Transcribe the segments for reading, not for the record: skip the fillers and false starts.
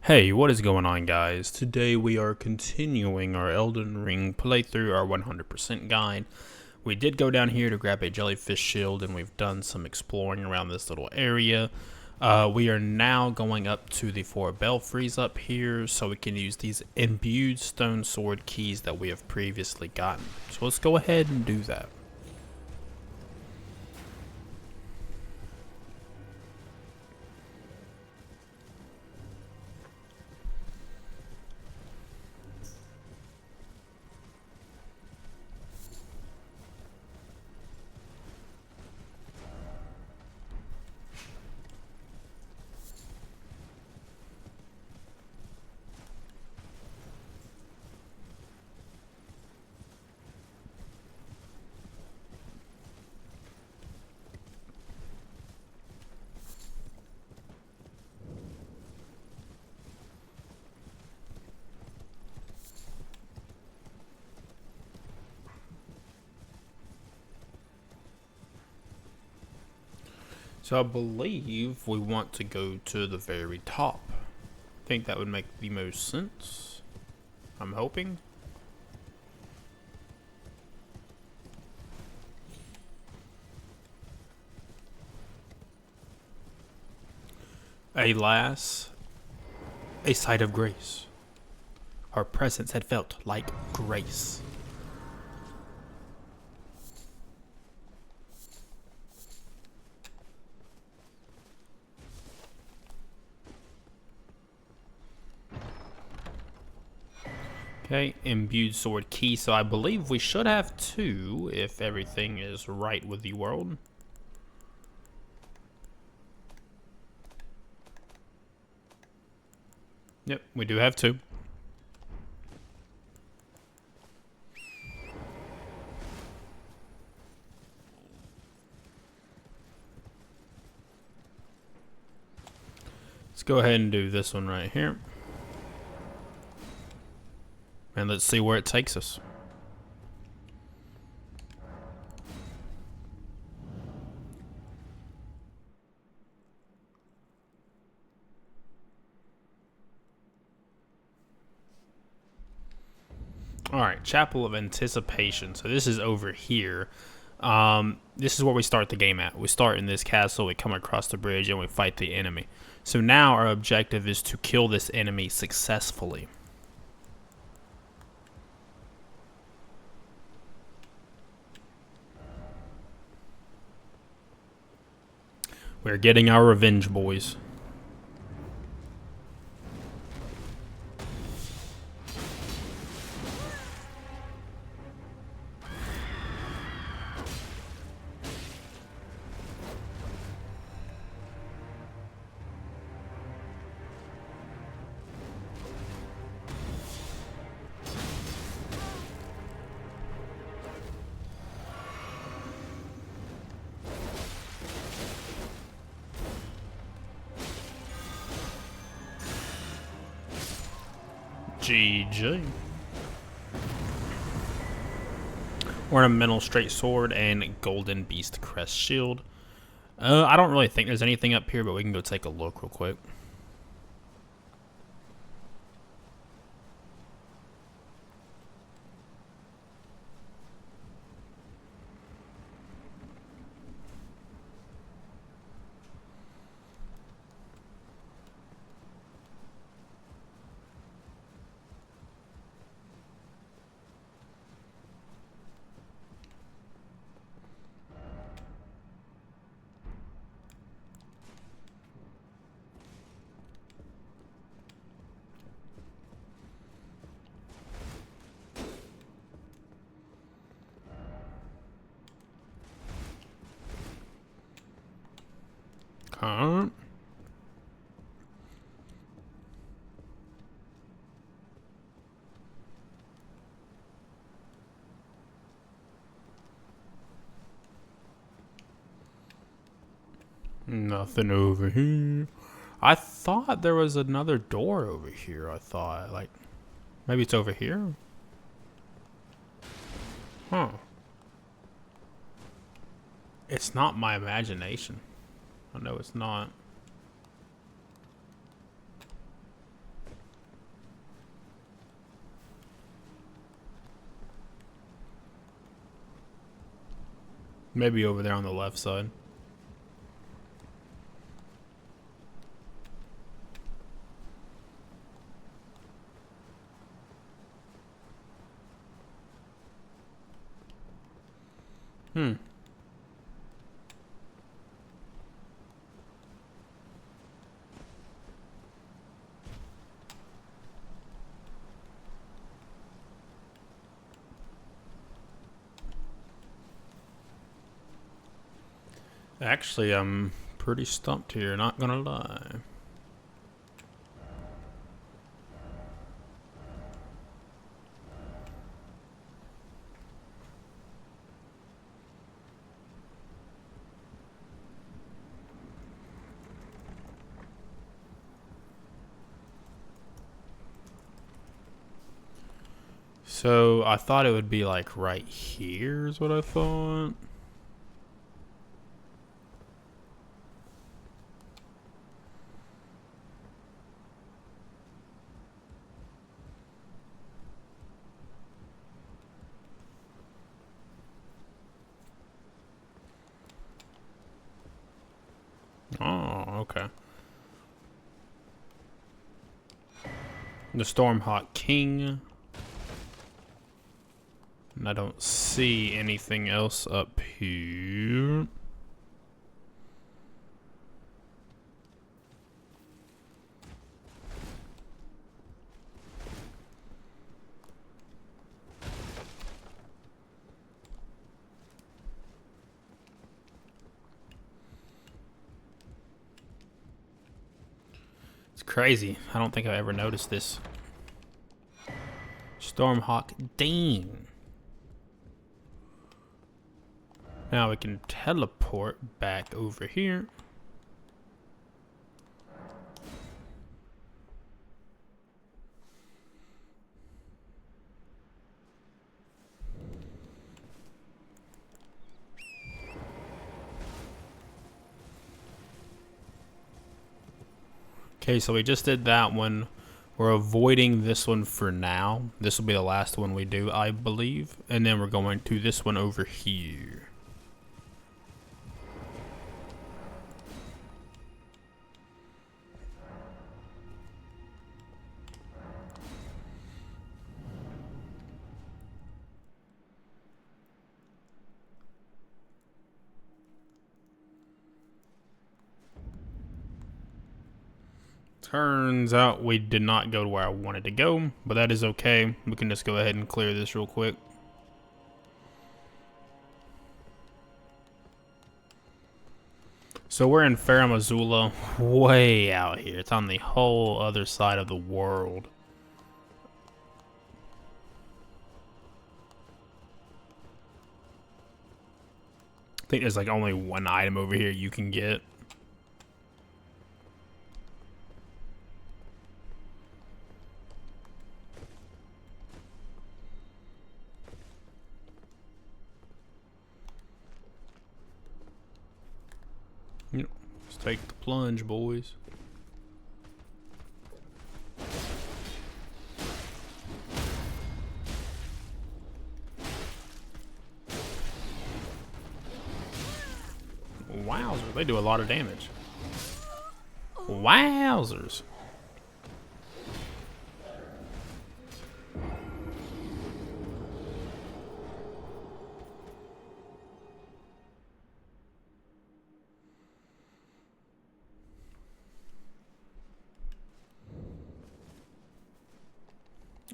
Hey, what is going on, guys? Today we are continuing our Elden Ring playthrough, our 100% guide. We did go down here to grab a jellyfish shield, and we've done some exploring around this little area. We are now going up to the 4 belfries up here, so we can use these imbued stone sword keys that we have previously gotten. So let's go ahead and do that. So I believe we want to go to the very top. I think that would make the most sense. I'm hoping. Alas, a sight of grace. Her presence had felt like grace. Okay, imbued sword key. So I believe we should have 2 if everything is right with the world. Yep, we do have 2. Let's go ahead and do this one right here. And let's see where it takes us. Alright, Chapel of Anticipation. So this is over here. This is where we start the game at. We start in this castle, we come across the bridge, and we fight the enemy. So now our objective is to kill this enemy successfully. We're getting our revenge, boys. GG. Ornamental straight sword and golden beast crest shield. I don't really think there's anything up here, but we can go take a look real quick. Huh? Nothing over here. I thought there was another door over here. I thought, like, maybe it's over here? Huh. It's not my imagination. I know it's not. Maybe over there on the left side. Hmm. Actually, I'm pretty stumped here, not gonna lie. So, I thought it would be like right here is what I thought. Oh, okay. The Stormhawk King. And I don't see anything else up here. It's crazy. I don't think I ever noticed this. Stormhawk Dean. Now we can teleport back over here. Okay, so we just did that one. We're avoiding this one for now. This will be the last one we do, I believe. And then we're going to this one over here. Turns out we did not go to where I wanted to go, but that is okay. We can just go ahead and clear this real quick. So we're in Farum Azula, way out here. It's on the whole other side of the world. I think there's like only one item over here you can get. Yep. Let's take the plunge, boys. Wowzers, they do a lot of damage. Wowzers.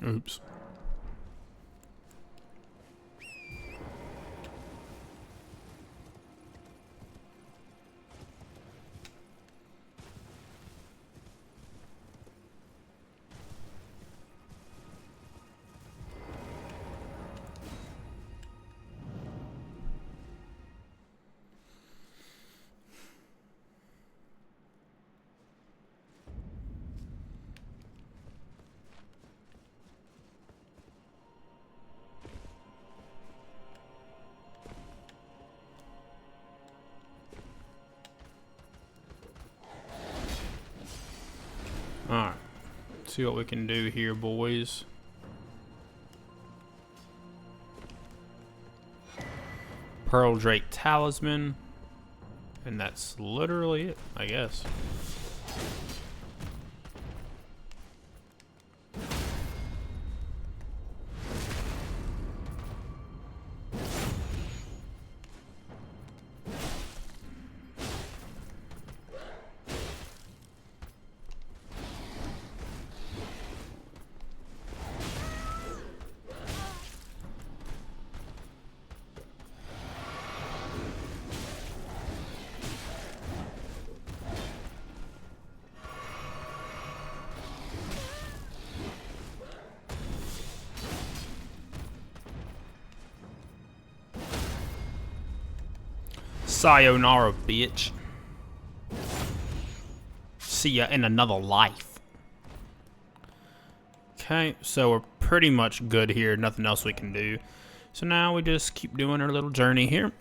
Oops. Alright, see what we can do here, boys. Pearl Drake Talisman. And that's literally it, I guess. Sayonara, bitch. See ya in another life. Okay, so we're pretty much good here. Nothing else we can do. So now we just keep doing our little journey here.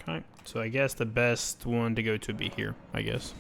Okay, so I guess the best one to go to would be here, I guess.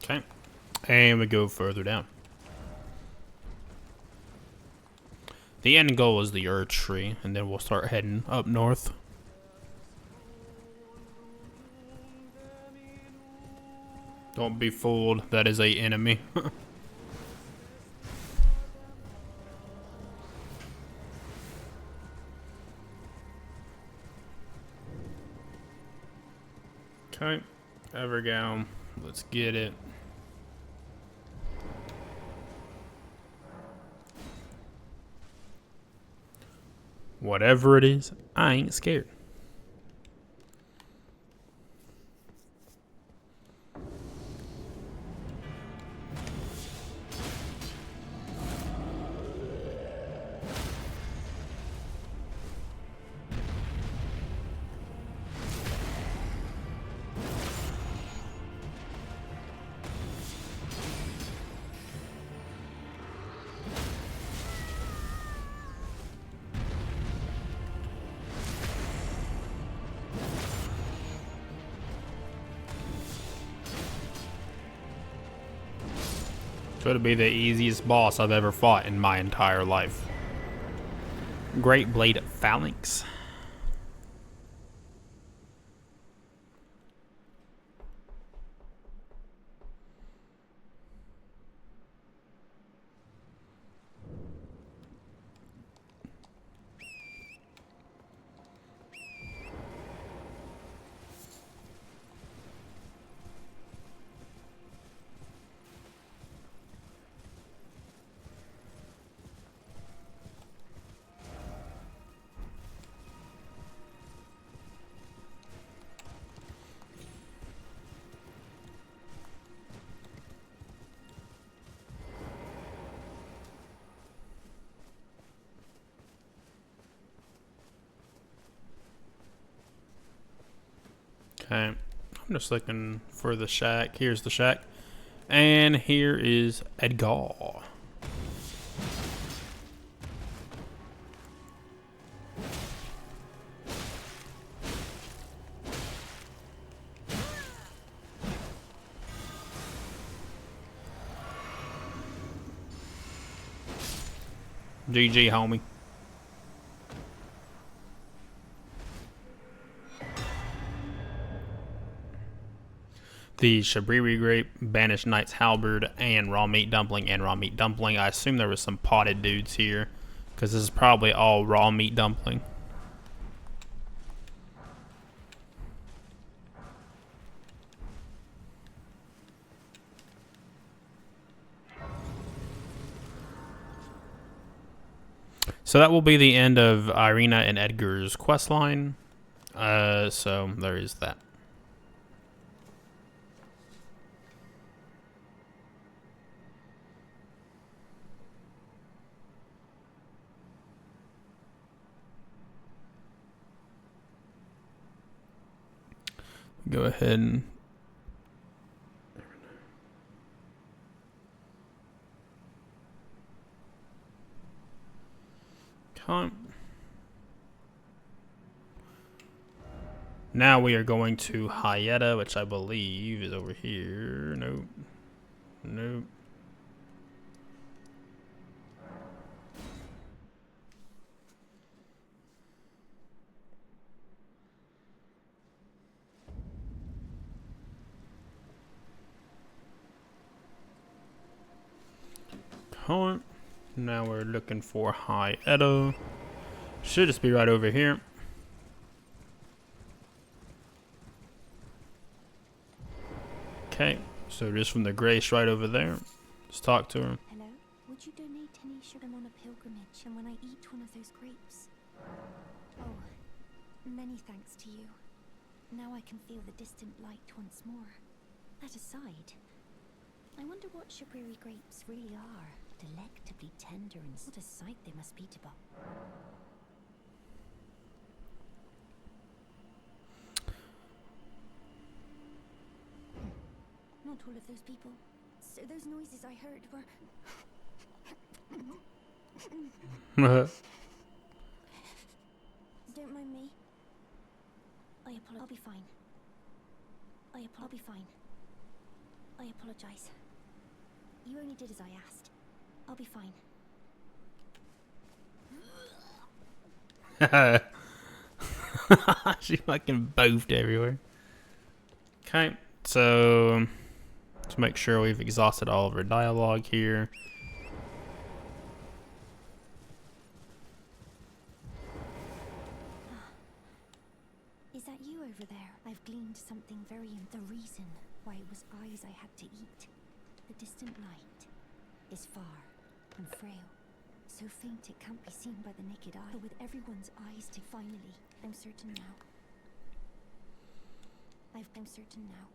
Okay, and we go further down. The end goal is the Earth Tree, and then we'll start heading up north. Don't be fooled, that is a enemy. Okay, Evergown, let's get it. Whatever it is, I ain't scared. Could be the easiest boss I've ever fought in my entire life. Great Blade Phalanx. Okay, I'm just looking for the shack. Here's the shack. And here is Edgar. GG, homie. The Shabriri Grape, Banished Knight's Halberd, and Raw Meat Dumpling, I assume there was some potted dudes here, because this is probably all Raw Meat Dumpling. So that will be the end of Irina and Edgar's questline. So there is that. Go ahead and now we are going to Hyetta, which I believe is over here. Nope. Nope. Now we're looking for Hyetta. Should just be right over here. Okay, so just from the grace right over there. Let's talk to her. Hello? Would you donate any should I'm on a pilgrimage and when I eat one of those grapes? Oh, many thanks to you. Now I can feel the distant light once more. That aside, I wonder what Shabriri grapes really are. Delectably tender, and what a sight they must be to behold. Not all of those people. So those noises I heard were... Don't mind me. I'll be fine. I'll be fine. I apologize. You only did as I asked. I'll be fine. She fucking boofed everywhere. Okay, so to make sure we've exhausted all of our dialogue here. Is that you over there? I've gleaned something very the reason why it was eyes I had to eat. The distant light is far and frail. So faint it can't be seen by the naked eye. But with everyone's eyes to finally, I'm certain now. I'm certain now.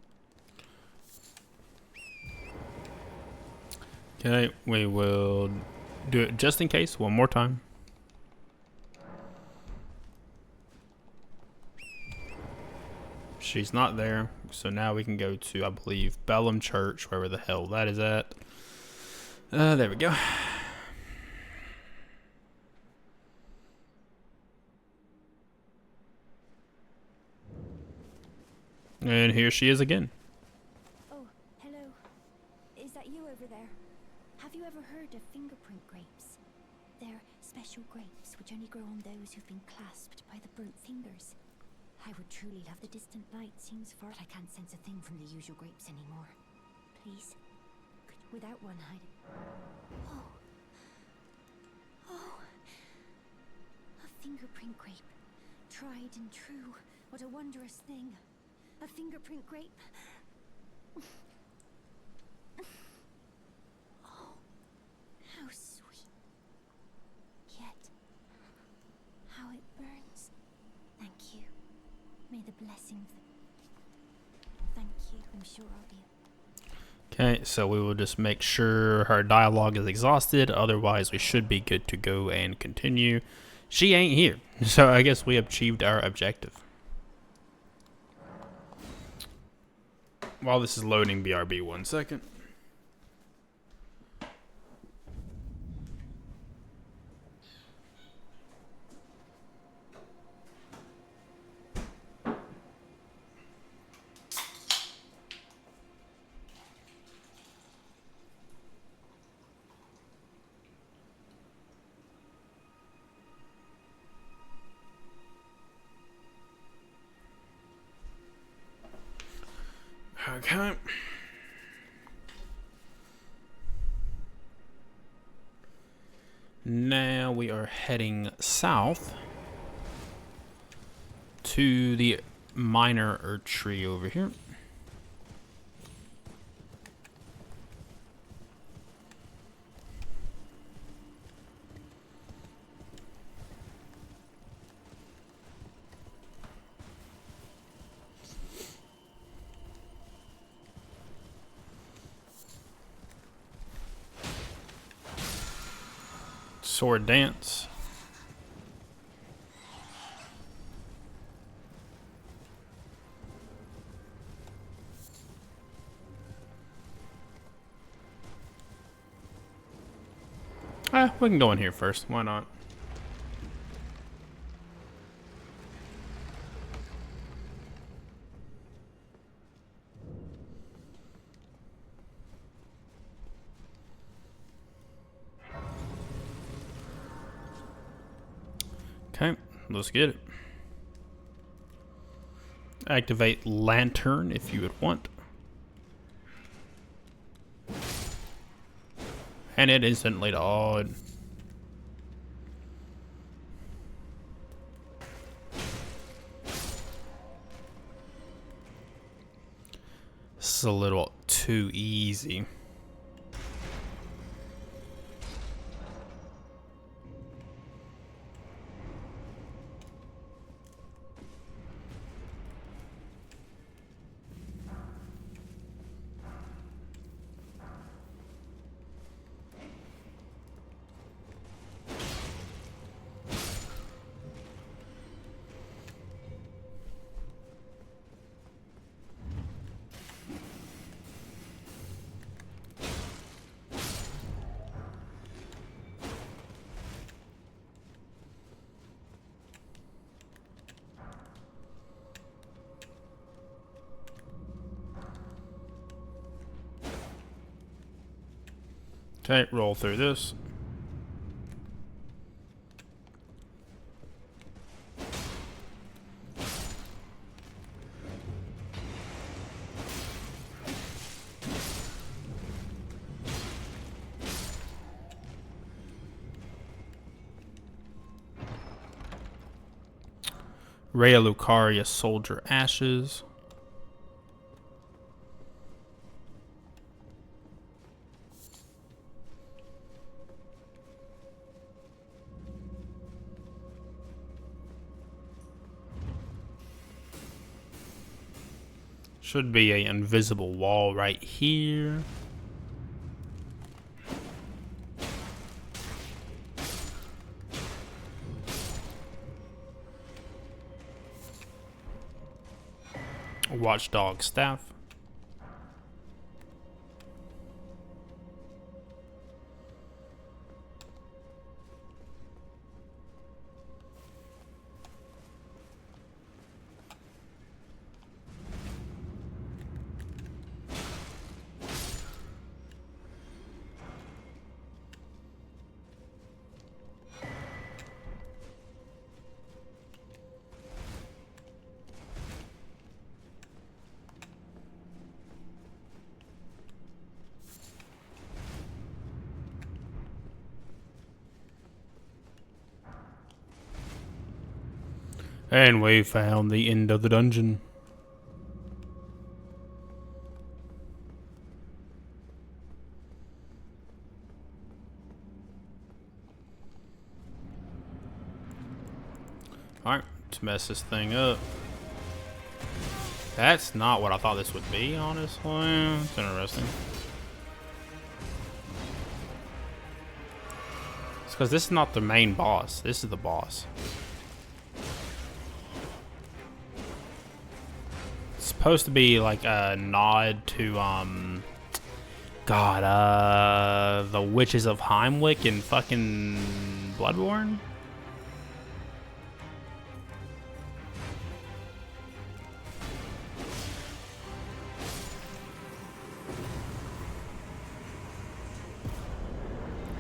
Okay, we will do it just in case one more time. She's not there, so now we can go to, I believe, Bellum Church, wherever the hell that is at. There we go. And here she is again. Oh, hello. Is that you over there? Have you ever heard of fingerprint grapes? They're special grapes which only grow on those who've been clasped by the burnt fingers. I would truly love the distant light. Seems far. I can't sense a thing from the usual grapes anymore. Please, without one hide. Oh, a fingerprint grape, tried and true. What a wondrous thing. A fingerprint grape. Oh, how sweet. Yet, how it burns. Thank you. May the blessings... Thank you. I'm sure I'll be... Okay, so we will just make sure her dialogue is exhausted. Otherwise, we should be good to go and continue. She ain't here, so I guess we achieved our objective. While this is loading, BRB 1 second. Okay. Now we are heading south to the minor tree over here. Sword dance. We can go in here first. Why not? Okay, let's get it. Activate lantern if you would want. And it instantly died. This is a little too easy. Okay, roll through this. Rhea Lucaria Soldier Ashes. Should be an invisible wall right here. Watchdog staff. And we found the end of the dungeon. Alright, let's mess this thing up. That's not what I thought this would be, honestly. It's interesting. It's because this is not the main boss. This is the boss. It's supposed to be like a nod to, the Witches of Heimlich in fucking Bloodborne?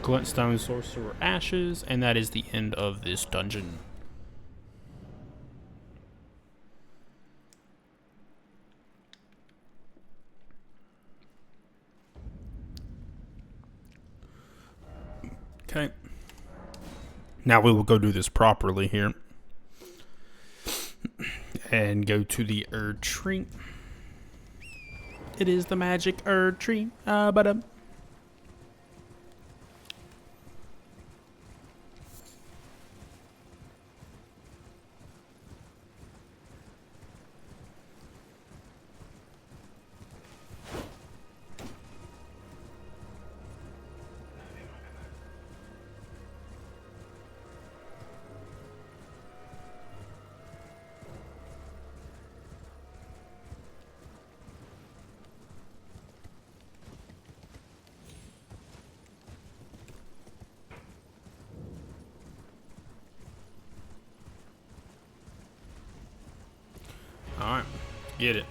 Glintstone Sorcerer Ashes, and that is the end of this dungeon. Okay. Now we will go do this properly here. And go to the Erd tree. It is the magic Erd tree. Ba-dum. Alright, get it.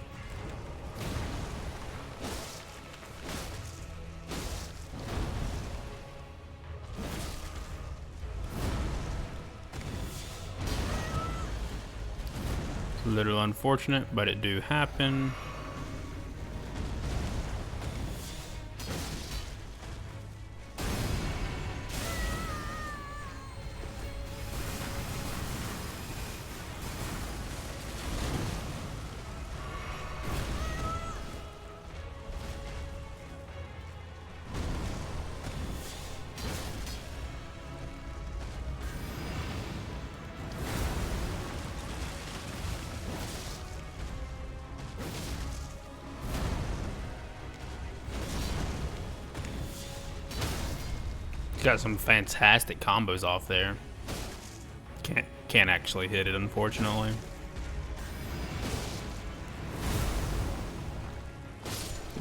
It's a little unfortunate, but it do happen. Got some fantastic combos off there. Can't actually hit it, unfortunately.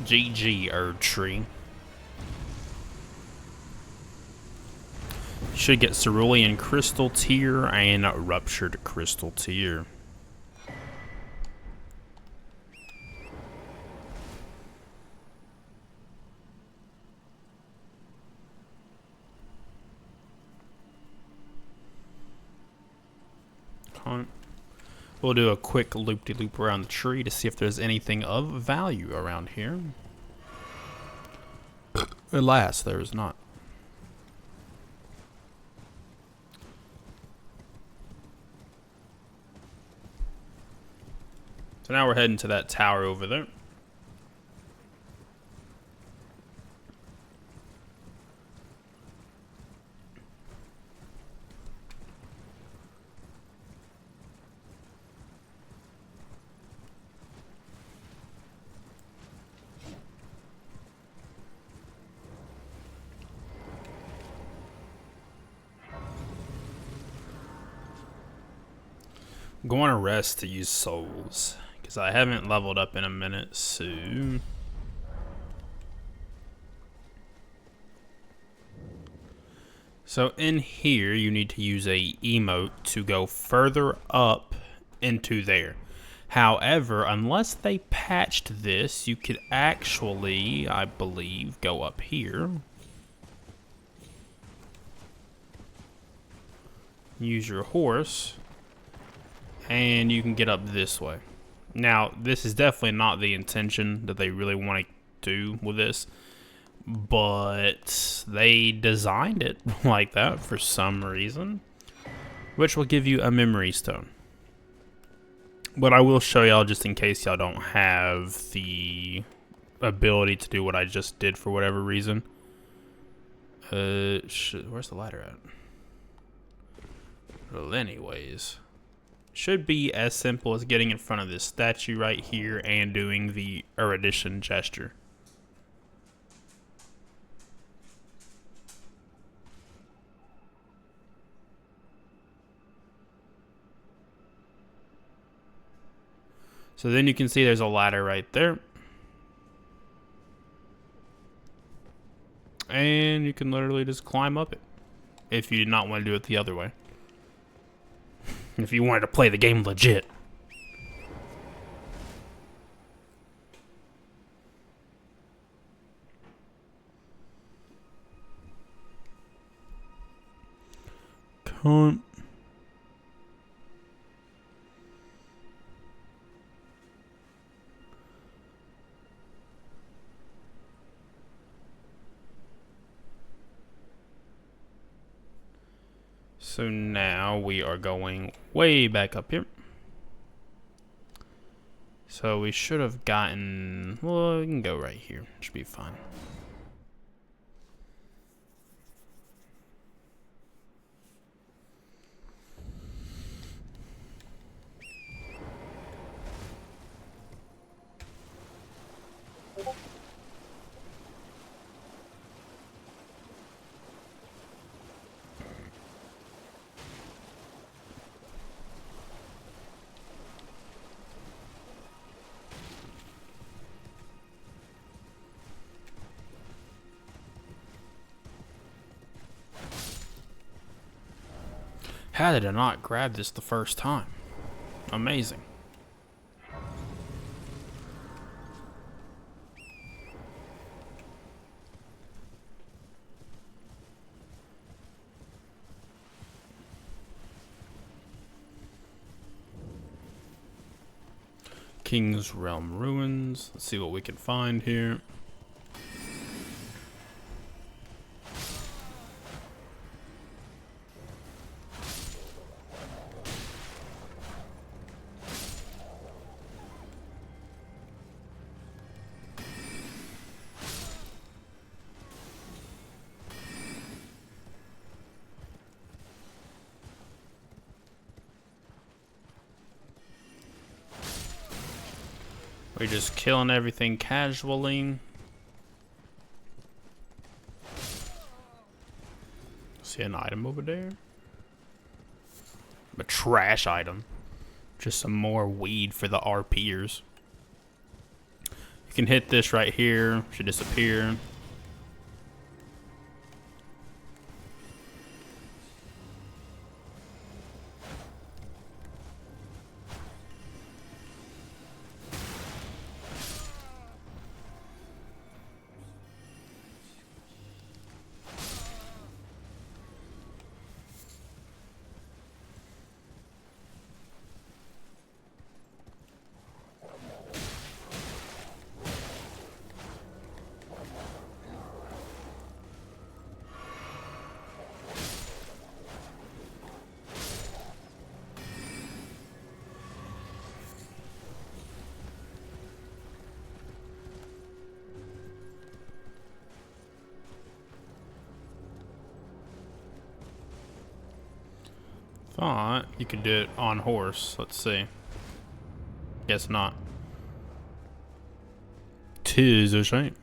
GG, Erd tree. Should get Cerulean Crystal Tier and Ruptured Crystal Tier. We'll do a quick loop-de-loop around the tree to see if there's anything of value around here. Alas, there is not. So now we're heading to that tower over there. I'm going to rest to use souls, because I haven't leveled up in a minute, so... So in here, you need to use a emote to go further up into there. However, unless they patched this, you could actually, I believe, go up here. Use your horse. And you can get up this way. Now, this is definitely not the intention that they really want to do with this, but they designed it like that for some reason, which will give you a memory stone. But I will show y'all just in case y'all don't have the ability to do what I just did for whatever reason. Where's the ladder at? Well, anyways. Should be as simple as getting in front of this statue right here and doing the erudition gesture. So then you can see there's a ladder right there. And you can literally just climb up it if you did not want to do it the other way. If you wanted to play the game legit. Can't. now we are going way back up here. So we should have gotten, well, we can go right here. Should be fine. How did I not grab this the first time? Amazing. King's Realm Ruins. Let's see what we can find here. We're just killing everything casually. See an item over there? A trash item. Just some more weed for the RPers. You can hit this right here. Should disappear. Thought you could do it on horse. Let's see. Guess not. 'Tis a shame.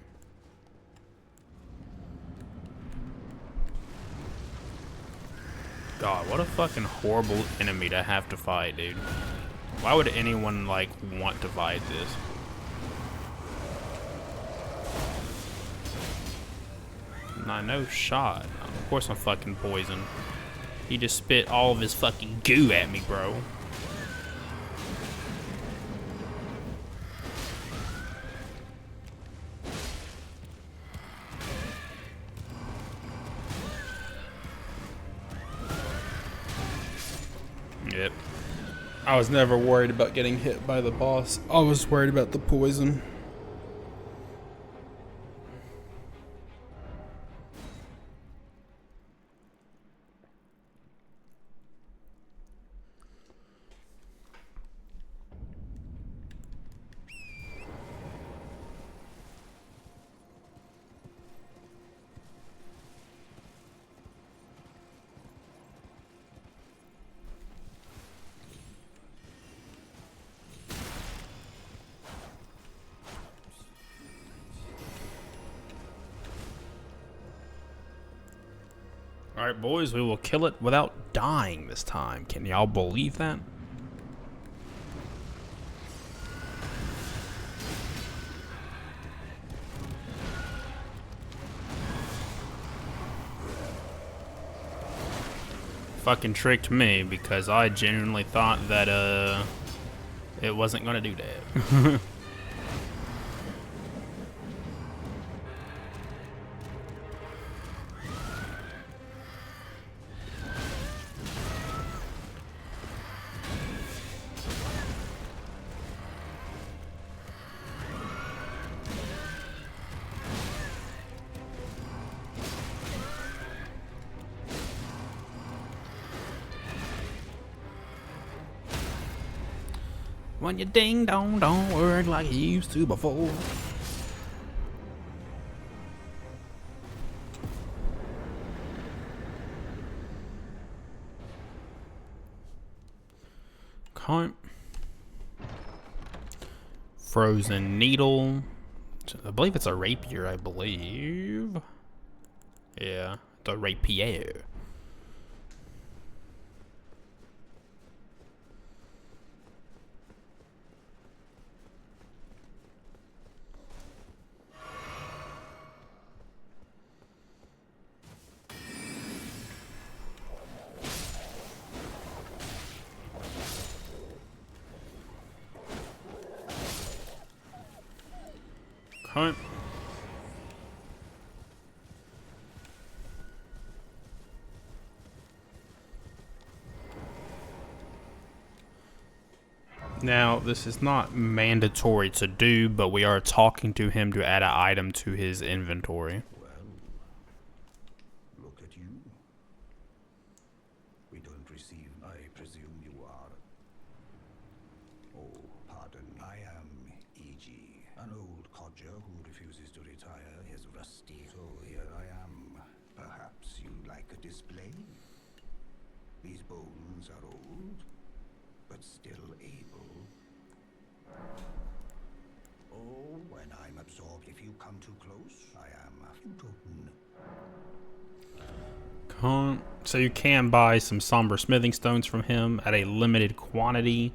God, what a fucking horrible enemy to have to fight, dude. Why would anyone, like, want to fight this? Nah, no shot. Of course I'm fucking poisoned. He just spit all of his fucking goo at me, bro. Yep. I was never worried about getting hit by the boss. I was worried about the poison. Alright, boys, we will kill it without dying this time. Can y'all believe that? Fucking tricked me because I genuinely thought that it wasn't gonna do that. When your ding dong don't work like it used to before. Okay. Frozen needle. I believe it's a rapier, I believe. Yeah, the rapier. Okay. Now, this is not mandatory to do, but we are talking to him to add an item to his inventory. Well, look at you. We don't receive, I presume you are. Oh, pardon. I am E.G., an old codger who refuses to retire his rusty. So here I am. Perhaps you'd like a display? These bones are old, but still able. Oh, when I'm absorbed, if you come too close, I am a So you can buy some somber smithing stones from him at a limited quantity.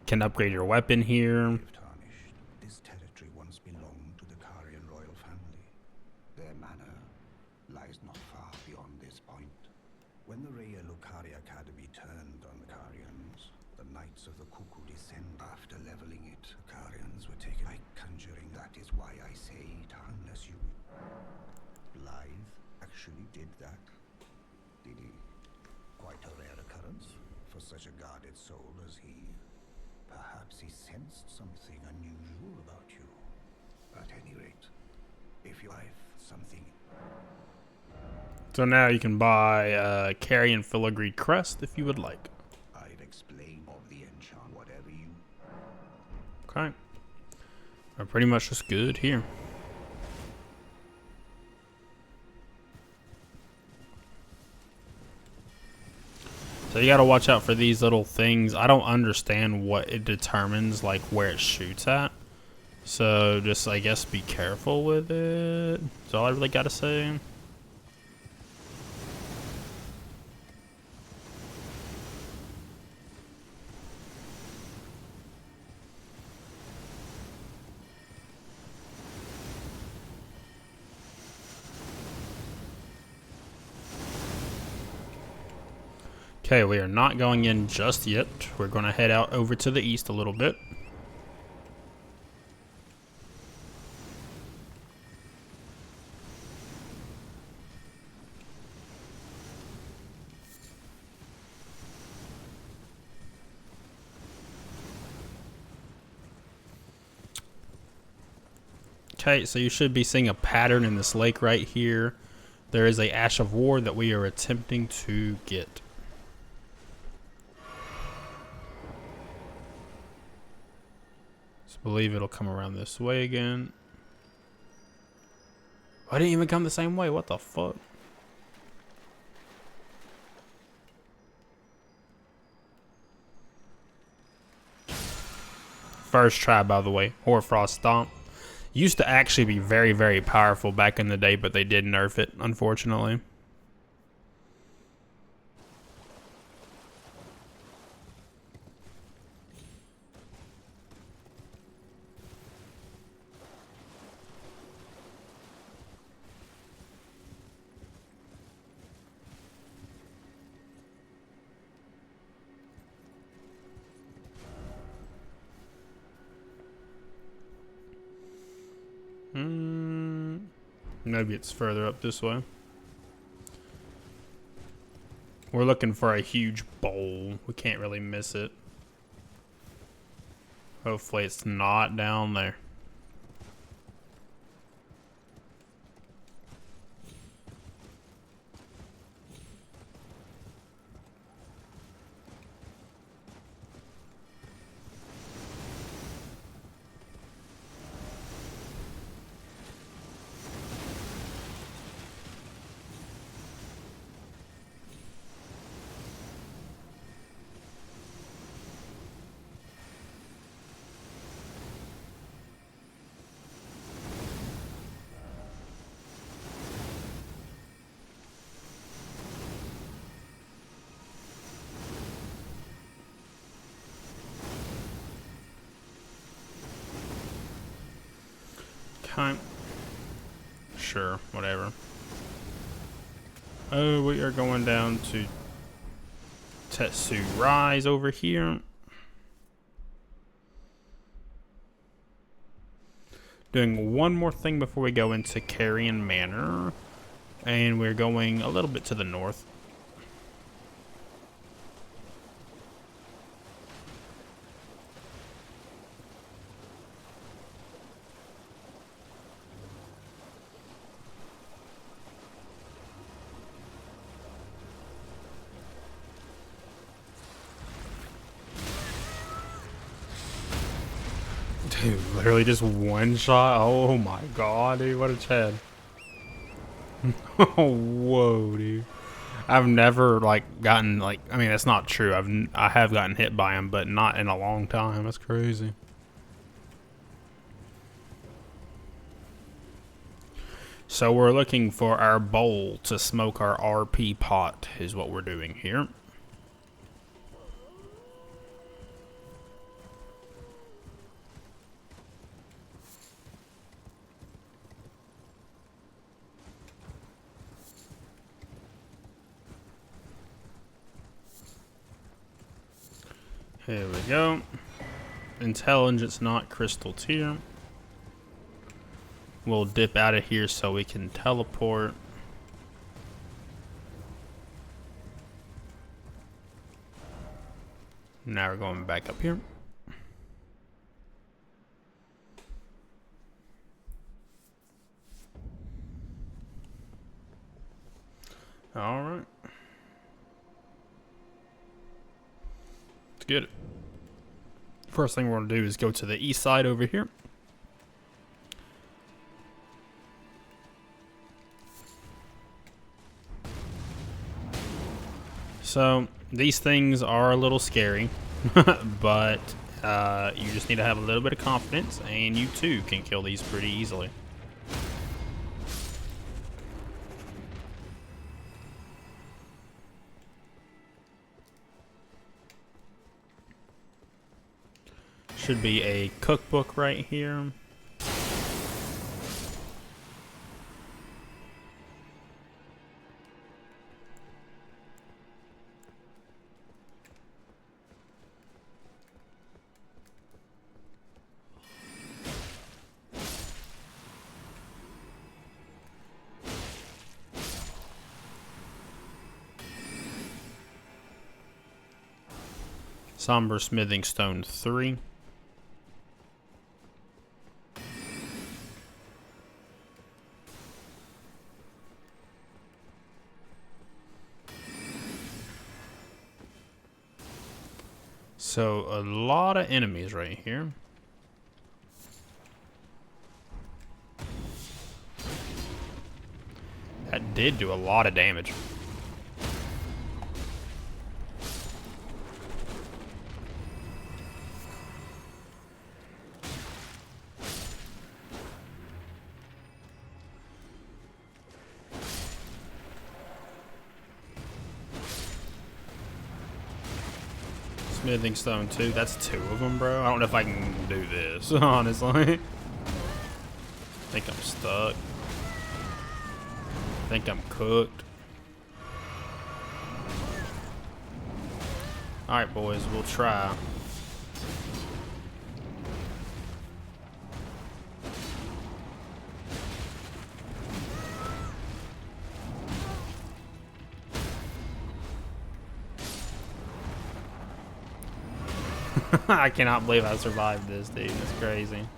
Can upgrade your weapon here. tarnished. This territory once belonged to the Carian royal family. Their manor lies not far beyond this point. When the Raya Lucari Academy turned on the Carians, the Knights of the Cuckoo descended. After leveling it, the Carians were taken by conjuring. That is why I say, unless you... Blythe actually did that. Did he? Quite a rare occurrence for such a guarded soul as he. Perhaps he sensed something unusual about you. At any rate, if you have something... So now you can buy Carrion Filigree Crest if you would like. I'd explain of the enchant, whatever you... Okay. We're pretty much just good here. So you gotta watch out for these little things. I don't understand what it determines, like where it shoots at. So just, I guess, be careful with it. That's all I really gotta say. Okay, we are not going in just yet. We're going to head out over to the east a little bit. Okay, so you should be seeing a pattern in this lake right here. There is a Ash of War that we are attempting to get. I believe it'll come around this way again. I didn't even come the same way. What the fuck? First try, by the way. Hoarfrost Stomp. Used to actually be very, very powerful back in the day, but they did nerf it, unfortunately. Maybe it's further up this way. We're looking for a huge bowl. We can't really miss it. Hopefully it's not down there. Okay. Sure, whatever. Oh, we are going down to Tetsu Rise over here. Doing one more thing before we go into Carrion Manor. And we're going a little bit to the north. Dude, literally just one shot. Oh my god, dude, what a Chad. Oh, whoa, dude. I've never like gotten like, I mean, that's not true. I have gotten hit by him, but not in a long time. That's crazy. So we're looking for our bowl to smoke our RP pot is what we're doing here. Here we go. Intelligence not crystal tier. We'll dip out of here so we can teleport. Now we're going back up here. All right. Let's get it. First thing we're going to do is go to the east side over here. So these things are a little scary, but you just need to have a little bit of confidence, and you too can kill these pretty easily. Should be a cookbook right here. Somber Smithing Stone 3. So a lot of enemies right here. That did do a lot of damage. Smithing Stone 2. That's 2 of them, bro. I don't know if I can do this, honestly. I think I'm stuck. I think I'm cooked. Alright, boys. We'll try. I cannot believe I survived this, dude. It's crazy.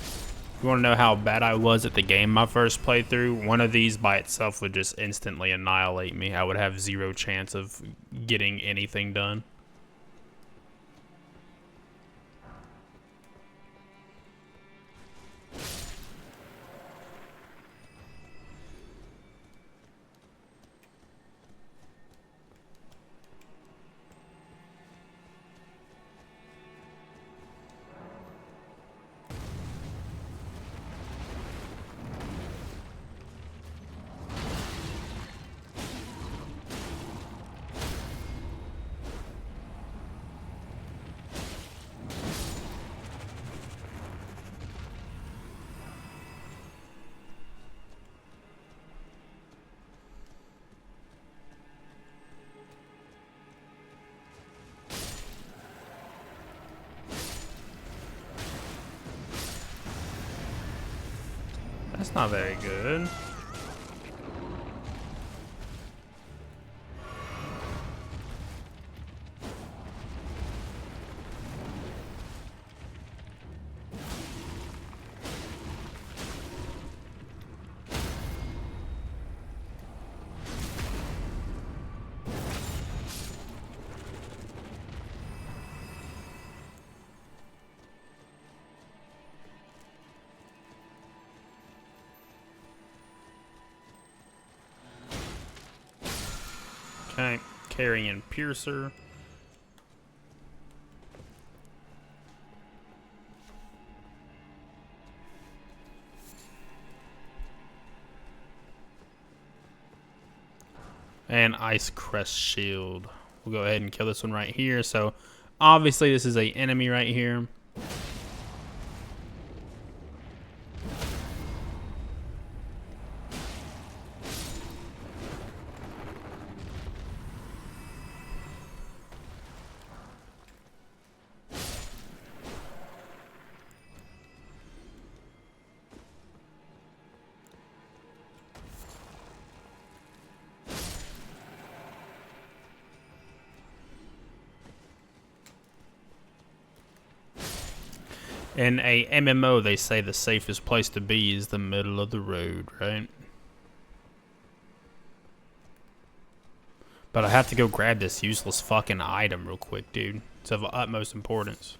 If you want to know how bad I was at the game my first playthrough, one of these by itself would just instantly annihilate me. I would have 0 chance of getting anything done. That's not very good. Okay, carrying Piercer. And Ice Crest Shield. We'll go ahead and kill this one right here. So, obviously, this is a enemy right here. In a MMO, they say the safest place to be is the middle of the road, right? But I have to go grab this useless fucking item real quick, dude. It's of utmost importance.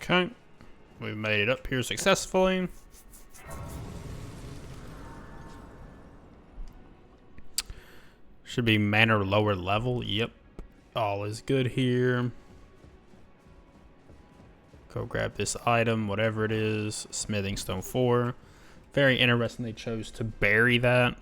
Okay, we've made it up here successfully. Should be mana lower level. Yep, all is good here. Go grab this item, whatever it is. Smithing Stone 4. Very interesting they chose to bury that.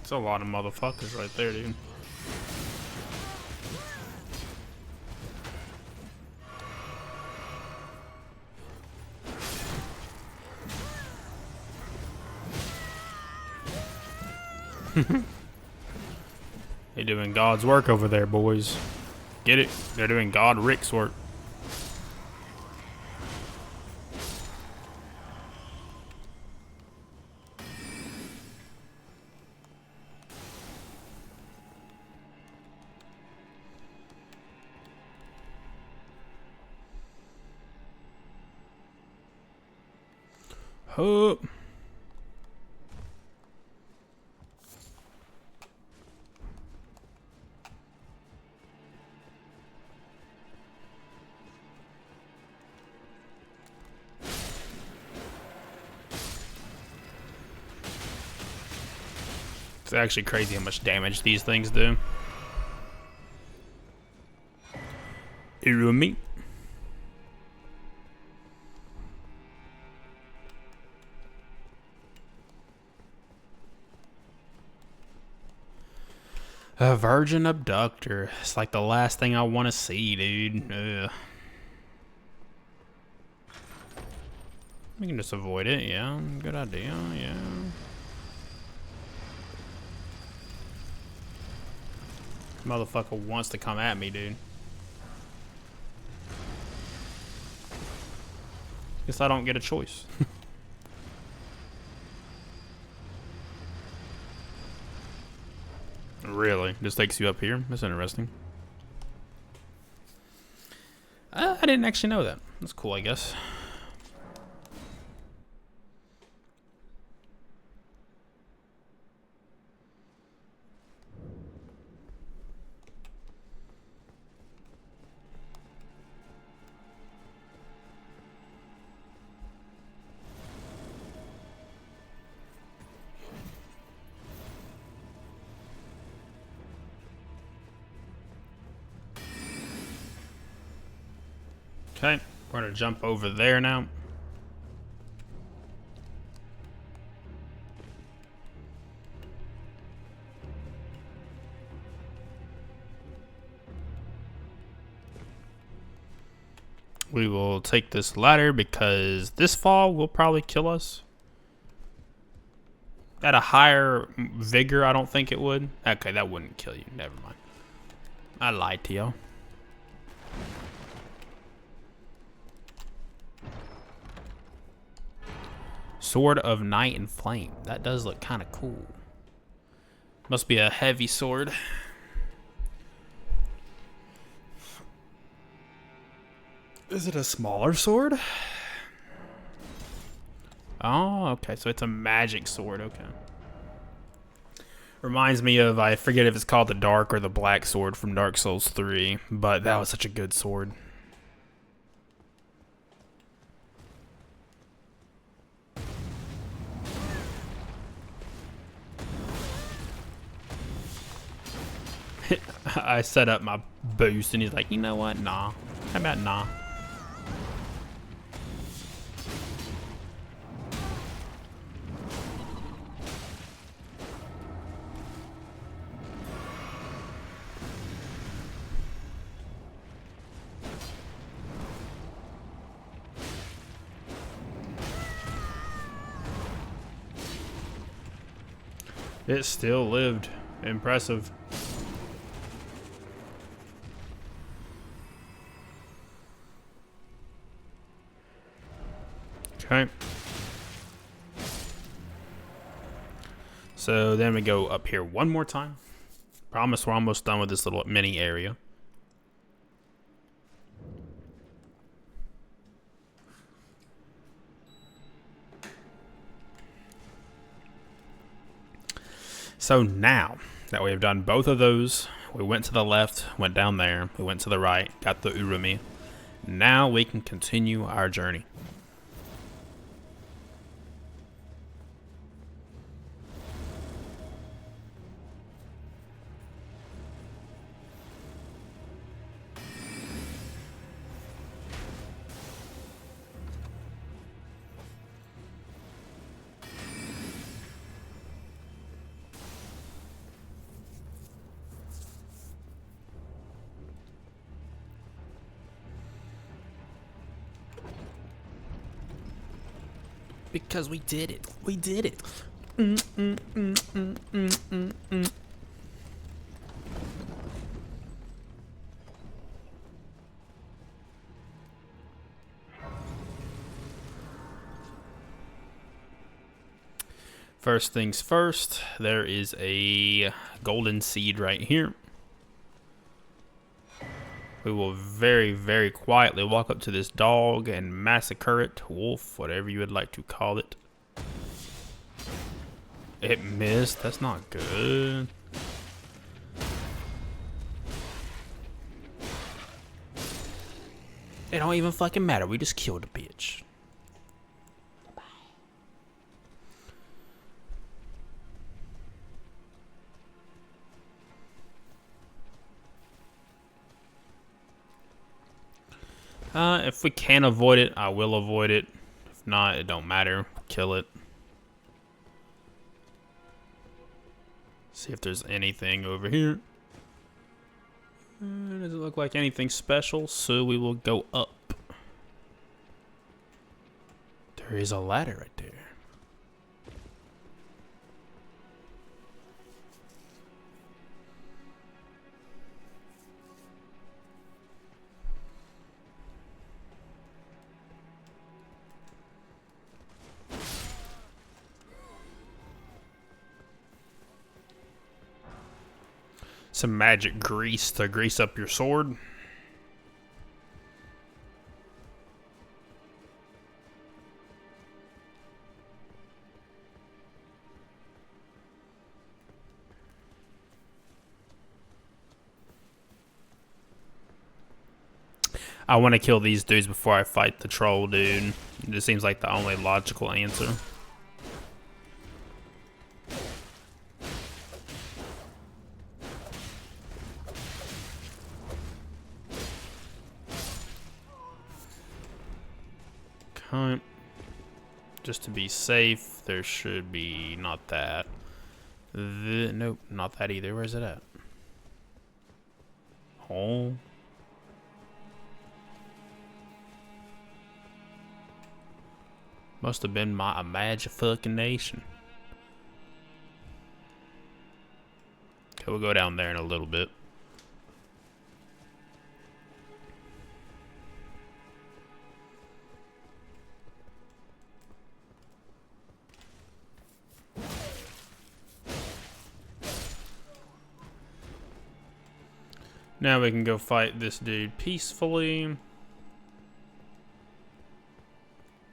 It's a lot of motherfuckers right there, dude. They doing God's work over there, boys. Get it? They're doing God Rick's work. Hup. It's actually crazy how much damage these things do. Irumi. A virgin abductor. It's like the last thing I want to see, dude. Ugh. We can just avoid it, yeah. Good idea, yeah. Motherfucker wants to come at me, dude. Guess I don't get a choice. Really? Just takes you up here? That's interesting. I didn't actually know that. That's cool, I guess. Okay, we're gonna jump over there now. We will take this ladder because this fall will probably kill us. At a higher vigor, I don't think it would. Okay, that wouldn't kill you. Never mind. I lied to you. Sword of Night and Flame. That does look kind of cool. Must be a heavy sword. Is it a smaller sword? Oh, okay. So it's a magic sword. Okay. Reminds me of, I forget if it's called the Dark or the Black Sword from Dark Souls 3, but that was such a good sword. I set up my boost and he's like, you know what? Nah. How about nah? It still lived. Impressive. Okay. So then we go up here one more time. Promise we're almost done with this little mini area. So now that we have done both of those, we went to the left, went down there, we went to the right, got the Urumi. Now we can continue our journey. Because we did it. We did it. First things first, there is a golden seed right here. We will very, very quietly walk up to this dog and massacre it, wolf, whatever you would like to call it. It missed. That's not good. It don't even fucking matter. We just killed a bitch. If we can avoid it, I will avoid it. If not, it don't matter. Kill it. See if there's anything over here. Doesn't look like anything special, so we will go up. There is a ladder right there. Some magic grease to grease up your sword. I want to kill these dudes before I fight the troll dude. This seems like the only logical answer. Okay. Just to be safe, there should be not that. Nope, not that either. Where's it at? Oh. Must have been my imagination. Okay, we'll go down there in a little bit. Now we can go fight this dude peacefully.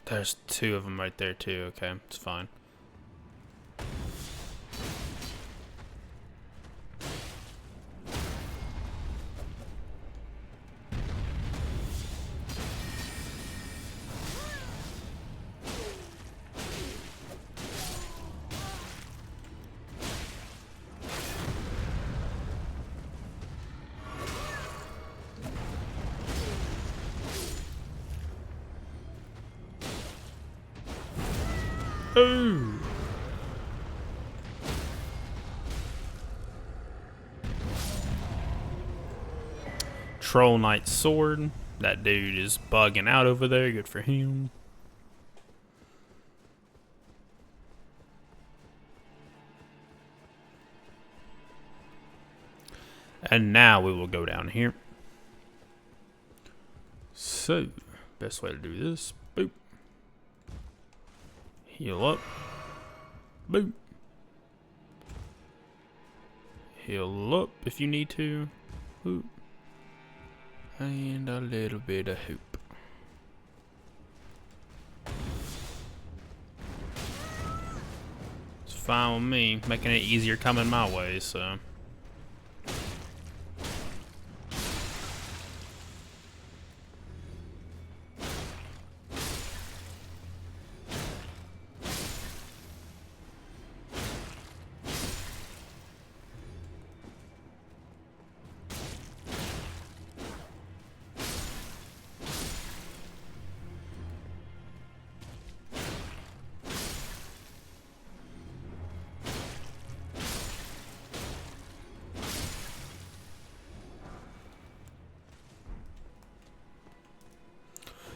There's two of them right there too. Okay, it's fine. Oh. Troll Knight sword. That dude is bugging out over there. Good for him. And now we will go down here. So, best way to do this. Boop. Heal up. Boop. Heal up if you need to. Boop. And a little bit of hoop. It's fine with me. Making it easier coming my way, so.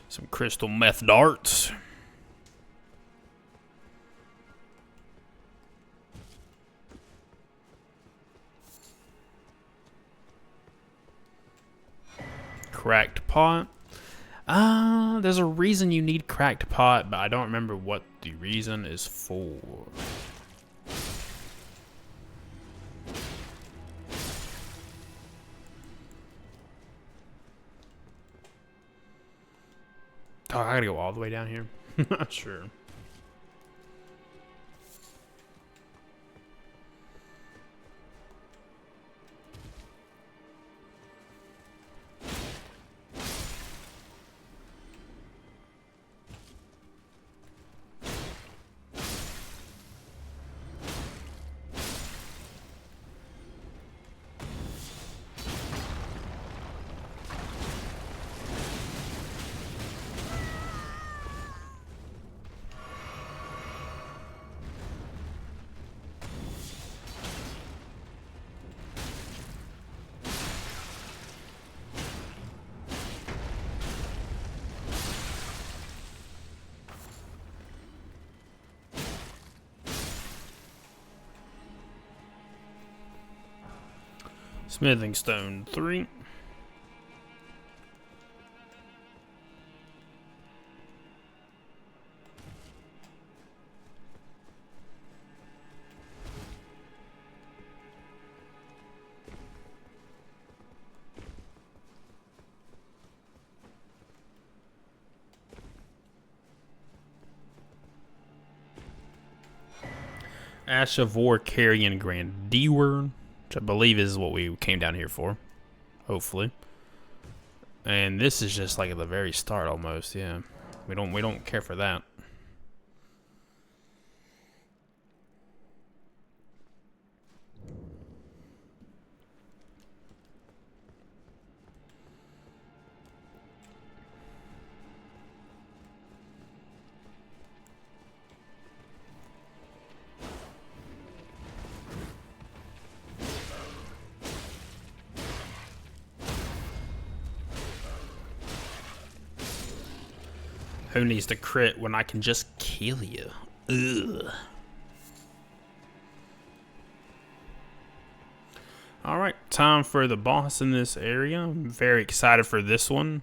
Some crystal meth darts. Cracked pot. There's a reason you need cracked pot, but I don't remember what the reason is for. Oh, I gotta go all the way down here? Not sure. Smithing stone 3. Ash of War Carrion Grandier, which I believe is what we came down here for. Hopefully. And this is just like at the very start almost, yeah. We don't care for that. Who needs to crit when I can just kill you? Ugh. Alright, time for the boss in this area. I'm very excited for this one.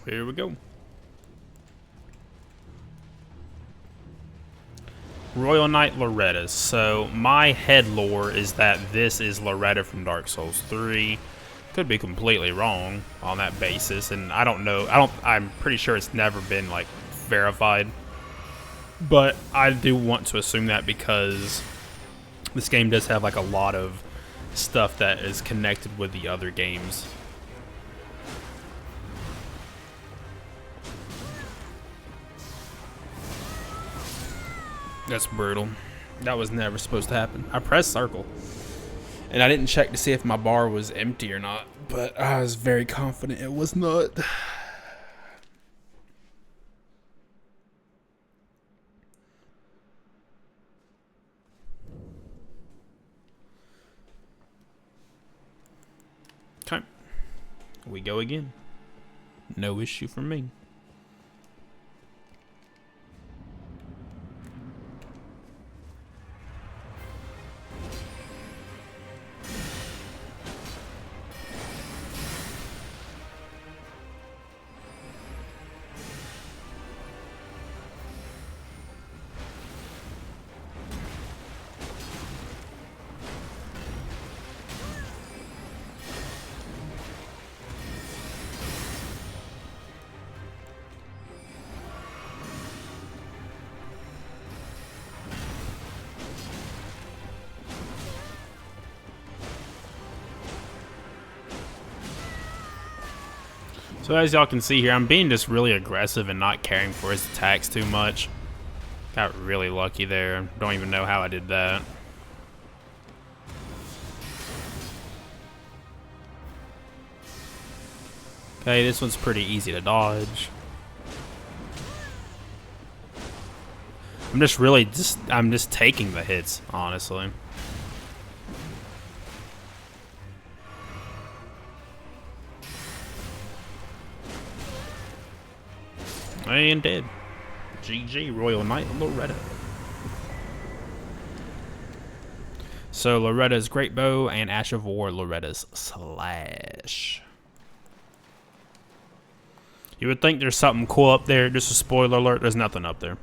Here we go. Royal Knight Loretta. So my head lore is that this is Loretta from Dark Souls 3. Could be completely wrong on that basis, and I don't know. I'm pretty sure it's never been like verified. But I do want to assume that because this game does have like a lot of stuff that is connected with the other games. That's brutal. That was never supposed to happen. I pressed circle. And I didn't check to see if my bar was empty or not. But I was very confident it was not. Okay. We go again. No issue for me. So as y'all can see here, I'm being just really aggressive and not caring for his attacks too much. Got really lucky there. Don't even know how I did that. Okay, this one's pretty easy to dodge. I'm just taking the hits, honestly. And dead. GG, Royal Knight Loretta. So Loretta's Great Bow and Ash of War, Loretta's Slash. You would think there's something cool up there. Just a spoiler alert, there's nothing up there.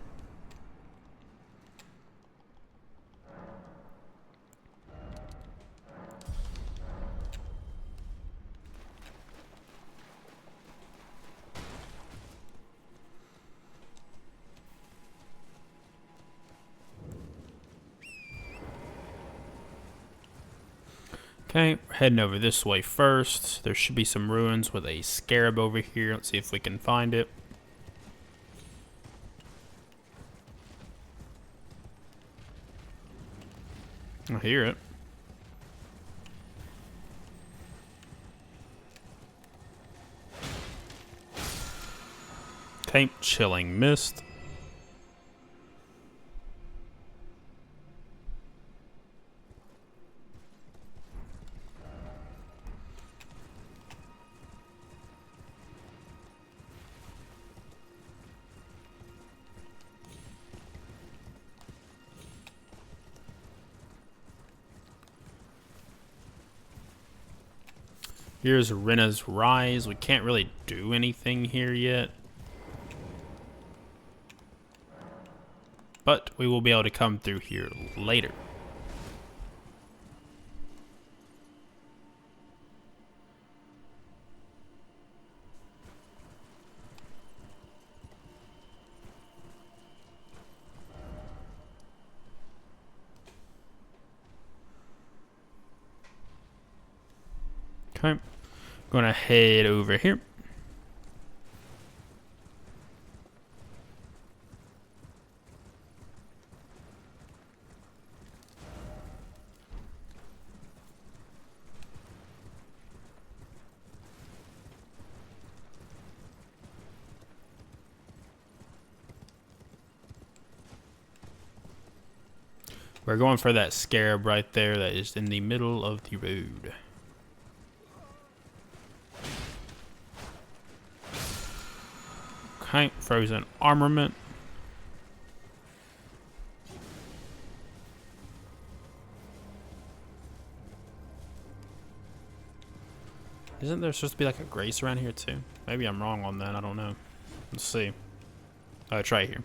Okay, we're heading over this way first. There should be some ruins with a scarab over here. Let's see if we can find it. I hear it. Okay, chilling mist. Here's Rena's Rise. We can't really do anything here yet, but we will be able to come through here later. Okay, gonna head over here. We're going for that scarab right there that is in the middle of the road. Okay, frozen armament. Isn't there supposed to be like a grace around here too? Maybe I'm wrong on that, I don't know. Let's see. Oh, it's right here.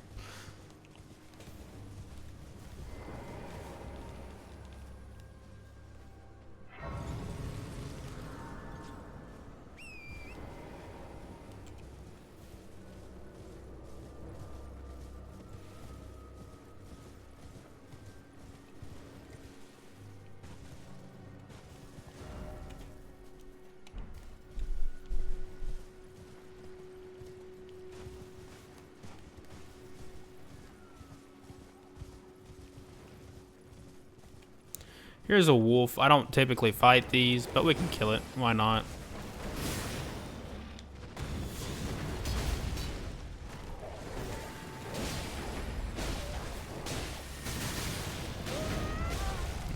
Here's a wolf. I don't typically fight these, but we can kill it. Why not?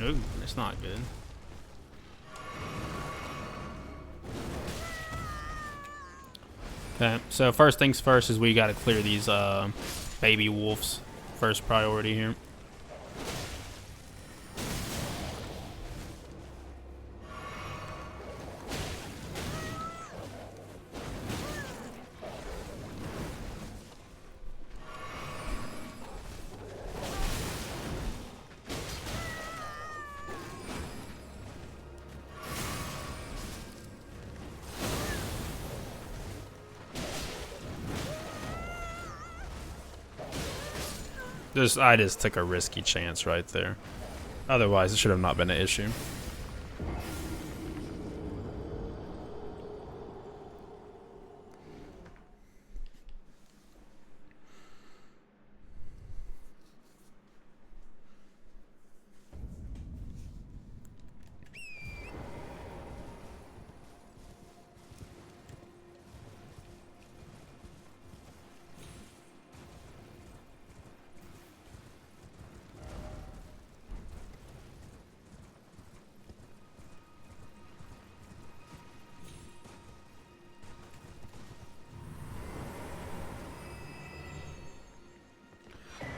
Ooh, it's not good. Okay, so first things first is we gotta clear these baby wolves. First priority here. I just took a risky chance right there. Otherwise, it should have not been an issue.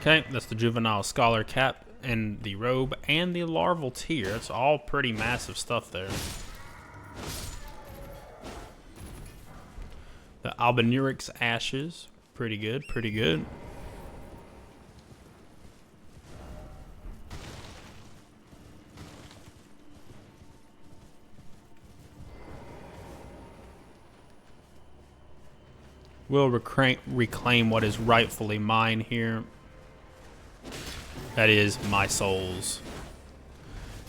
Okay, that's the juvenile scholar cap and the robe and the larval tear. That's all pretty massive stuff there. The Albinurix ashes, pretty good, pretty good. We'll reclaim what is rightfully mine here. That is my souls.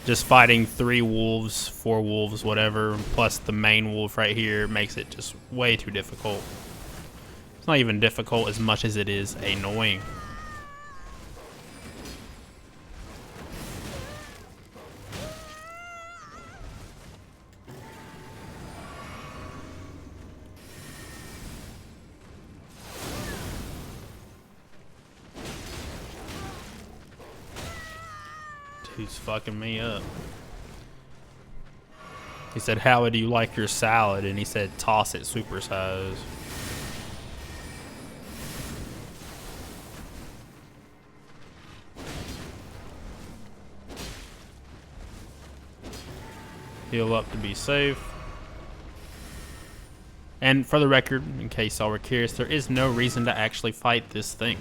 Just fighting 3 wolves, 4 wolves, whatever, plus the main wolf right here makes it just way too difficult. It's not even difficult as much as it is annoying. He's fucking me up. He said, "How do you like your salad?" And he said, "Toss it supersize." Heal up to be safe. And for the record, in case y'all were curious, there is no reason to actually fight this thing.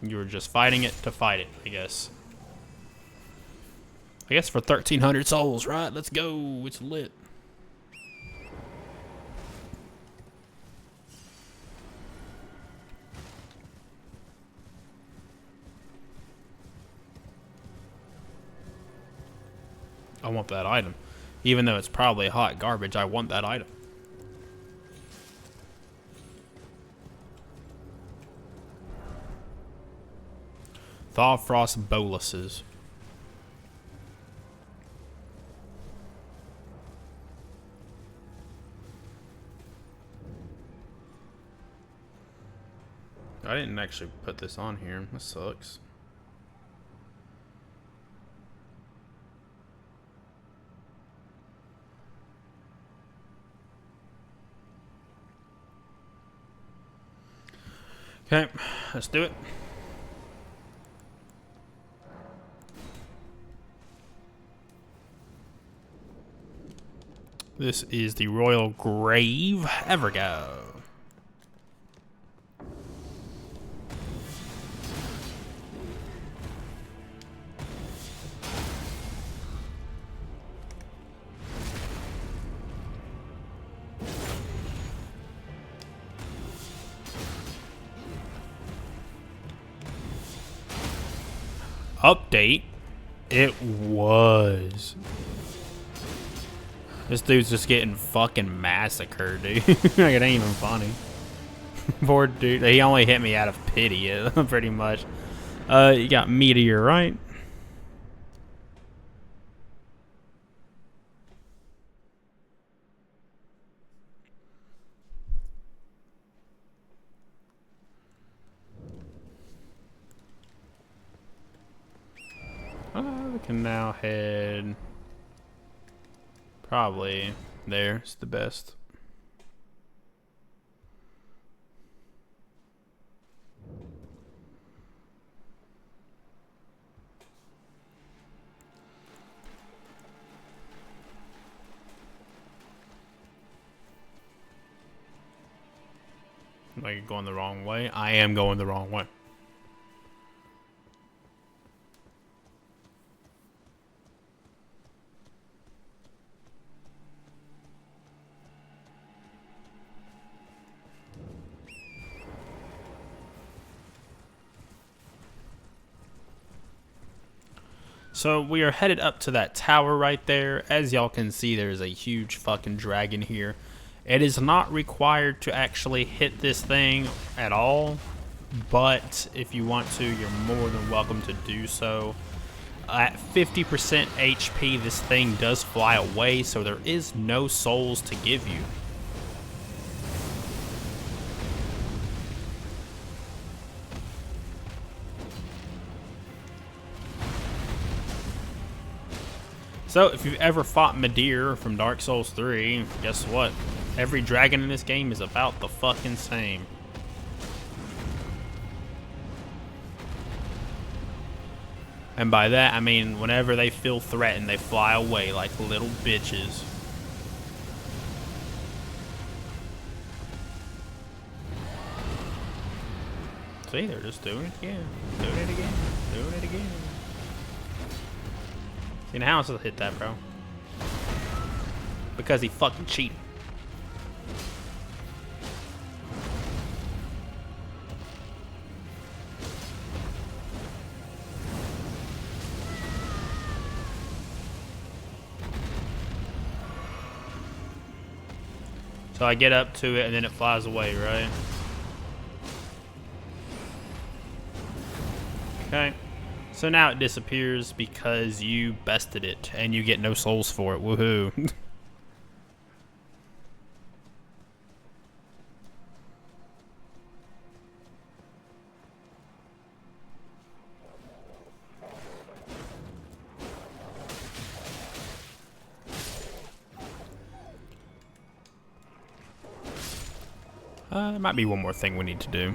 You were just fighting it to fight it, I guess. I guess for 1,300 souls, right? Let's go. It's lit. I want that item. Even though it's probably hot garbage, I want that item. Thaw frost boluses. I didn't actually put this on here. That sucks. Okay, let's do it. This is the Royal Grave. Evergo. Update. It was. This dude's just getting fucking massacred, dude. Like, it ain't even funny. Poor dude. He only hit me out of pity, pretty much. You got Meteor, right? We can now head probably there. It's the best. Am I going the wrong way? I am going the wrong way. So we are headed up to that tower right there. As y'all can see, there's a huge fucking dragon here. It is not required to actually hit this thing at all, but if you want to, you're more than welcome to do so. At 50% HP, this thing does fly away, so there is no souls to give you. So, if you've ever fought Midir from Dark Souls 3, guess what? Every dragon in this game is about the fucking same. And by that, I mean, whenever they feel threatened, they fly away like little bitches. See, they're just doing it again. Doing it again. Doing it again. See, now he'll hit that, bro. Because he fucking cheated. So I get up to it and then it flies away, right? Okay. So now it disappears because you bested it and you get no souls for it. Woohoo. There might be one more thing we need to do.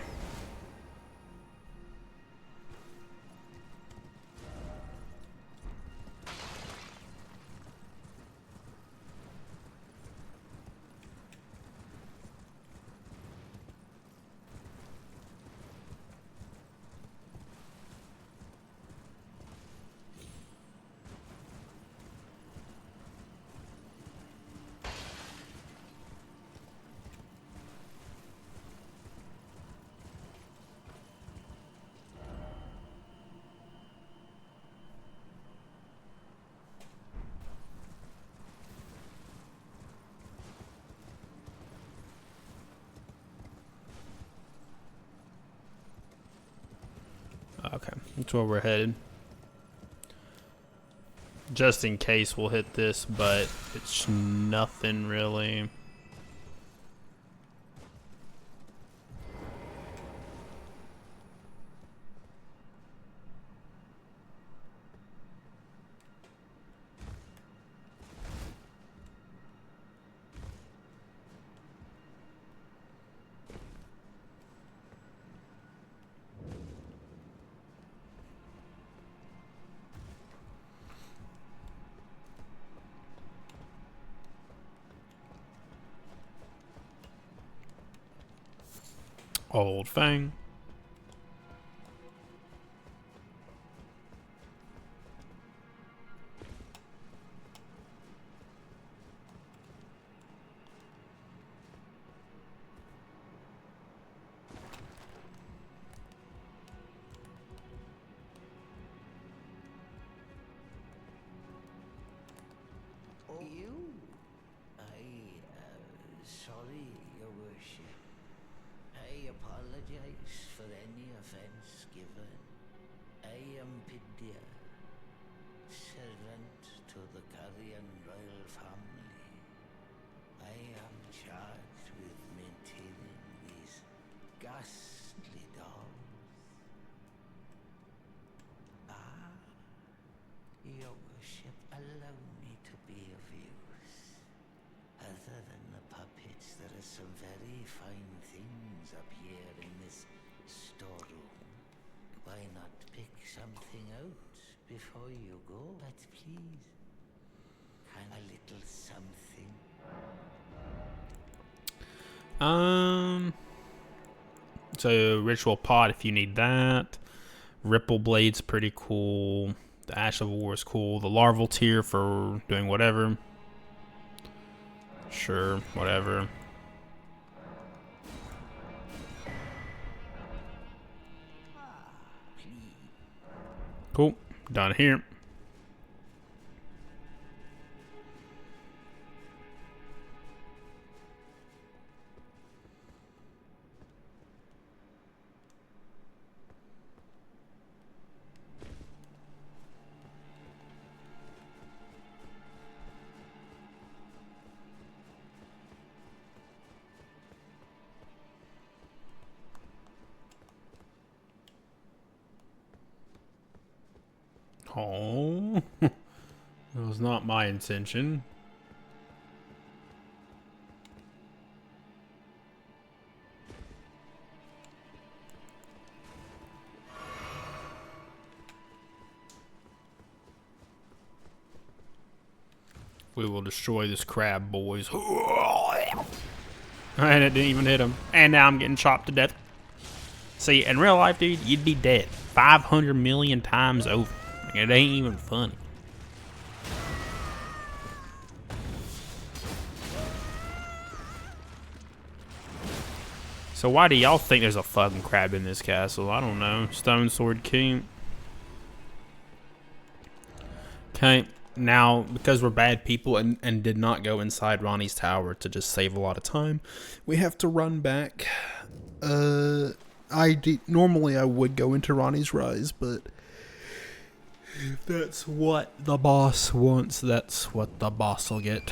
That's where we're headed. Just in case we'll hit this, but it's nothing really. Old Fang. You? Sorry, Your Worship. I apologize for any offense given. I am Pidia, servant to the Carrion royal family. I am charged with maintaining these ghastly dolls. Your Worship, allow me to be of use. Other than the puppets, there are some very fine things up here in this storeroom. Why not pick something out before you go? But please, can a little something? So ritual pot if you need that. Ripple blade's pretty cool. The Ash of War is cool. The larval tier for doing whatever. Sure, whatever. Cool. Done here. Oh, that was not my intention. We will destroy this crab, boys. And it didn't even hit him. And now I'm getting chopped to death. See, in real life, dude, you'd be dead 500 million times over. It ain't even funny. So why do y'all think there's a fucking crab in this castle? I don't know. Stone Sword King. Okay, now, because we're bad people and did not go inside Ronnie's tower to just save a lot of time, we have to run back. Normally I would go into Ronnie's Rise, but if that's what the boss wants, that's what the boss will get.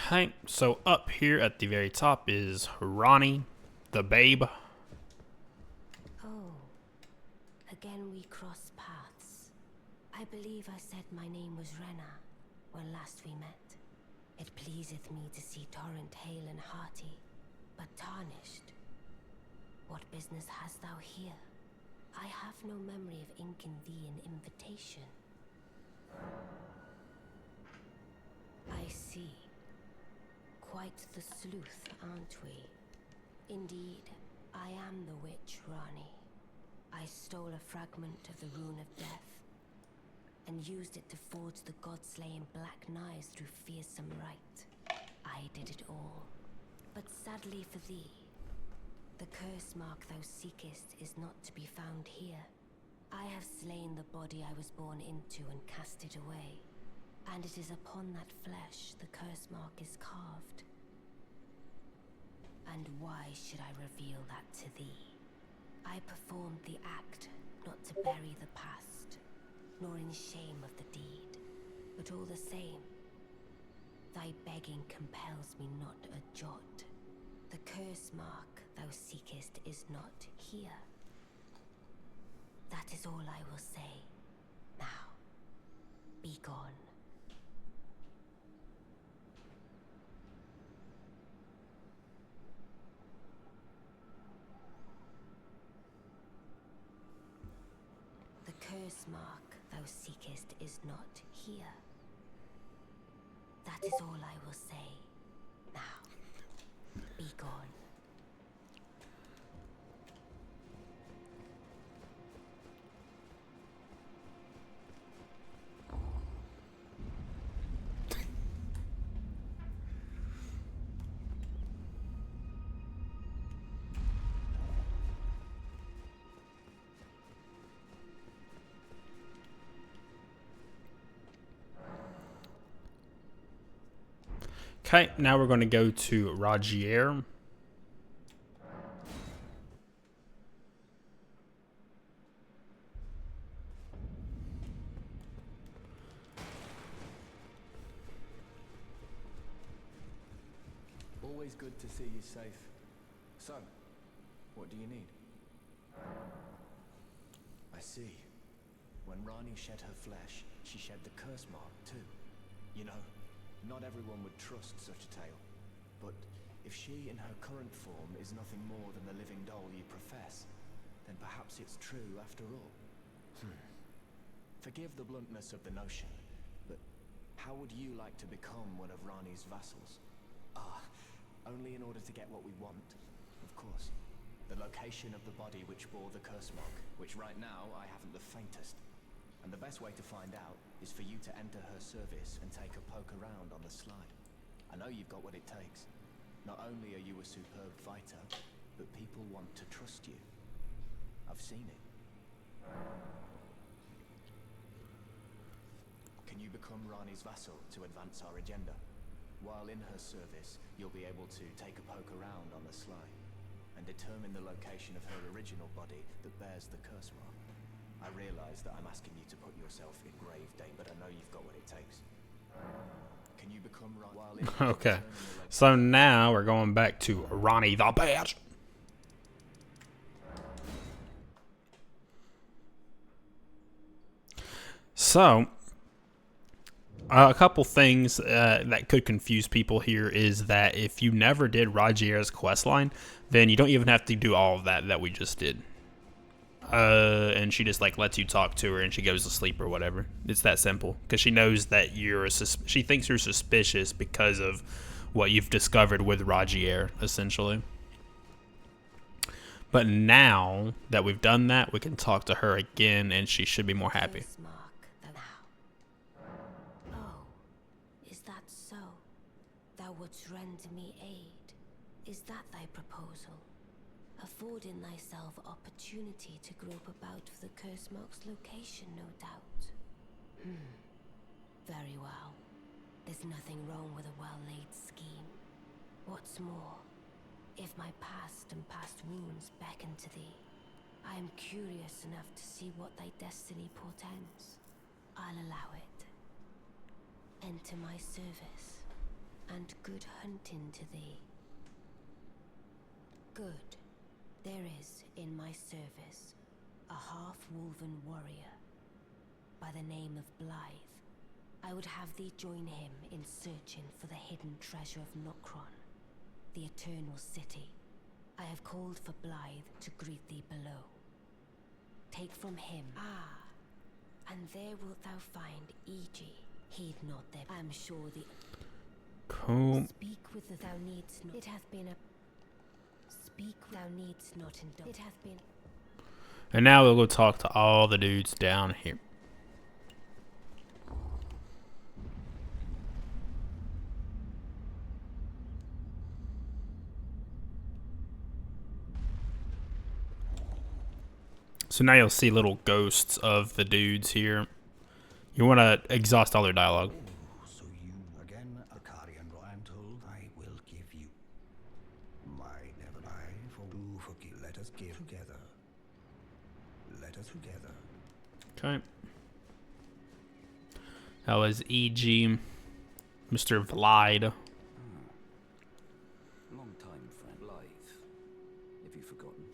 Okay, so up here at the very top is Ronnie, the babe. Oh, Again we cross paths. I believe I said my name was Rena when last we met. It pleaseth me to see Torrent hale and hearty, but tarnished. What business hast thou here? I have no memory of inking thee an invitation. I see. Quite the sleuth, aren't we? Indeed, I am the witch Rani. I stole a fragment of the Rune of Death and used it to forge the god-slaying black knives through fearsome rite. I did it all. But sadly for thee, the curse mark thou seekest is not to be found here. I have slain the body I was born into and cast it away, and it is upon that flesh the curse mark is carved. And why should I reveal that to thee? I performed the act not to bury the past, nor in shame of the deed, but all the same, thy begging compels me not a jot. The curse mark thou seekest is not here. That is all I will say. Now, be gone. The curse mark thou seekest is not here. That is all I will say. Now, be gone. Okay, now we're going to go to Rajier. Always good to see you safe. So, what do you need? I see. When Rani shed her flesh, she shed the curse mark too. You know, not everyone would trust such a tale. But if she in her current form is nothing more than the living doll you profess, then perhaps it's true after all. Forgive the bluntness of the notion, but how would you like to become one of Rani's vassals? Only in order to get what we want, of course. The location of the body which bore the curse mark, which right now I haven't the faintest. And the best way to find out is for you to enter her service and take a poke around on the sly. I know you've got what it takes. Not only are you a superb fighter, but people want to trust you. I've seen it. Can you become Rani's vassal to advance our agenda? While in her service, you'll be able to take a poke around on the sly and determine the location of her original body that bears the curse mark. I realize that I'm asking you to put yourself in grave danger, but I know you've got what it takes. Can you become Rani? Okay, so now we're going back to Rani the Badge. So, a couple things that could confuse people here is that if you never did Rajier's questline, then you don't even have to do all of that we just did. And she just like lets you talk to her and she goes to sleep or whatever. It's that simple because she knows that she thinks you're suspicious because of what you've discovered with Rajier, essentially. But now that we've done that, we can talk to her again and she should be more happy. Oh, is that so? Thou wouldst render me aid. Is that thy proposal? Affording thyself opportunity to grope about for the curse mark's location, no doubt. Very well. There's nothing wrong with a well-laid scheme. What's more, if my past and past wounds beckon to thee, I am curious enough to see what thy destiny portends. I'll allow it. Enter my service, and good hunting to thee. Good. There is, in my service, a half-wolven warrior by the name of Blythe. I would have thee join him in searching for the hidden treasure of Nokron, the Eternal City. I have called for Blythe to greet thee below. Take from him. And there wilt thou find Iji. Heed not them. I am sure the... Cool. Speak with the thou needst not. It hath been a... Speak thou needst not indulge. It hath been... And now we'll go talk to all the dudes down here. So now you'll see little ghosts of the dudes here. You want to exhaust all their dialogue. Oh, so you again, Akarian, I am told I will give you my never lie for let us give together. Let us together. Okay. That was E.G. Mr. Vlad. Long time, friend. Blythe. If you've forgotten.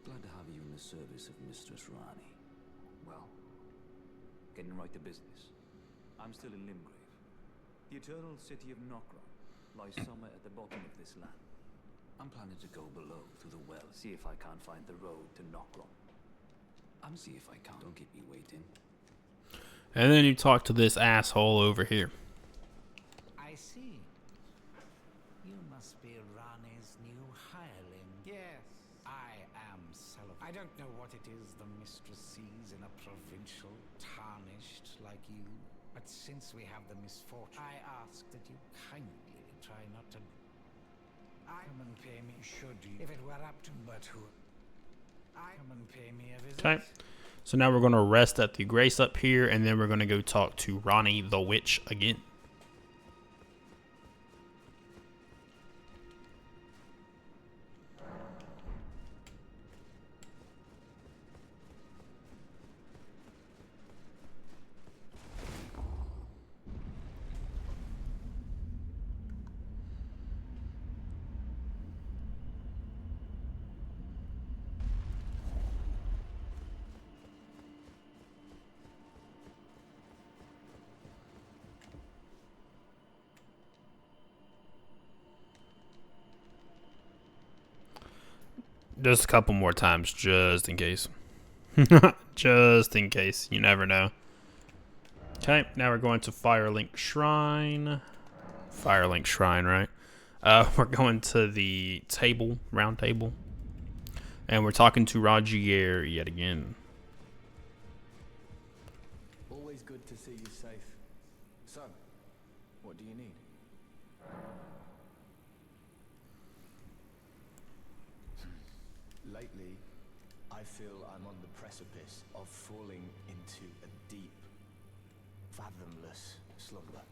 Glad to have you in the service of Mistress Rani. Well, getting right to business. I'm still in Limgrave. The eternal city of Nokron lies somewhere at the bottom of this land. I'm planning to go below through the well, see if I can't find the road to Nokron. I'm see if I can. Don't keep me waiting. And then you talk to this asshole over here. I see. You must be Rani's new hireling. Yes, I am celibate. I don't know what it is the mistress sees in a provincial tarnished like you, but since we have the misfortune, I ask that you kindly try not to... Come and pay me, should you, if it were up to but who... Come and pay me a visit. Okay. So now we're going to rest at the Grace up here, and then we're going to go talk to Rani the Witch again. Just a couple more times, just in case. Just in case. You never know. Okay, now we're going to Firelink Shrine. Firelink Shrine, right? We're going to the table, round table. And we're talking to Rogier yet again. Always good to see you safe. Son, what do you need? Lately, I feel I'm on the precipice of falling into a deep, fathomless slumber.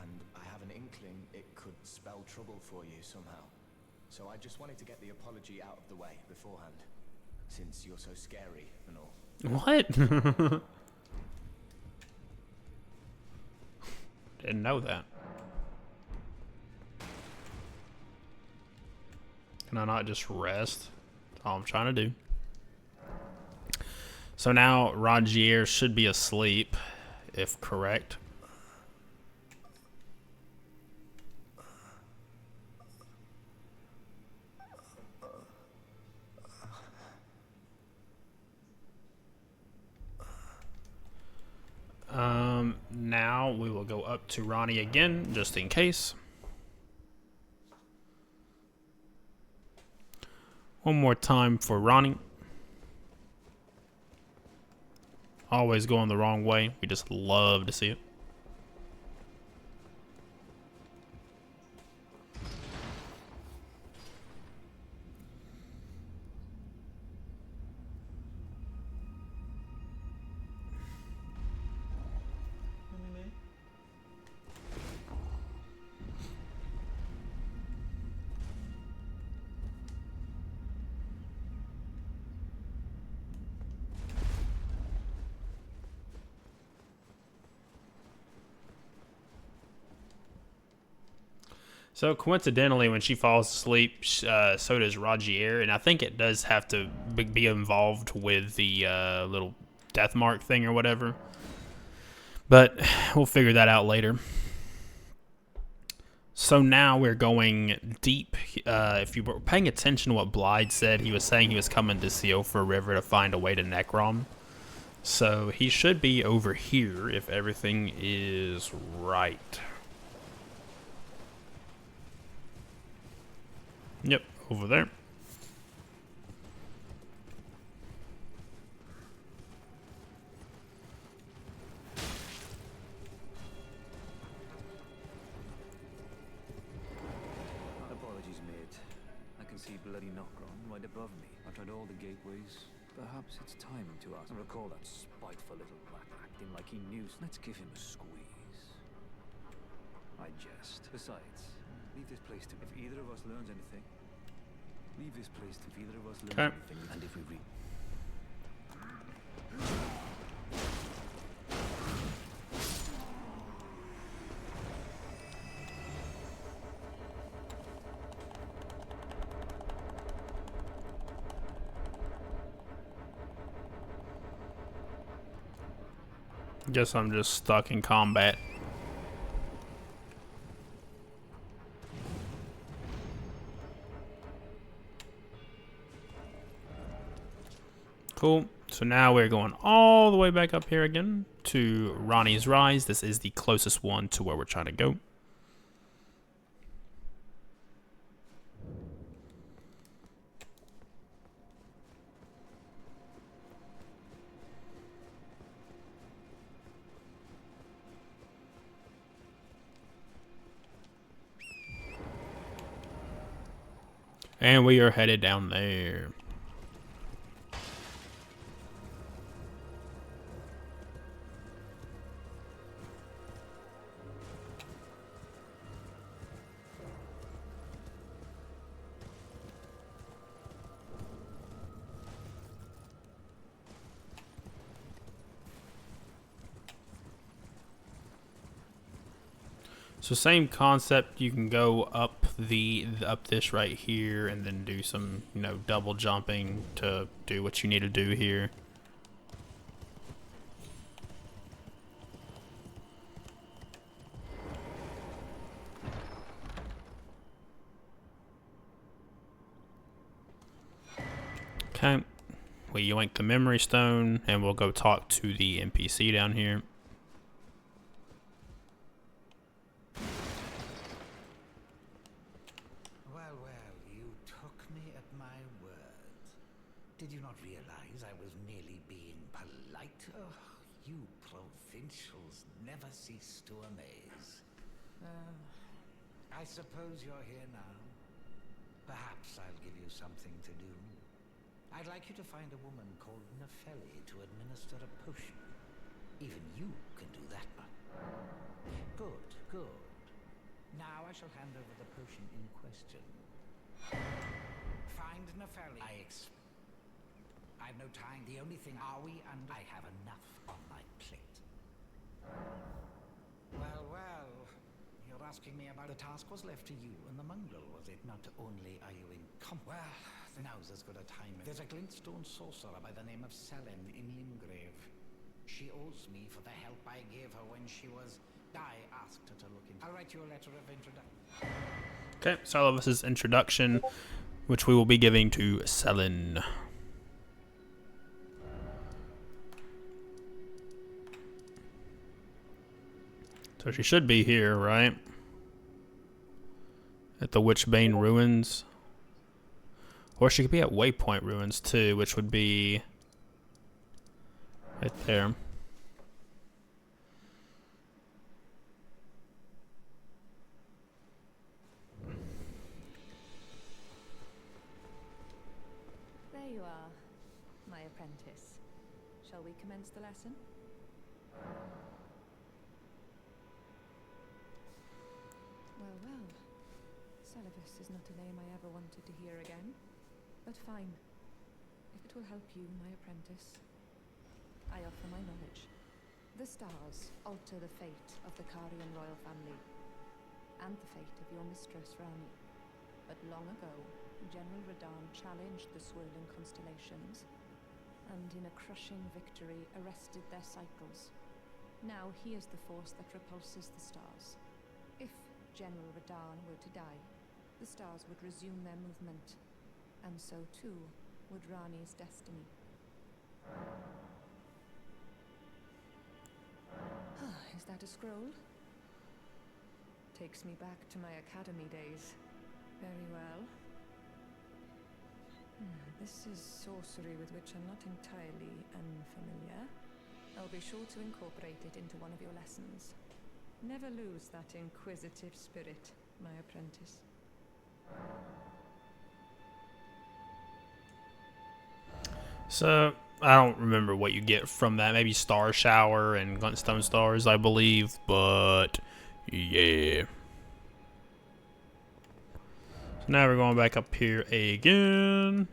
And I have an inkling it could spell trouble for you somehow. So I just wanted to get the apology out of the way beforehand, since you're so scary and all. What? Didn't know that. Can I not just rest? That's all I'm trying to do. So now Rogier should be asleep, if correct. Now we will go up to Ronnie again, just in case. One more time for Ronnie. Always going the wrong way. We just love to see it. So coincidentally, when she falls asleep, so does Rogier, and I think it does have to be involved with the little death mark thing or whatever. But we'll figure that out later. So now we're going deep. If you were paying attention to what Blythe said, he was saying he was coming to Seofa River to find a way to Necrom. So he should be over here if everything is right. Yep, over there. Apologies, mate. I can see bloody Nocron right above me. I tried all the gateways. Perhaps it's time to ask. I recall that spiteful little brat acting like he knew. Let's give him a squeeze. I jest. Besides, leave this place to. If either of us learns anything, leave this place to. If either of us learns anything, and if we read. Guess I'm just stuck in combat. Cool. So now we're going all the way back up here again to Ronnie's Rise. This is the closest one to where we're trying to go. And we are headed down there. So same concept, you can go up this right here and then do some, double jumping to do what you need to do here. Okay. We yoink the memory stone and we'll go talk to the NPC down here. Did you not realize I was merely being polite? Oh, you provincials never cease to amaze. I suppose you're here now. Perhaps I'll give you something to do. I'd like you to find a woman called Nepheli to administer a potion. Even you can do that one. Good, good. Now I shall hand over the potion in question. Find Nepheli. I've no time. The only thing are we, and I have enough on my plate. Well, well. You're asking me about the task was left to you and the mongrel, was it? Not only are you incompetent. Well, now's as good a time. There's a glintstone sorcerer by the name of Selene in Limgrave. She owes me for the help I gave her when she was. I asked her to look into. I'll write you a letter of introduction. Okay, Salivus's introduction, which we will be giving to Selene. So she should be here, right? At the Witchbane Ruins. Or she could be at Waypoint Ruins too, which would be right there. There you are, my apprentice. Shall we commence the lesson? Well, well. Salivus is not a name I ever wanted to hear again. But fine. If it will help you, my apprentice, I offer my knowledge. The stars alter the fate of the Carian royal family. and the fate of your mistress, Rani. But long ago, General Radahn challenged the swirling constellations, and in a crushing victory arrested their cycles. Now he is the force that repulses the stars. If General Radahn were to die, the stars would resume their movement, and so too would Rani's destiny. Is that a scroll? Takes me back to my academy days. Very well. This is sorcery with which I'm not entirely unfamiliar. I'll be sure to incorporate it into one of your lessons. Never lose that inquisitive spirit, my apprentice. So, I don't remember what you get from that. Maybe Star Shower and Glintstone Stars, I believe. But, yeah. So now we're going back up here again.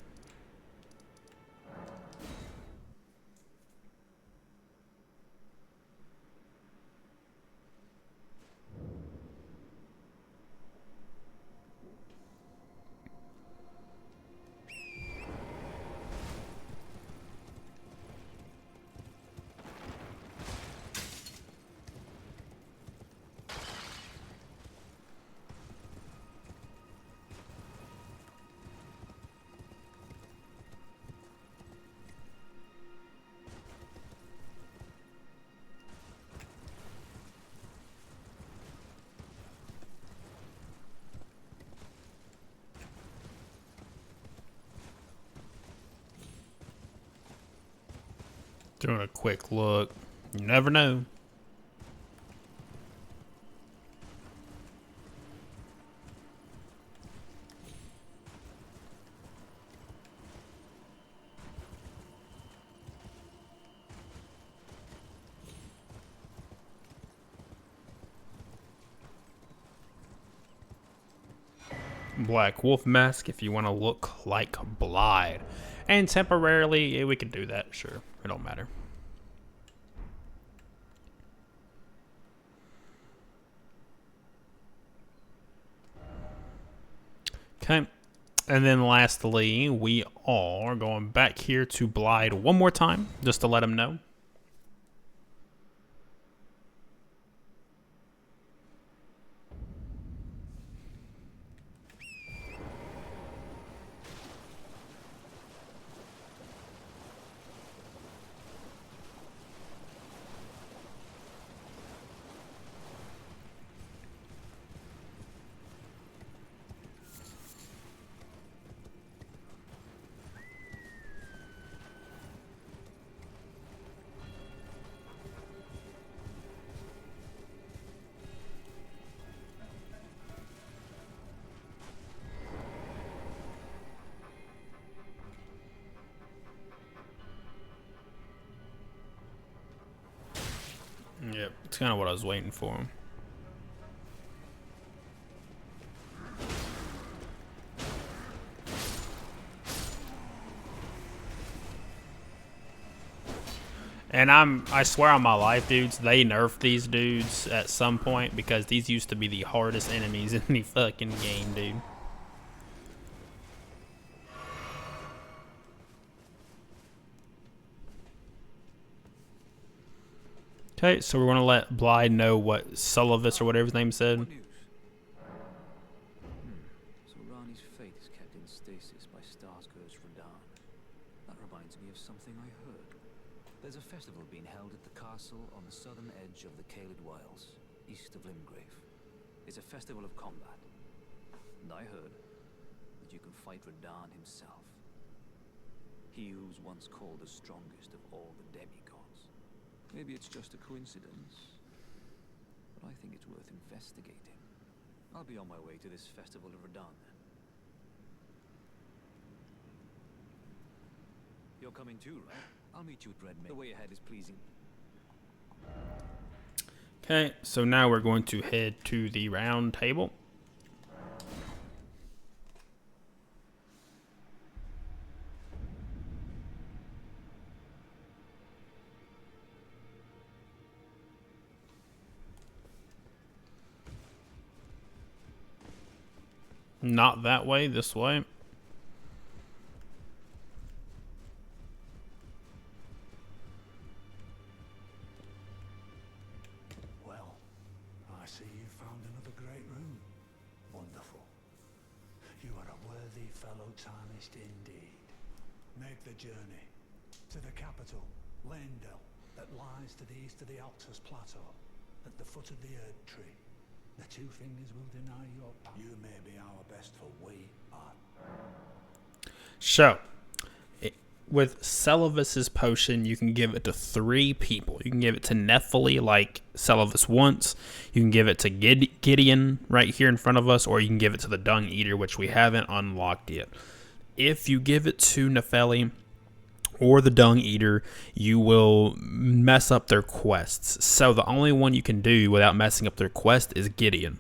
Doing a quick look. You never know. Black Wolf Mask if you want to look like Blide. And temporarily, yeah, we can do that, sure. It don't matter. Okay. And then lastly, we are going back here to Blide one more time, just to let him know. Yep, it's kind of what I was waiting for. And I swear on my life, dudes, they nerfed these dudes at some point because these used to be the hardest enemies in the fucking game, dude. Okay, so we're gonna let Blide know what Sullivis or whatever his name said. What news? So Rani's fate is kept in stasis by Starscourge Radahn. That reminds me of something I heard. There's a festival being held at the castle on the southern edge of the Caelid Wilds, east of Limgrave. It's a festival of combat. And I heard that you can fight Radahn himself. He who's once called the strongest of all the demigods. Maybe it's just a coincidence, but I think it's worth investigating. I'll be on my way to this festival of Radahn then. You're coming too, right? I'll meet you at Redmane. The way ahead is pleasing. Okay, so now we're going to head to the round table. Not that way, this way. Well, I see you found another great room. Wonderful. You are a worthy fellow tarnished indeed. Make the journey to the capital, Leyndell, that lies to the east of the Altus Plateau, at the foot of the Erd Tree. The two fingers will deny your power. You may be our best, for we are. So, with Celovus's potion, you can give it to 3 people. You can give it to Nephili, like Celovus wants. You can give it to Gideon, right here in front of us, or you can give it to the Dung Eater, which we haven't unlocked yet. If you give it to Nephili or the Dung Eater, you will mess up their quests. So the only one you can do without messing up their quest is Gideon.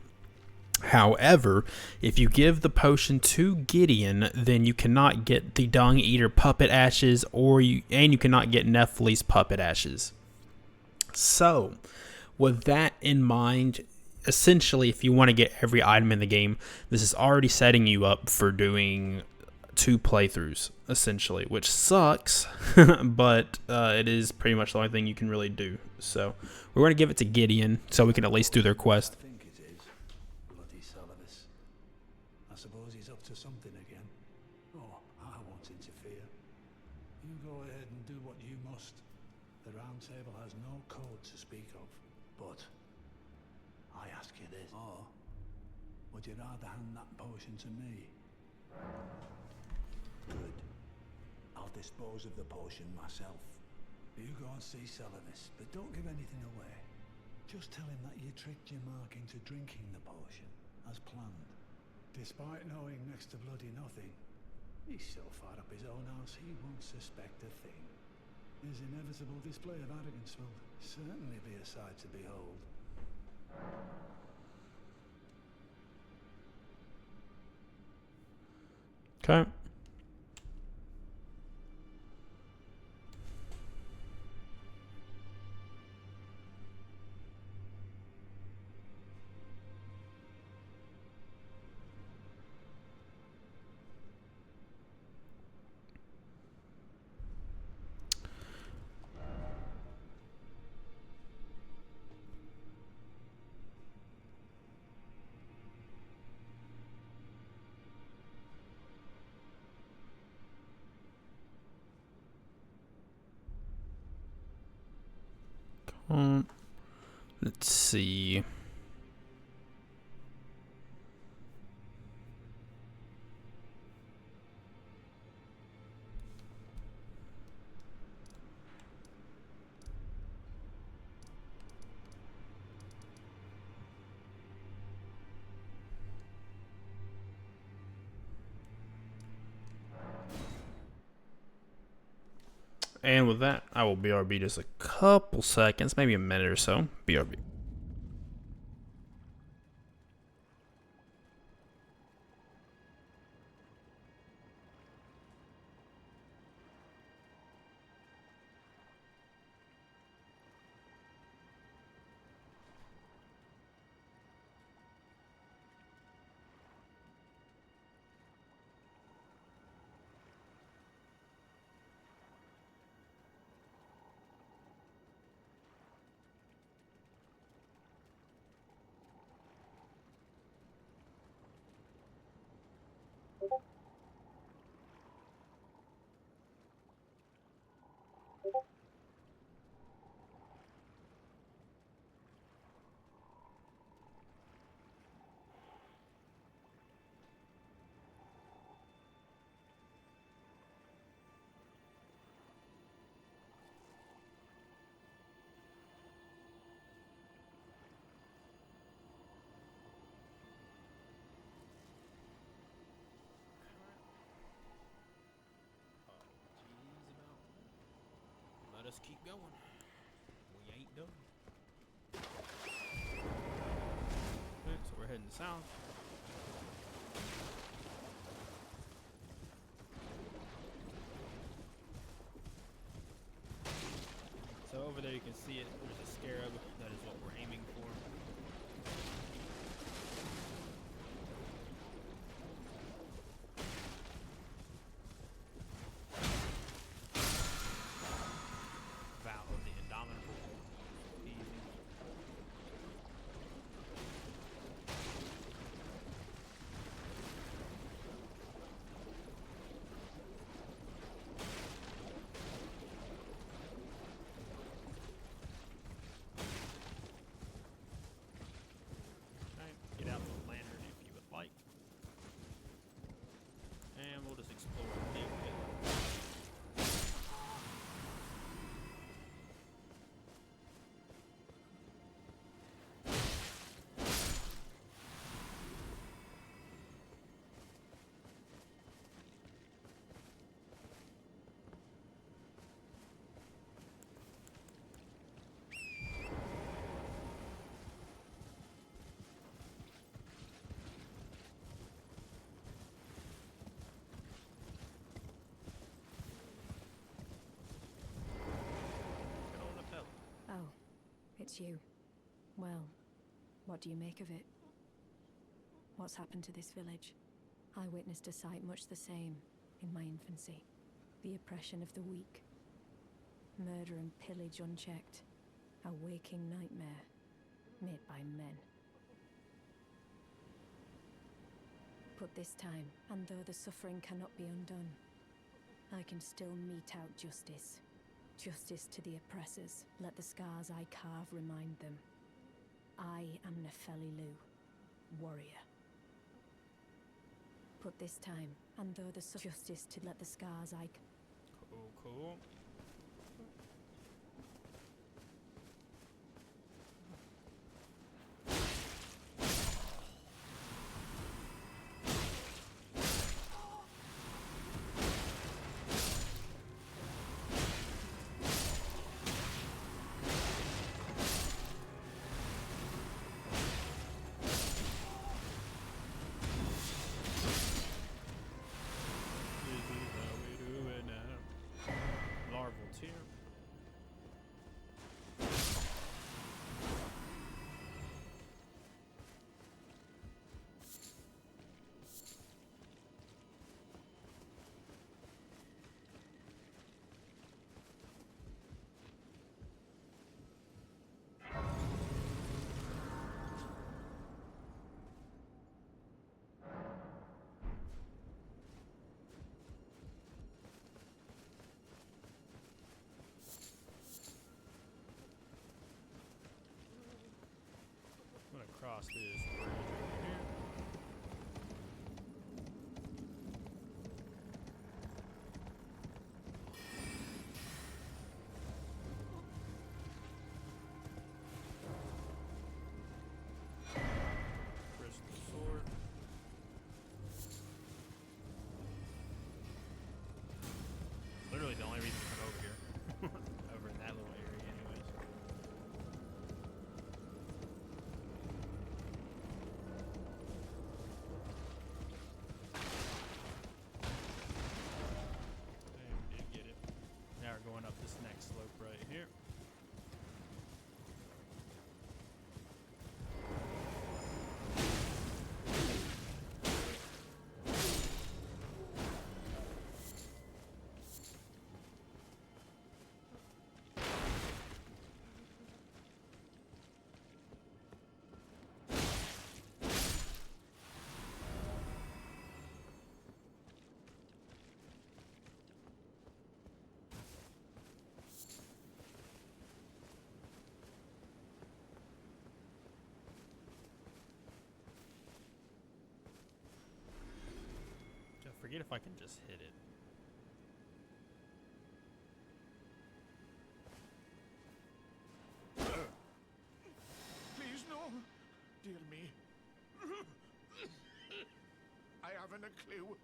However, if you give the potion to Gideon, then you cannot get the Dung Eater puppet ashes, and you cannot get Nephili's puppet ashes. So, with that in mind, essentially, if you want to get every item in the game, this is already setting you up for doing 2 playthroughs, essentially, which sucks, but it is pretty much the only thing you can really do. So, we're going to give it to Gideon so we can at least do their quest. I think it is. Bloody Celovus. I suppose he's up to something again. Oh, I won't interfere. You go ahead and do what you must. The Round Table has no code to speak of. But I ask you this. Or would you rather hand that potion to me? Good. I'll dispose of the potion myself. You go and see Celovus, but don't give anything away. Just tell him that you tricked your mark into drinking the potion, as planned. Despite knowing next to bloody nothing, he's so far up his own arse he won't suspect a thing. His inevitable display of arrogance will certainly be a sight to behold. Okay. Let's see. And with that, I will BRB just a couple seconds, maybe a minute or so. BRB. Let us keep going. We ain't done. Okay, so we're heading south. So over there you can see it. There's a scarab. That is what we're aiming for. it's you. Well, what do you make of it? What's happened to this village? I witnessed a sight much the same in my infancy. The oppression of the weak. Murder and pillage unchecked. A waking nightmare made by men. But this time, and though the suffering cannot be undone, I can still mete out justice. Justice to the oppressors. Let the scars I carve remind them. I am Nefeli Lu, warrior. But this time, and though the justice to let the scars I... Cool. Larval tier. I'm gonna cross this bridge over here. Crystal sword. Literally the only reason to come over here. Over in that little area anyways. Now we're going up this next slope right here. I forget if I can just hit it. Please, no. Dear me. I haven't a clue.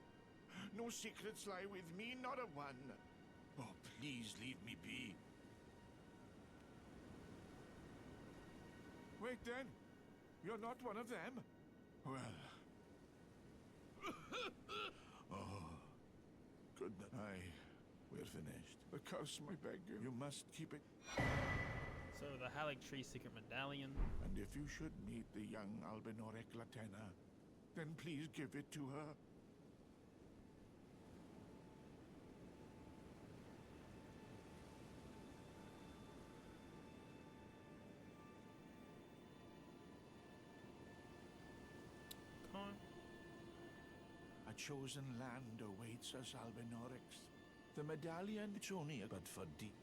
No secrets lie with me, not a one. Oh, please leave me be. Wait then. You're not one of them? Well. Oh. Good night. Aye. We're finished. The curse, I beg you. You must keep it. So the Halleck Tree Secret Medallion. And if you should meet the young Albinorek Latena, then please give it to her. Come on. A chosen land awaits us, Albinorics. The medallion, it's only a but for deep.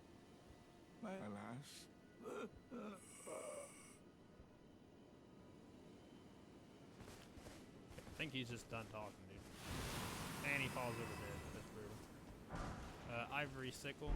Alas. I think he's just done talking, dude. And he falls over there. That's brutal. Ivory sickle.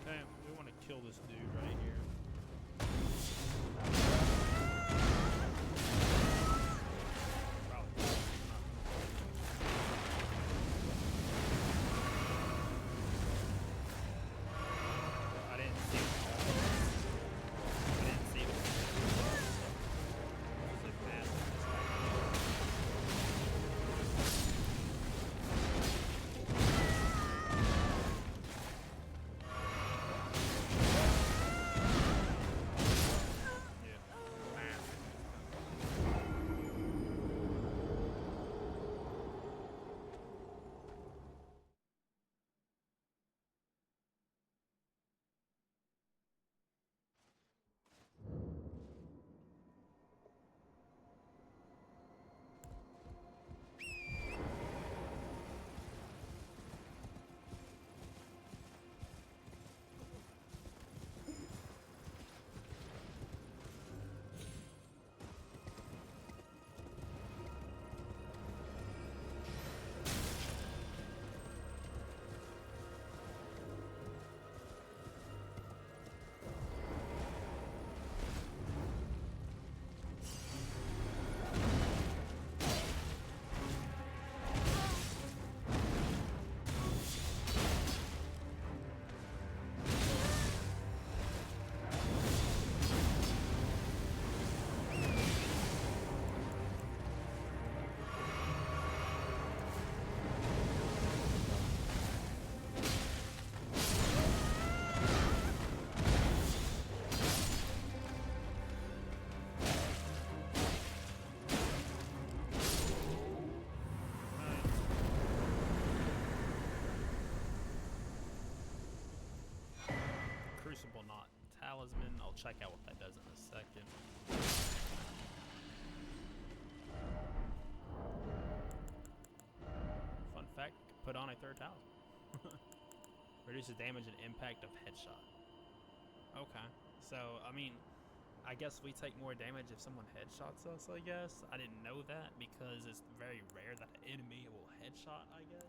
Okay, we want to kill this dude right here. Talisman. I'll check out what that does in a second. Fun fact, put on a third talisman. Reduces damage and impact of headshot. Okay. So, I mean, I guess we take more damage if someone headshots us, I guess. I didn't know that because it's very rare that an enemy will headshot, I guess.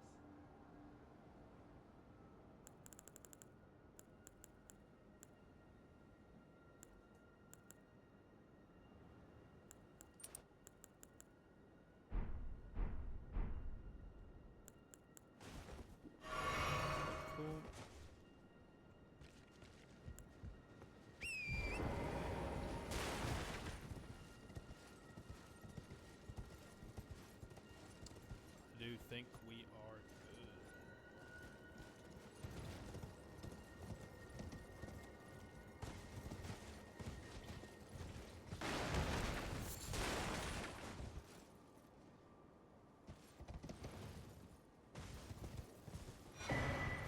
Cool. I do think we are good.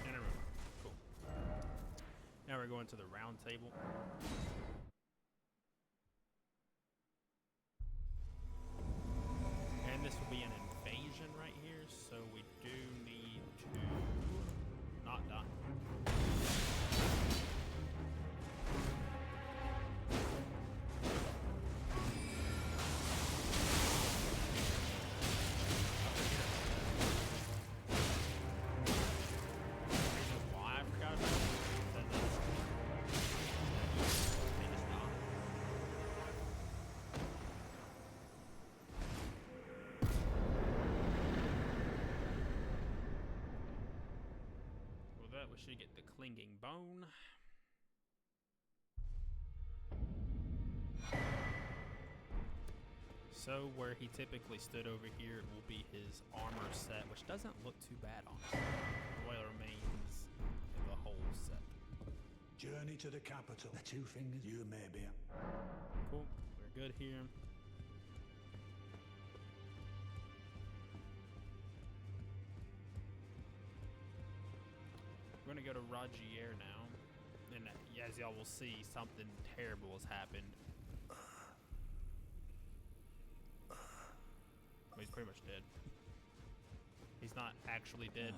In a room. Cool. Now we're going to the round table. And this will be an invasion right here, so we do need to not die. Why I forgot about it? They just die. With that, we should get the clinging bone. So where he typically stood over here will be his armor set, which doesn't look too bad on him. Royal remains in the whole set. Journey to the capital. The two fingers. You may be. Cool. We're good here. We're gonna go to Rogier now, and as y'all will see, something terrible has happened. Well, he's pretty much dead. He's not actually dead,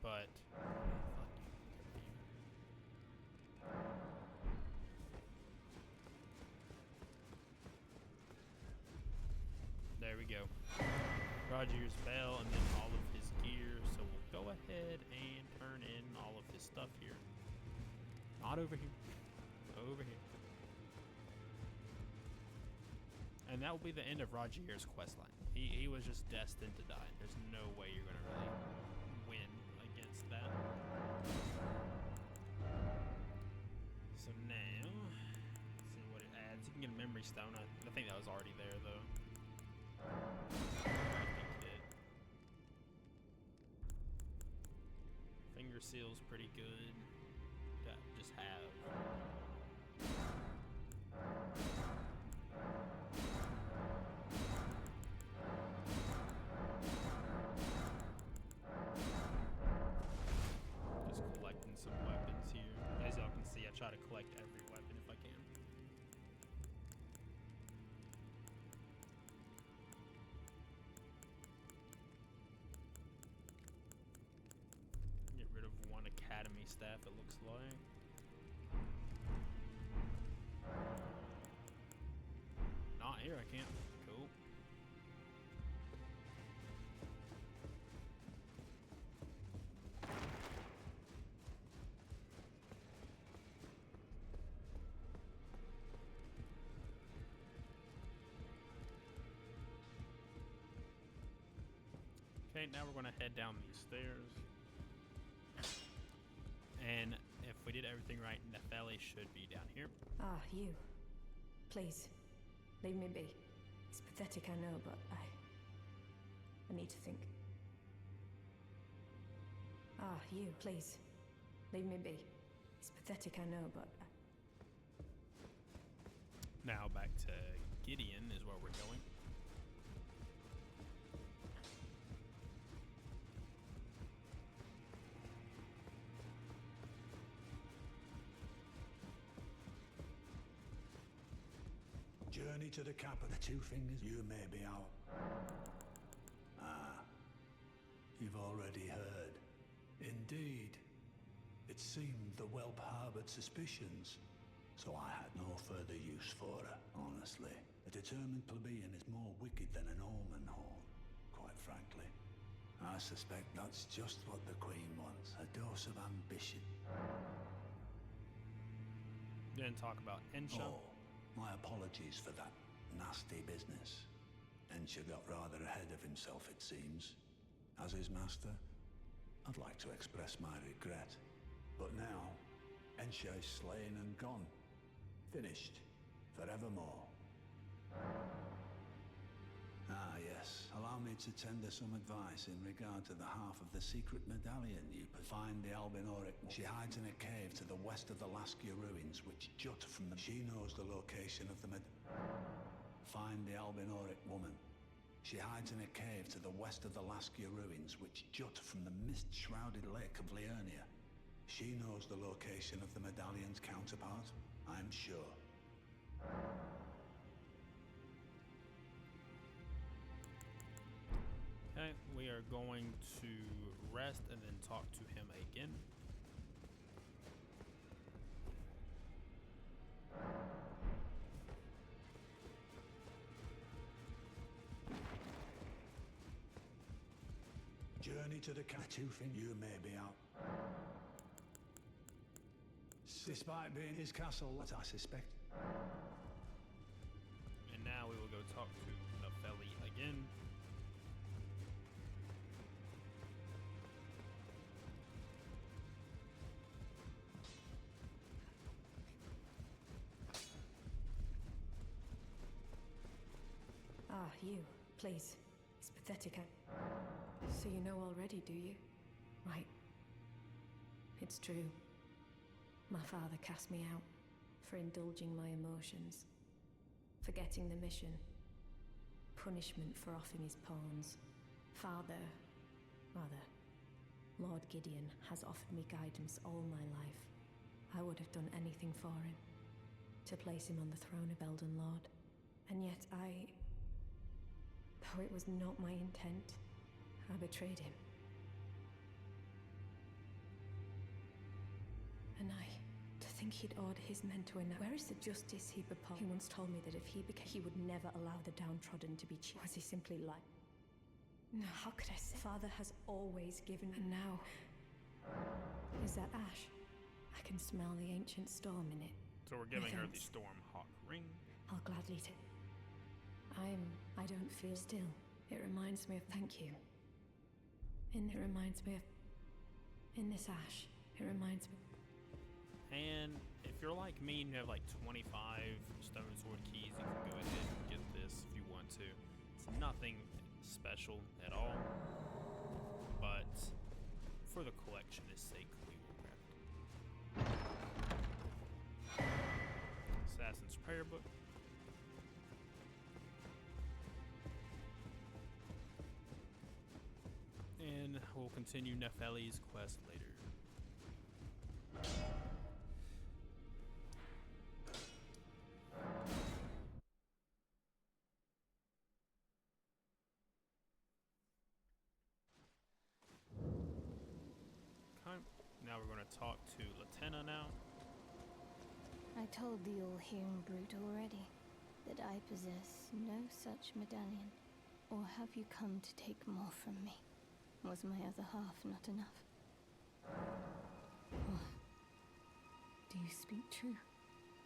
but fuck you. There we go. Roger's bell and then all of his gear. So we'll go ahead and turn in all of his stuff here. Not over here. Over here. And that will be the end of Roger's questline. He was just destined to die. There's no way you're gonna really win against that. So now, let's see what it adds. You can get a memory stone. I think that was already there though. Crafting kit. Finger seal's pretty good. That just have. Just collecting some weapons here. As y'all can see, I try to collect every weapon if I can. Get rid of one academy staff, it looks like. Not here, I can't. Cool. Okay, now we're gonna head down these stairs. And if we did everything right, Nepheli should be down here. Ah, you. Please, leave me be. It's pathetic, I know, but I need to think. Ah, you. Please, leave me be. It's pathetic, I know, but Now back to Gideon is where we're going. Journey to the capital. The two fingers. You may be out. Ah. You've already heard. Indeed. It seemed the whelp harboured suspicions, so I had no further use for her, honestly. A determined plebeian is more wicked than an omen horn, quite frankly. I suspect that's just what the Queen wants, a dose of ambition. Didn't talk about Ensha. Oh, my apologies for that nasty business. Ensha got rather ahead of himself, it seems. As his master, I'd like to express my regret. But now, Ensha is slain and gone. Finished. Forevermore. Ah, yes. Allow me to tender some advice in regard to the half of the secret medallion you find the Albinoric. She hides in a cave to the west of the Laskia ruins, which jut from the... She knows the location of the Find the Albinoric woman. She hides in a cave to the west of the Laskia ruins, which jut from the mist-shrouded lake of Liurnia. She knows the location of the medallion's counterpart, I'm sure. Okay, we are going to rest and then talk to him again. Journey to the two fingers. You may be out. Despite being his castle, as I suspect. And now we will go talk to Nefeli again. Ah, you. Please. It's pathetic. So you know already, do you? Right. It's true. My father cast me out for indulging my emotions, forgetting the mission, punishment for offing his pawns. Lord Gideon has offered me guidance all my life. I would have done anything for him, to place him on the throne of Elden Lord. And yet though it was not my intent, I betrayed him. And to think he'd order his men to enact. Where is the justice he proposed? He once told me that if he became, he would never allow the downtrodden to be cheated. Was he simply like? No, how could I say? Father has always given, and now... Is that ash? I can smell the ancient storm in it. So we're giving her the Stormhawk ring. I'll gladly take. I don't feel still. It reminds me of thank you. And it reminds me of... In this ash, it reminds me... And if you're like me and you have like 25 stone sword keys, you can go ahead and get this if you want to. It's nothing special at all, but for the collectionist's sake, we will grab it. Assassin's Prayer Book. And we'll continue Nefeli's quest later. Okay, now we're going to talk to Latenna now. I told the all-hearing brute already that I possess no such medallion. Or have you come to take more from me? Was my other half not enough? Oh. Do you speak true?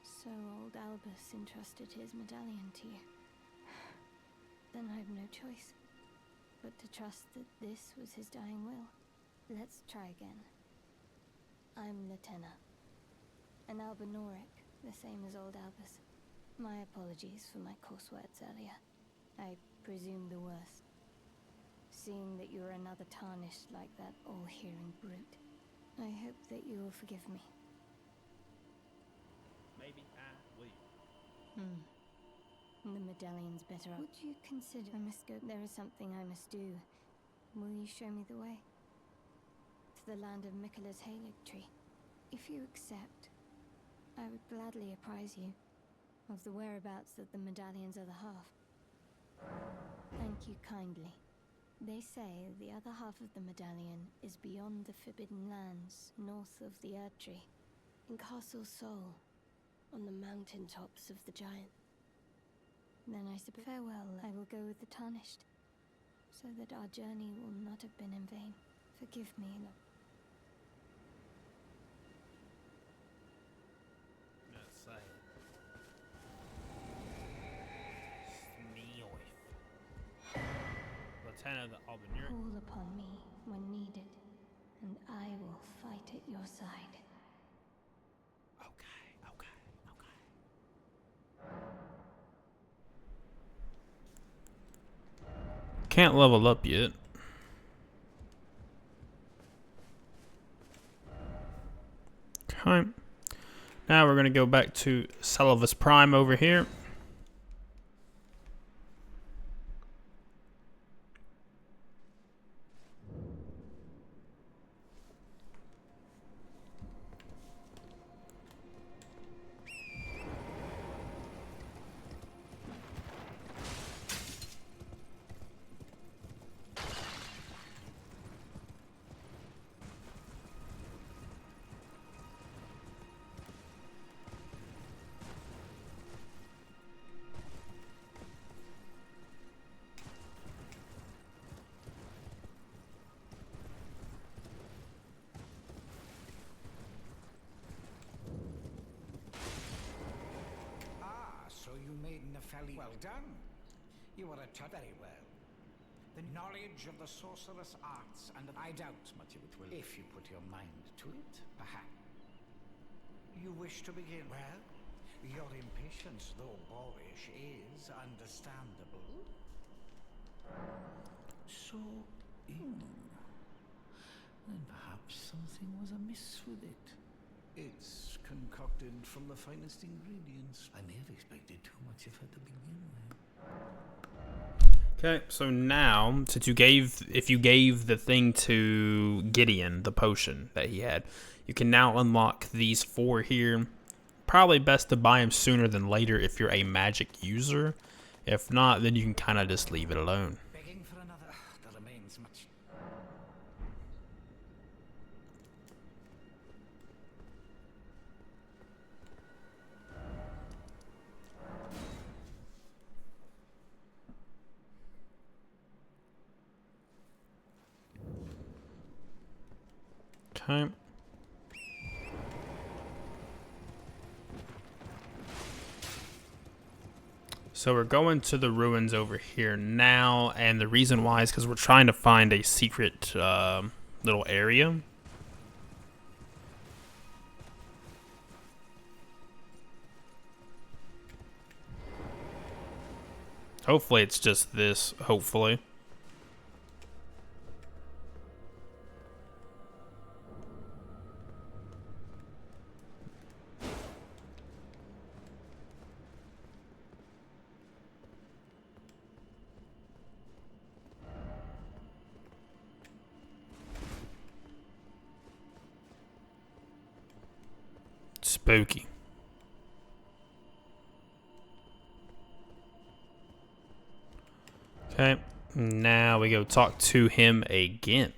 So old Albus entrusted his medallion to you. Then I have no choice but to trust that this was his dying will. Let's try again. I'm Latenna. An Albinoric, the same as old Albus. My apologies for my coarse words earlier. I presume the worst. Seeing that you're another tarnished like that all-hearing brute. I hope that you will forgive me. Maybe I will. The medallion's better off. Would you consider I must go? There is something I must do. Will you show me the way? To the land of Miquella's Halig tree. If you accept, I would gladly apprise you. of the whereabouts of the medallions of the half. Thank you kindly. They say the other half of the medallion is beyond the Forbidden Lands, north of the Erdtree, in Castle Sol, on the mountain tops of the Giant. Then I suppose farewell. I will go with the Tarnished, so that our journey will not have been in vain. Forgive me, Lieutenant of the Albanier. Call upon me when needed, and I will fight at your side. Okay. Can't level up yet. Okay. Now we're gonna go back to Salivus Prime over here. So you made Nepheli well done. You were a very well. The knowledge of the sorcerous arts, and I doubt much of it will, if you put your mind to it, perhaps. You wish to begin? Well, your impatience, though boorish, is understandable. So, then perhaps something was amiss with it. It's concocted from the finest ingredients. I may have expected too much of her to begin with. Okay, so now, since if you gave the thing to Gideon, the potion that he had, you can now unlock these 4 here. Probably best to buy them sooner than later if you're a magic user. If not, then you can kind of just leave it alone. Begging for another, there remains much. Okay. So we're going to the ruins over here now, and the reason why is because we're trying to find a secret little area. Hopefully it's just this, hopefully. Spooky. Okay, now we go talk to him again.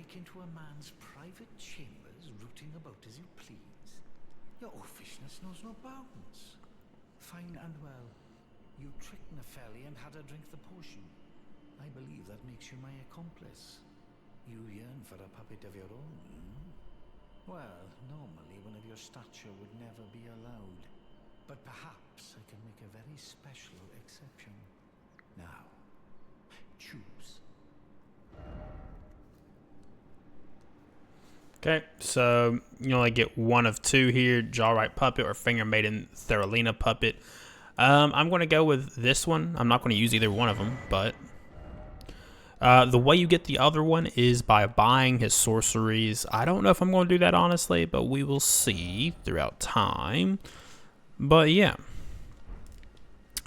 Into a man's private chambers, rooting about as you please. Your offishness knows no bounds. Fine and well. You tricked Nepheli and had her drink the potion. I believe that makes you my accomplice. You yearn for a puppet of your own, hmm? Well, normally one of your stature would never be allowed. But perhaps I can make a very special exception. Now, choose. Okay, so you only get one of two here: Jawright Puppet or Finger Maiden Theralina Puppet. I'm going to go with this one. I'm not going to use either one of them, but the way you get the other one is by buying his sorceries. I don't know if I'm going to do that, honestly, but we will see throughout time. But yeah,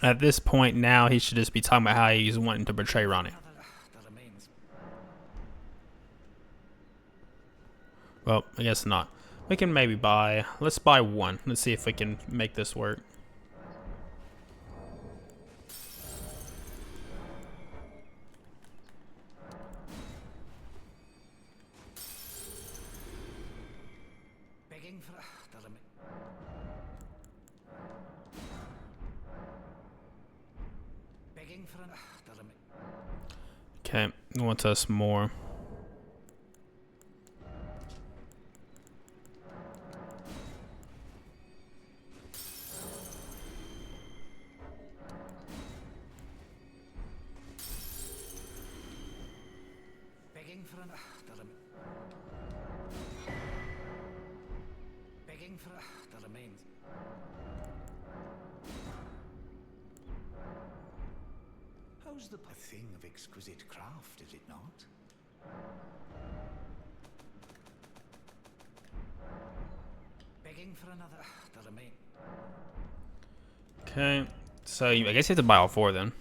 at this point now, he should just be talking about how he's wanting to betray Ronnie. Well, I guess not. We can maybe buy... Let's buy one. Let's see if we can make this work. Begging for Okay, he wants us more. the remains. How's the a thing of exquisite craft, is it not? Begging for another the remain. Okay, so I guess you have to buy all four then.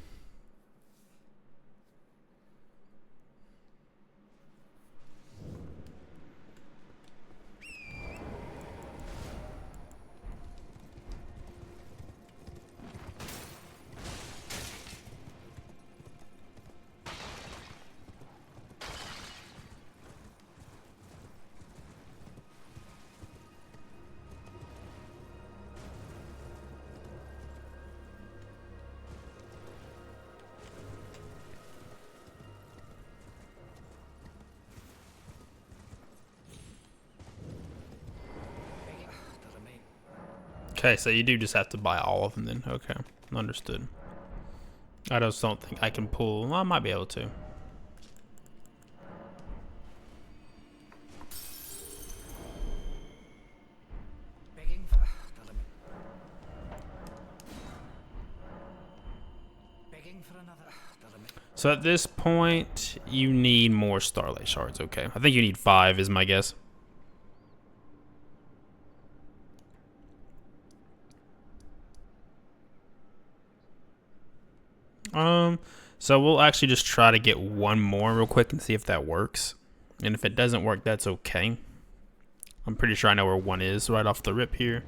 Okay, so you do just have to buy all of them then. Okay, understood. I just don't think I can pull... Well, I might be able to. So at this point, you need more Starlight Shards. Okay, I think you need 5 is my guess. So we'll actually just try to get one more real quick and see if that works. And if it doesn't work, that's okay. I'm pretty sure I know where one is right off the rip here.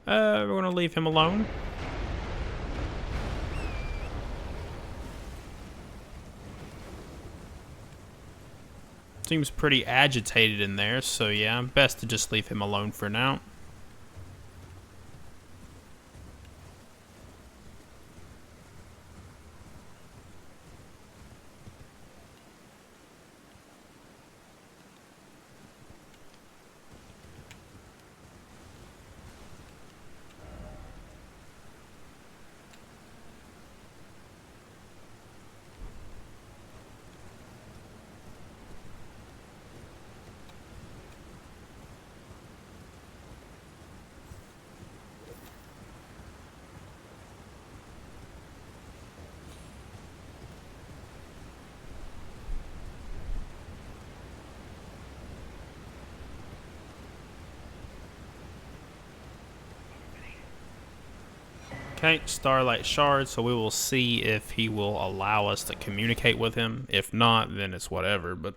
We're gonna leave him alone. Seems pretty agitated in there, so yeah, best to just leave him alone for now. Okay, Starlight Shard, so we will see if he will allow us to communicate with him. If not, then it's whatever, but...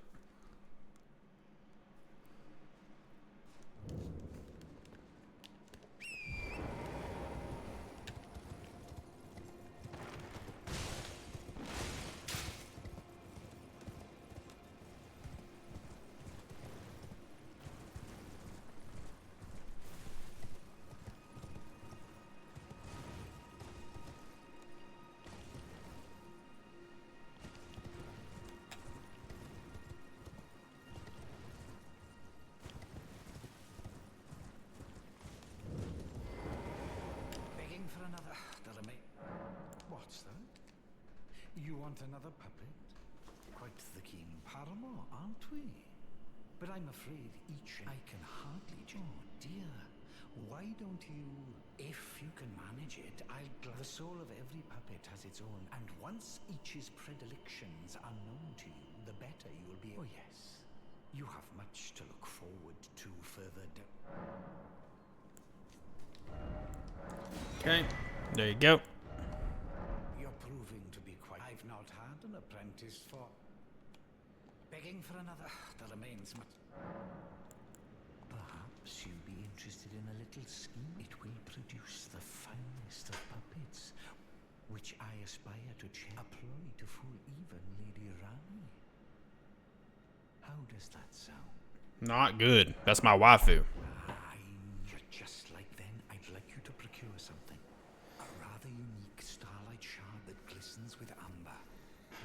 What's that? You want another puppet? Quite the keen paramour, aren't we? But I'm afraid each I can hardly. Oh dear. Why don't you, if you can manage it, the soul of every puppet has its own, and once each's predilections are known to you, the better you will be. Oh yes, you have much to look forward to further down. Okay, there you go. You're proving to be quite. I've not had an apprentice for. Begging for another. There remains much. Perhaps you'd be interested in a little scheme. It will produce the finest of puppets, which I aspire to employ to fool even Lady Rani. How does that sound? Not good. That's my waifu. You're just like then. I'd like you to procure something. A rather unique starlight shard that glistens with amber,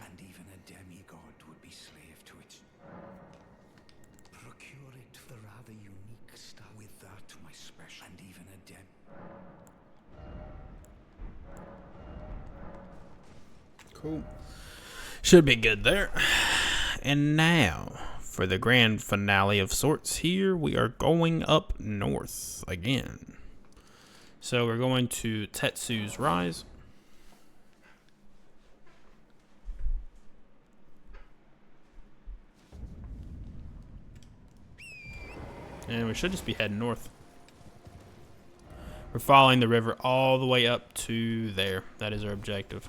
and even a demigod would be slave to it. Procure it, the rather unique star. With that, my special, and even a Cool. Should be good there. And now, for the grand finale of sorts here, we are going up north again. So we're going to Tetsu's Rise. And we should just be heading north. We're following the river all the way up to there. That is our objective.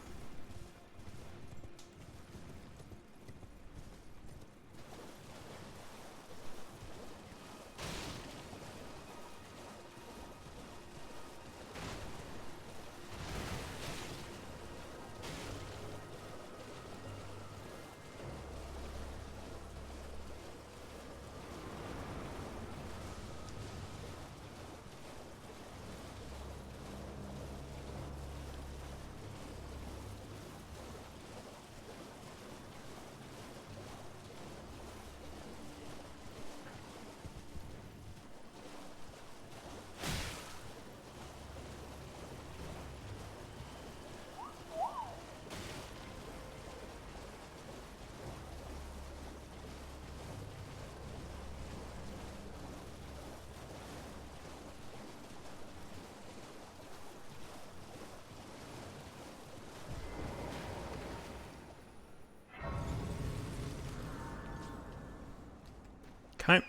Okay,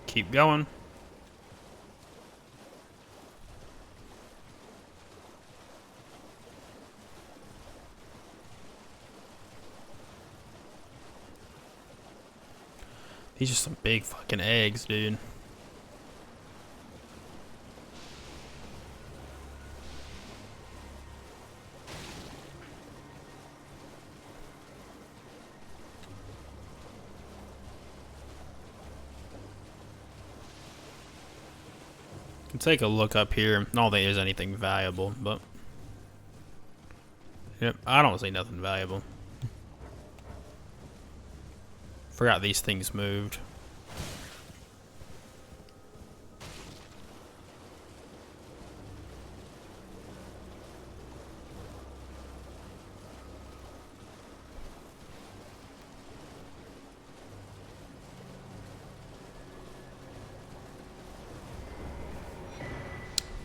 keep going. These are some big fucking eggs, dude. Can take a look up here. I don't think there's anything valuable, but yep, I don't see nothing valuable. Forgot these things moved.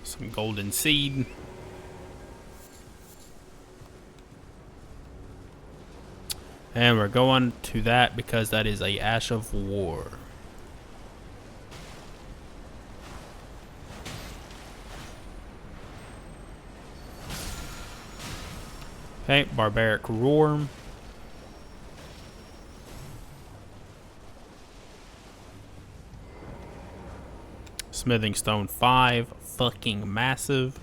Some golden seed. And we're going to that because that is a Ash of War. Okay, Barbaric Roar. Smithing Stone 5. Fucking massive.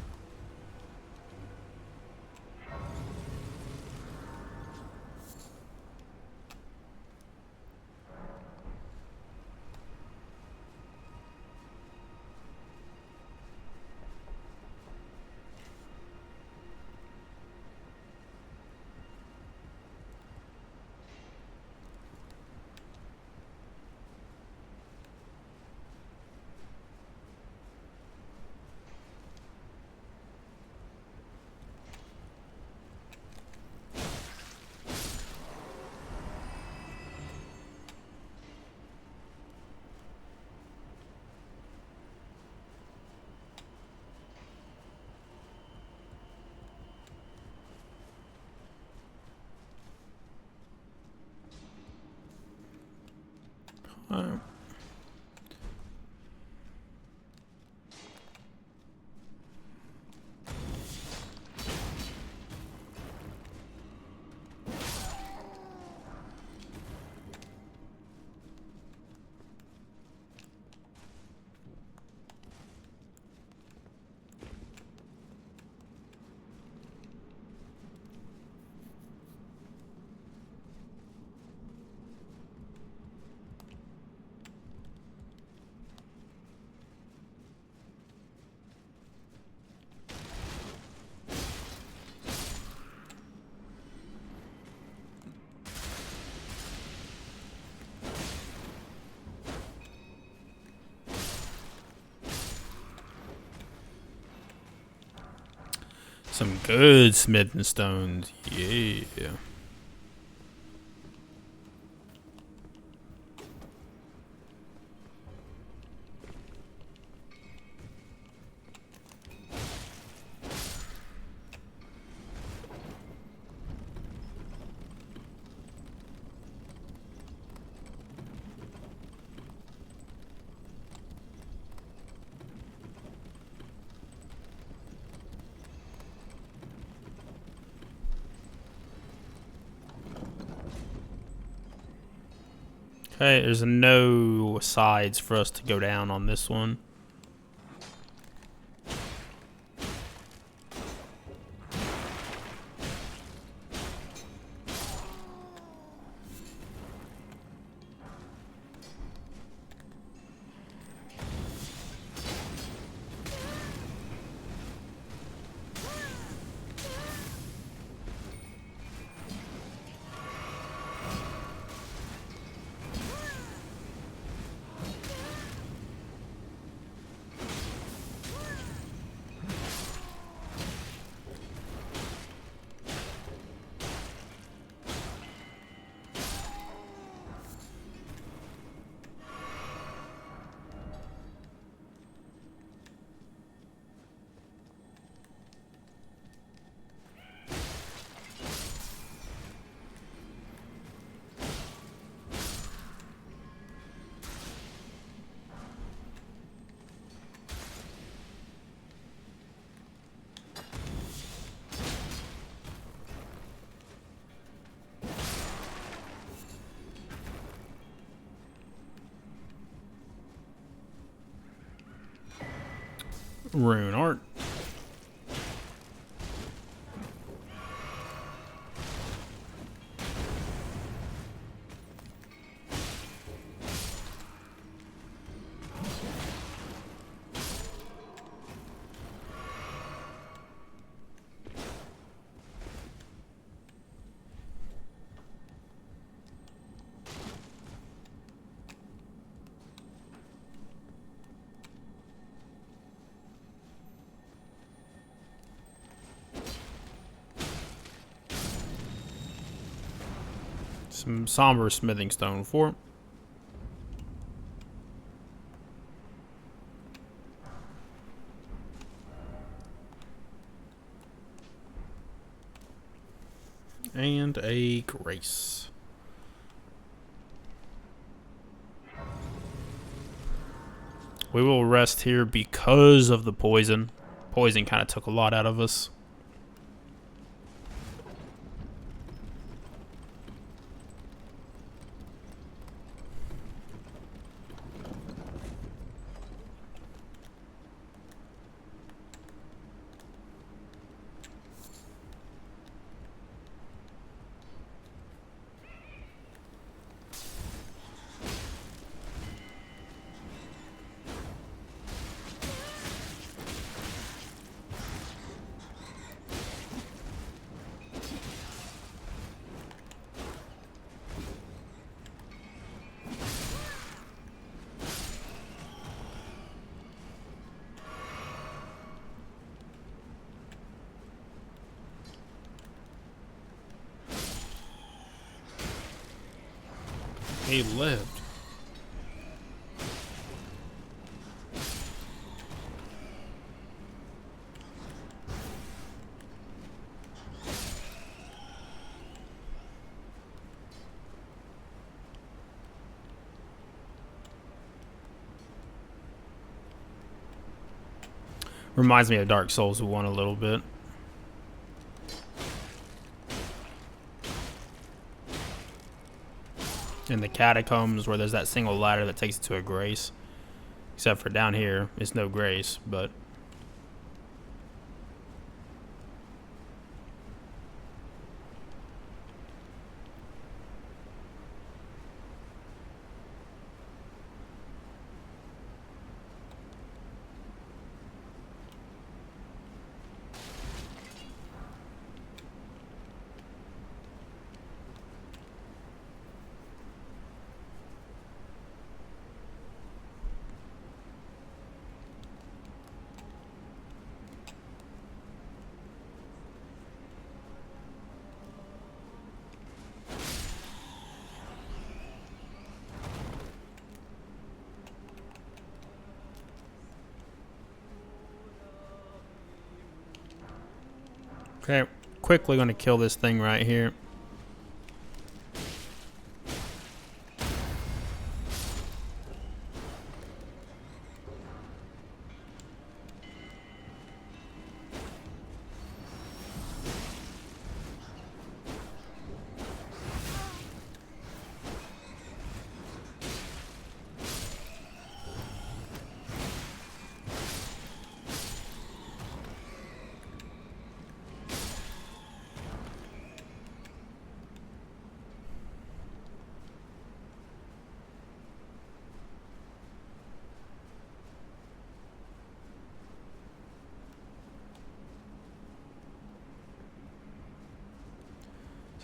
Alright. Some good smithing stones, yeah. Okay, there's no sides for us to go down on this one. Rune art. Some somber smithing stone for it. And a grace. We will rest here because of the poison. Poison kind of took a lot out of us. He lived. Reminds me of Dark Souls 1 a little bit. In the catacombs where there's that single ladder that takes you to a grace. Except for down here, it's no grace, but... Okay, quickly gonna kill this thing right here.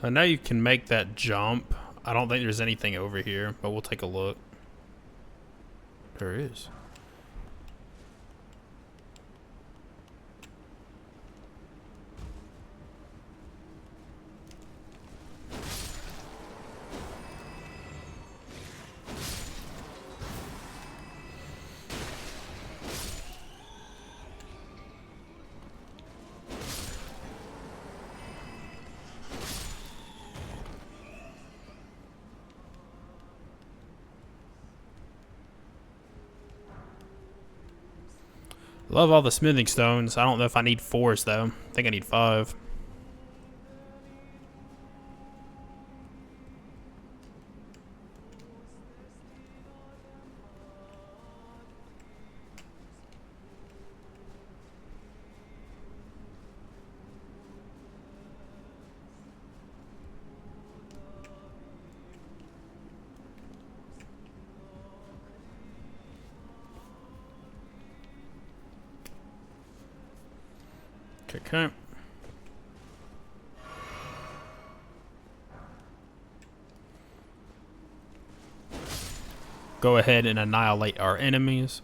So I know you can make that jump. I don't think there's anything over here, but we'll take a look. There is. Love all the smithing stones. I don't know if I need 4 though. I think I need 5. Okay. Go ahead and annihilate our enemies.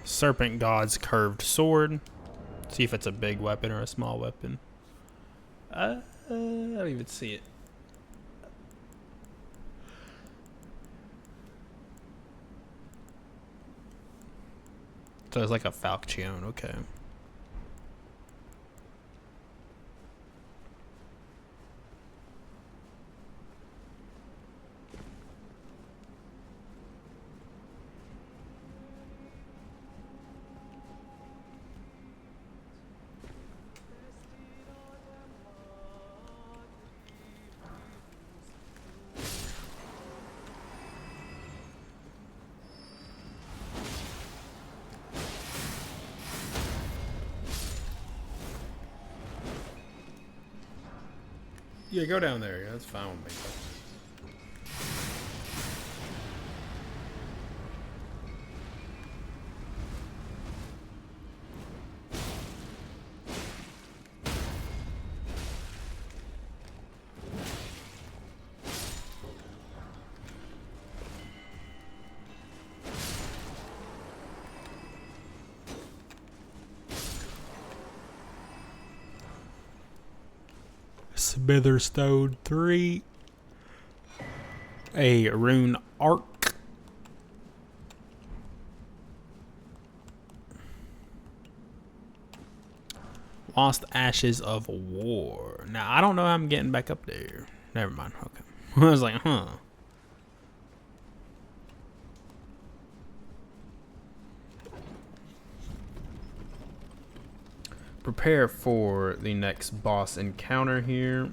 Serpent God's curved sword. See if it's a big weapon or a small weapon. I don't even see it. So it's like a falchion, okay. Yeah, go down there. That's fine with me. Smitherstone 3. A rune arc. Lost Ashes of War. Now, I don't know how I'm getting back up there. Never mind. Okay. I was like, huh. Prepare for the next boss encounter here.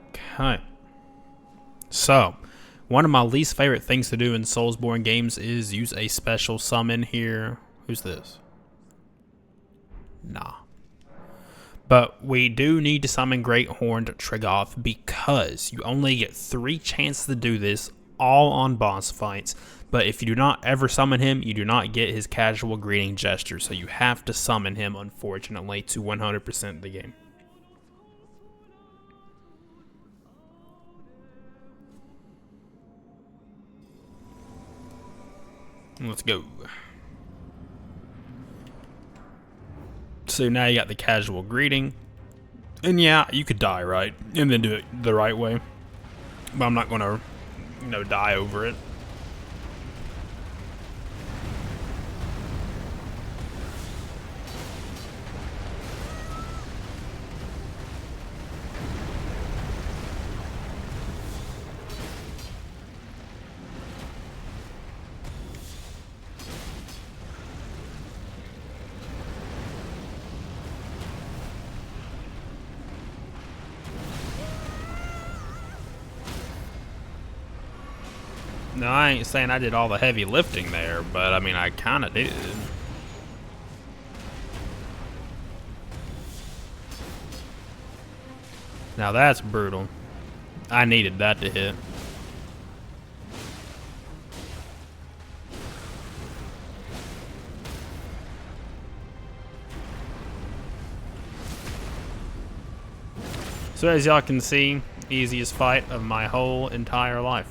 Okay. So, one of my least favorite things to do in Soulsborne games is use a special summon here. Who's this? Nah. But we do need to summon Great Horned Trigoth because you only get 3 chances to do this, all on boss fights. But if you do not ever summon him, you do not get his casual greeting gesture. So you have to summon him, unfortunately, to 100% the game. Let's go. So now you got the casual greeting. And yeah, you could die, right? And then do it the right way. But I'm not going to, die over it. No, I ain't saying I did all the heavy lifting there, but I mean, I kind of did. Now that's brutal. I needed that to hit. So as y'all can see, easiest fight of my whole entire life.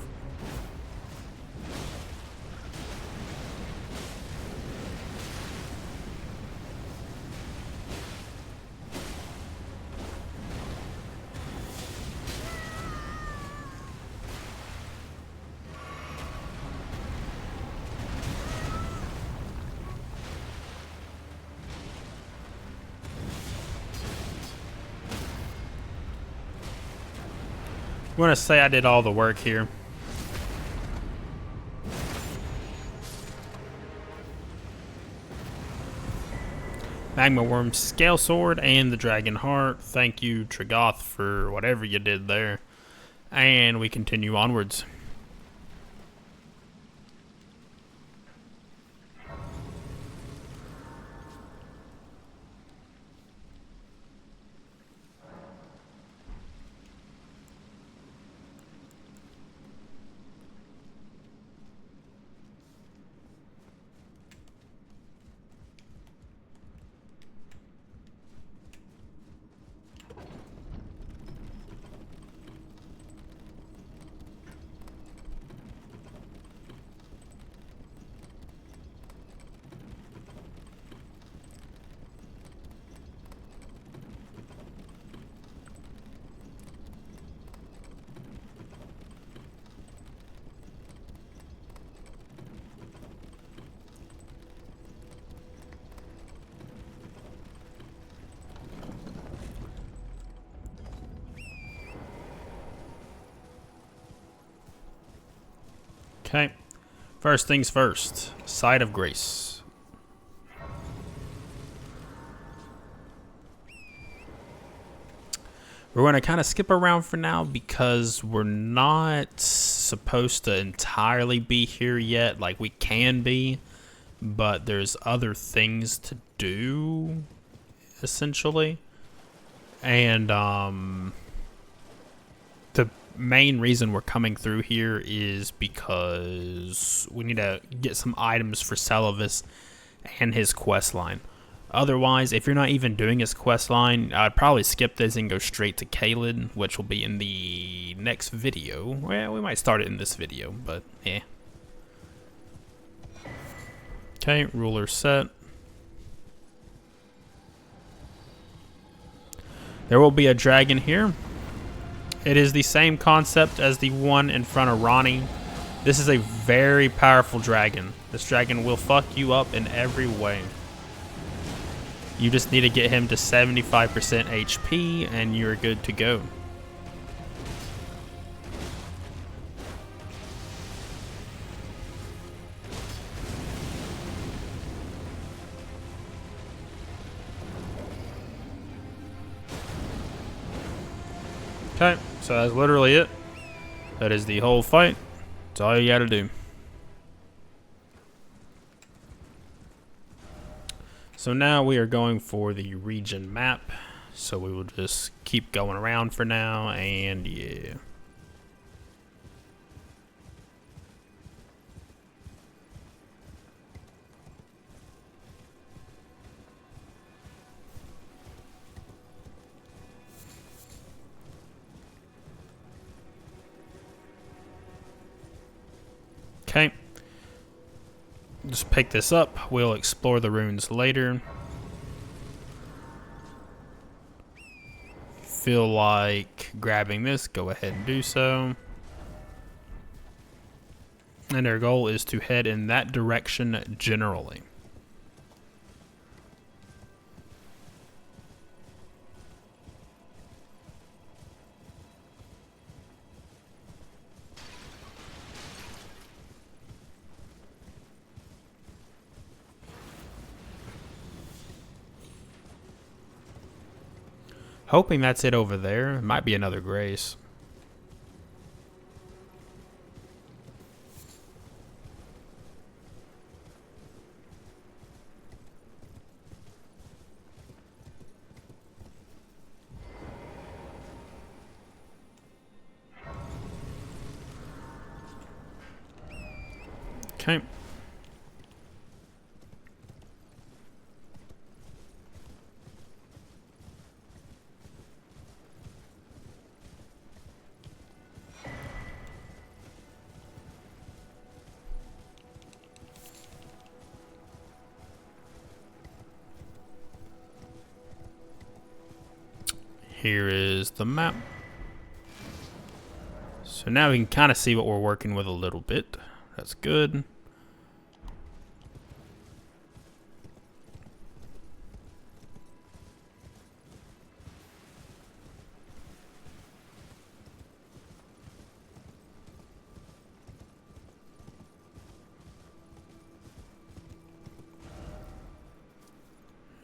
I'm gonna say I did all the work here. Magma Worm Scale Sword and the Dragon Heart. Thank you, Trigoth, for whatever you did there. And we continue onwards. Okay. First things first. Side of Grace. We're going to kind of skip around for now because we're not supposed to entirely be here yet. Like, we can be, but there's other things to do, essentially. And the main reason we're coming through here is because we need to get some items for Salavis and his quest line. Otherwise, if you're not even doing his quest line, I'd probably skip this and go straight to Caelid, which will be in the next video. Well, we might start it in this video, but yeah. Okay, ruler set. There will be a dragon here. It is the same concept as the one in front of Ronnie. This is a very powerful dragon. This dragon will fuck you up in every way. You just need to get him to 75% HP and you're good to go. Okay, so that's literally it. That is the whole fight. That's all you gotta do. So now we are going for the region map. So we will just keep going around for now, and yeah. Okay. Just pick this up. We'll explore the ruins later. Feel like grabbing this, go ahead and do so. And our goal is to head in that direction generally. Hoping that's it over there. It might be another grace. Okay. Here is the map. So now we can kind of see what we're working with a little bit. That's good.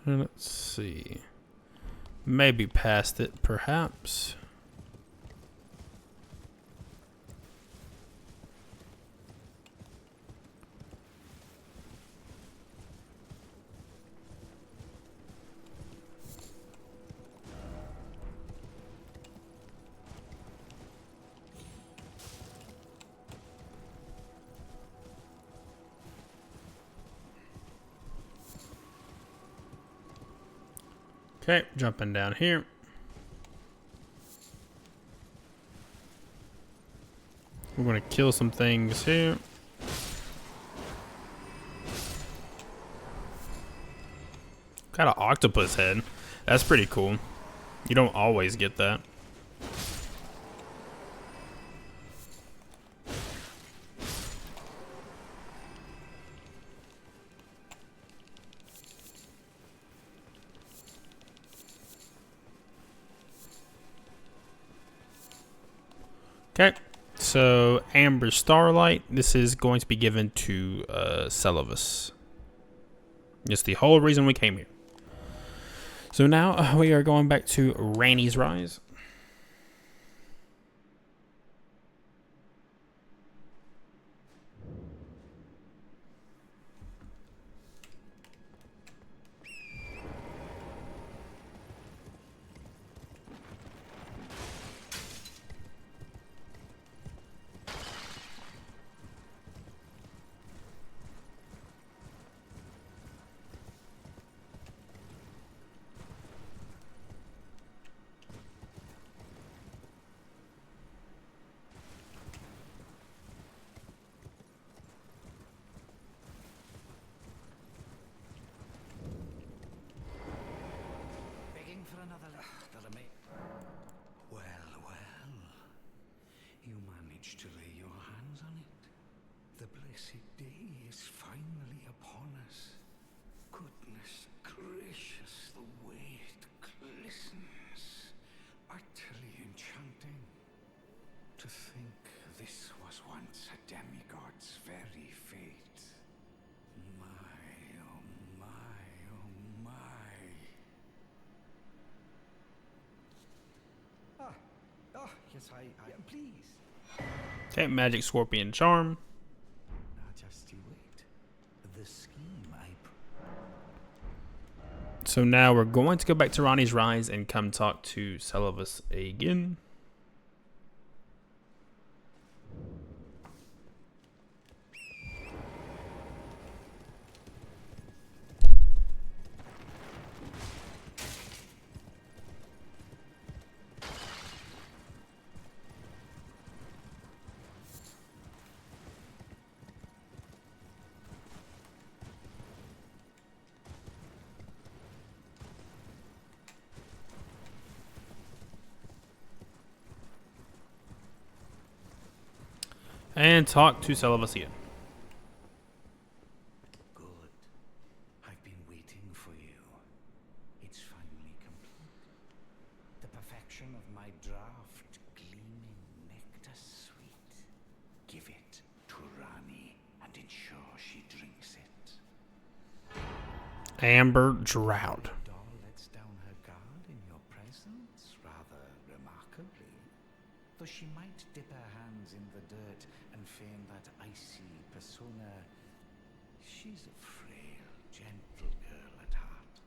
Let's see. Maybe past it, perhaps. Okay, jumping down here. We're going to kill some things here. Got an octopus head. That's pretty cool. You don't always get that. Okay, so Amber Starlight, this is going to be given to Salavis. It's the whole reason we came here. So now we are going back to Ranni's Rise. Yes, please. Okay, magic scorpion charm. Now just you wait. The scheme I... So now we're going to go back to Ronnie's Rise and come talk to Selvus again. And talk to Selvus again. Good. I've been waiting for you. It's finally complete. The perfection of my draft, gleaming nectar sweet. Give it to Rani and ensure she drinks it. Amber Drought. Doll lets down her guard in your presence, rather remarkably. Though she might dip her hands in the dirt and feign that icy persona, she's a frail, gentle girl at heart.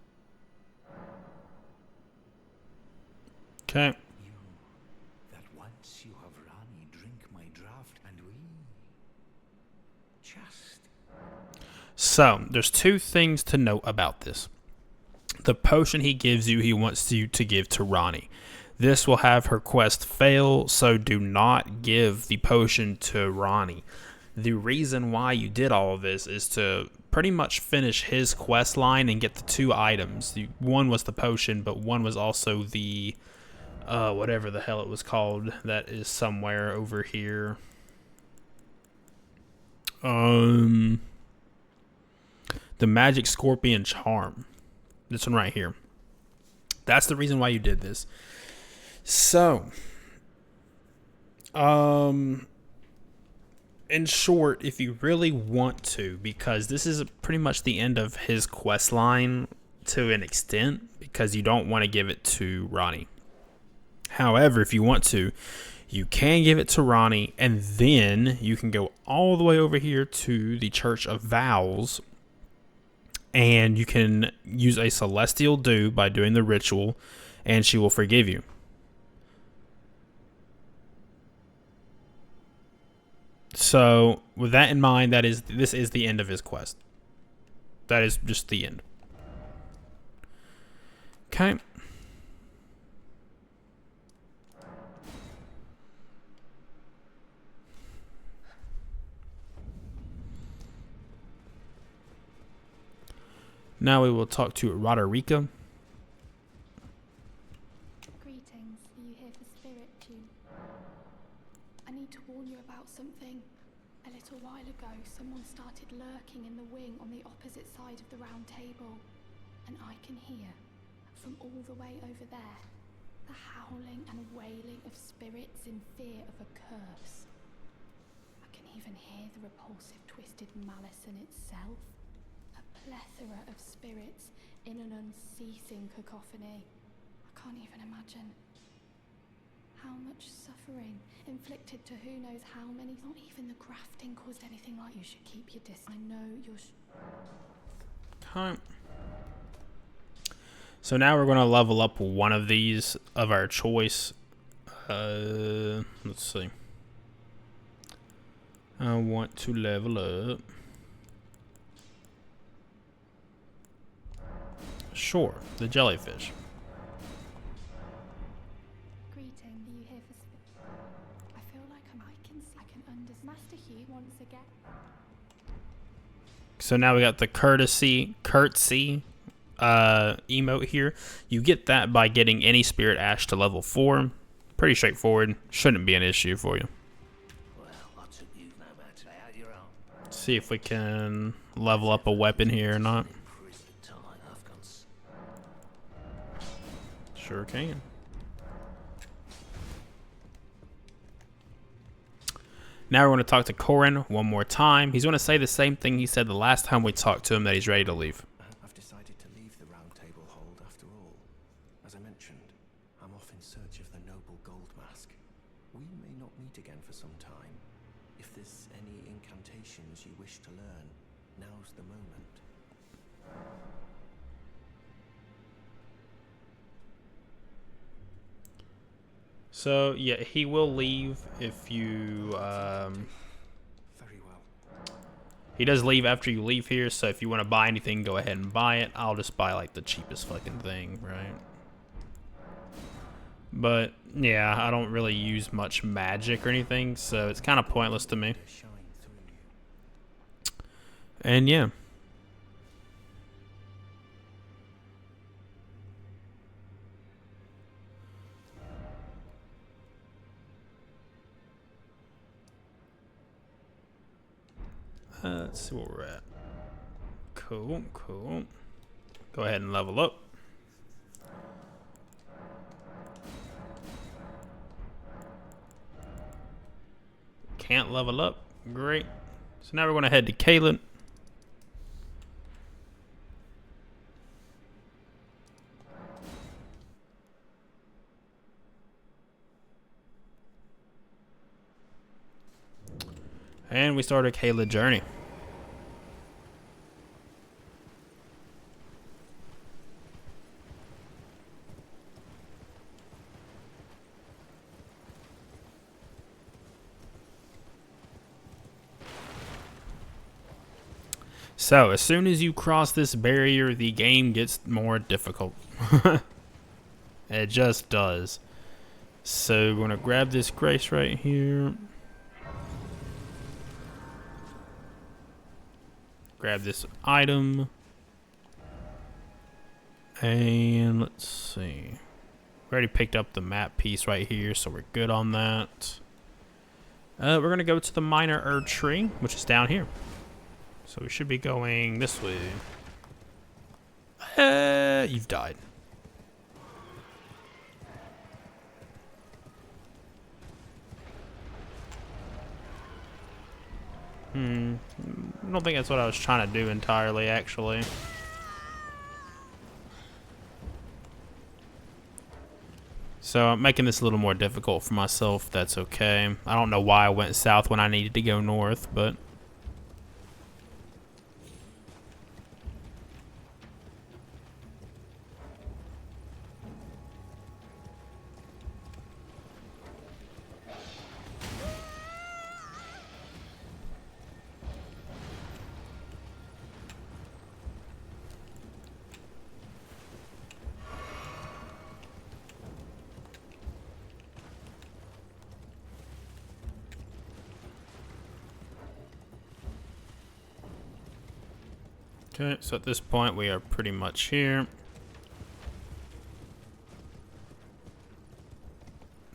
Okay. You, that once you have Rani drink my draft, and we just... So, there's two things to note about this. The potion he gives you, he wants you to give to Ronnie. This will have her quest fail, so do not give the potion to Ronnie. The reason why you did all of this is to pretty much finish his quest line and get the two items. One was the potion, but one was also the, whatever the hell it was called, that is somewhere over here. The magic scorpion charm. This one right here. That's the reason why you did this. So, in short, if you really want to, because this is pretty much the end of his quest line to an extent, because you don't want to give it to Ronnie. However, if you want to, you can give it to Ronnie, and then you can go all the way over here to the Church of Vows, and you can use a celestial dew by doing the ritual, and she will forgive you. So, with that in mind, this is the end of his quest. That is just the end. Okay. Now we will talk to Roderica. Greetings. Are you here for spirit too? I need to warn you about something. A little while ago, someone started lurking in the wing on the opposite side of the round table. And I can hear, from all the way over there, the howling and wailing of spirits in fear of a curse. I can even hear the repulsive twisted malice in itself. A plethora of spirits in an unceasing cacophony. I can't even imagine. How much suffering inflicted to who knows how many. Not even the grafting caused anything like. You should keep your distance. I know you're... Okay. So now we're going to level up one of these of our choice. Let's see. I want to level up. Sure, the jellyfish. Greeting. Are you here for I feel like I can understand. Master Hugh once again. So now we got the curtsy emote here. You get that by getting any spirit ash to level 4. Pretty straightforward. Shouldn't be an issue for you. Well, I took you no matter how you're on. See if we can level up a weapon here or not. Sure can. Now we're going to talk to Corin one more time. He's going to say the same thing he said the last time we talked to him, that he's ready to leave. I've decided to leave the Round Table hold after all. As I mentioned, I'm off in search of the noble gold mask. So yeah, he will leave if you. Very well. He does leave after you leave here. So if you want to buy anything, go ahead and buy it. I'll just buy like the cheapest fucking thing, right? But yeah, I don't really use much magic or anything, so it's kind of pointless to me. And yeah. Let's see where we're at. Cool, cool. Go ahead and level up. Can't level up. Great. So now we're going to head to Caleb. And we start a Caleb journey. So, as soon as you cross this barrier, the game gets more difficult. It just does. So, we're going to grab this grace right here. Grab this item. And let's see. We already picked up the map piece right here, so we're good on that. We're going to go to the minor herb tree, which is down here. So we should be going this way. You've died. I don't think that's what I was trying to do entirely, actually. So I'm making this a little more difficult for myself. That's okay. I don't know why I went south when I needed to go north, but... Okay, so at this point we are pretty much here.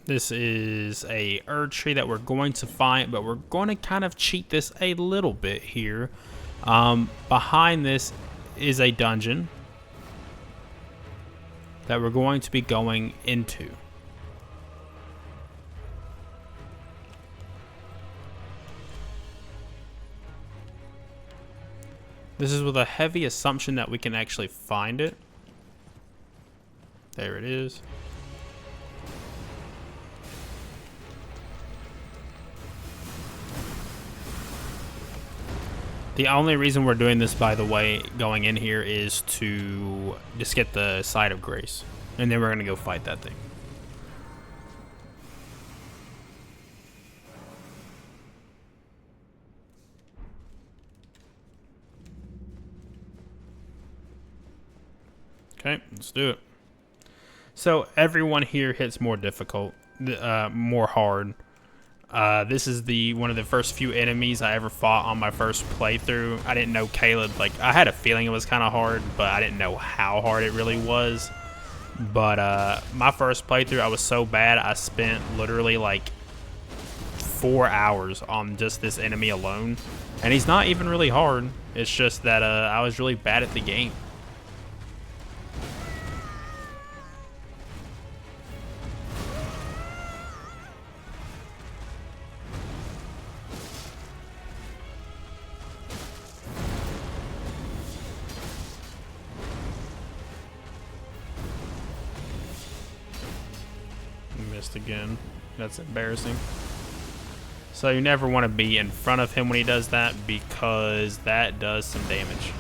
This is a herb tree that we're going to find, but we're going to kind of cheat this a little bit here. Behind this is a dungeon that we're going to be going into. This is with a heavy assumption that we can actually find it. There it is. The only reason we're doing this, by the way, going in here is to just get the side of grace. And then we're going to go fight that thing. Okay, let's do it. So everyone here hits more difficult, more hard. This is one of the first few enemies I ever fought on my first playthrough. I didn't know Caleb, like, I had a feeling it was kind of hard, but I didn't know how hard it really was. But my first playthrough, I was so bad, I spent literally like 4 hours on just this enemy alone. And he's not even really hard. It's just that I was really bad at the game. Missed again. That's embarrassing. So you never want to be in front of him when he does that, because that does some damage.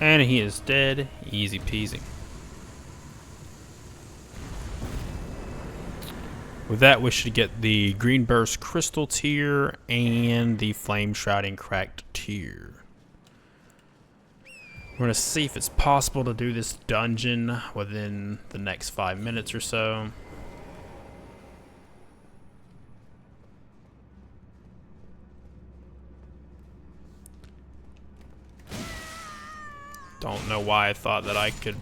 And he is dead. Easy peasy. With that, we should get the Green Burst Crystal tier and the Flame Shrouding Cracked tier. We're going to see if it's possible to do this dungeon within the next 5 minutes or so. Don't know why I thought that I could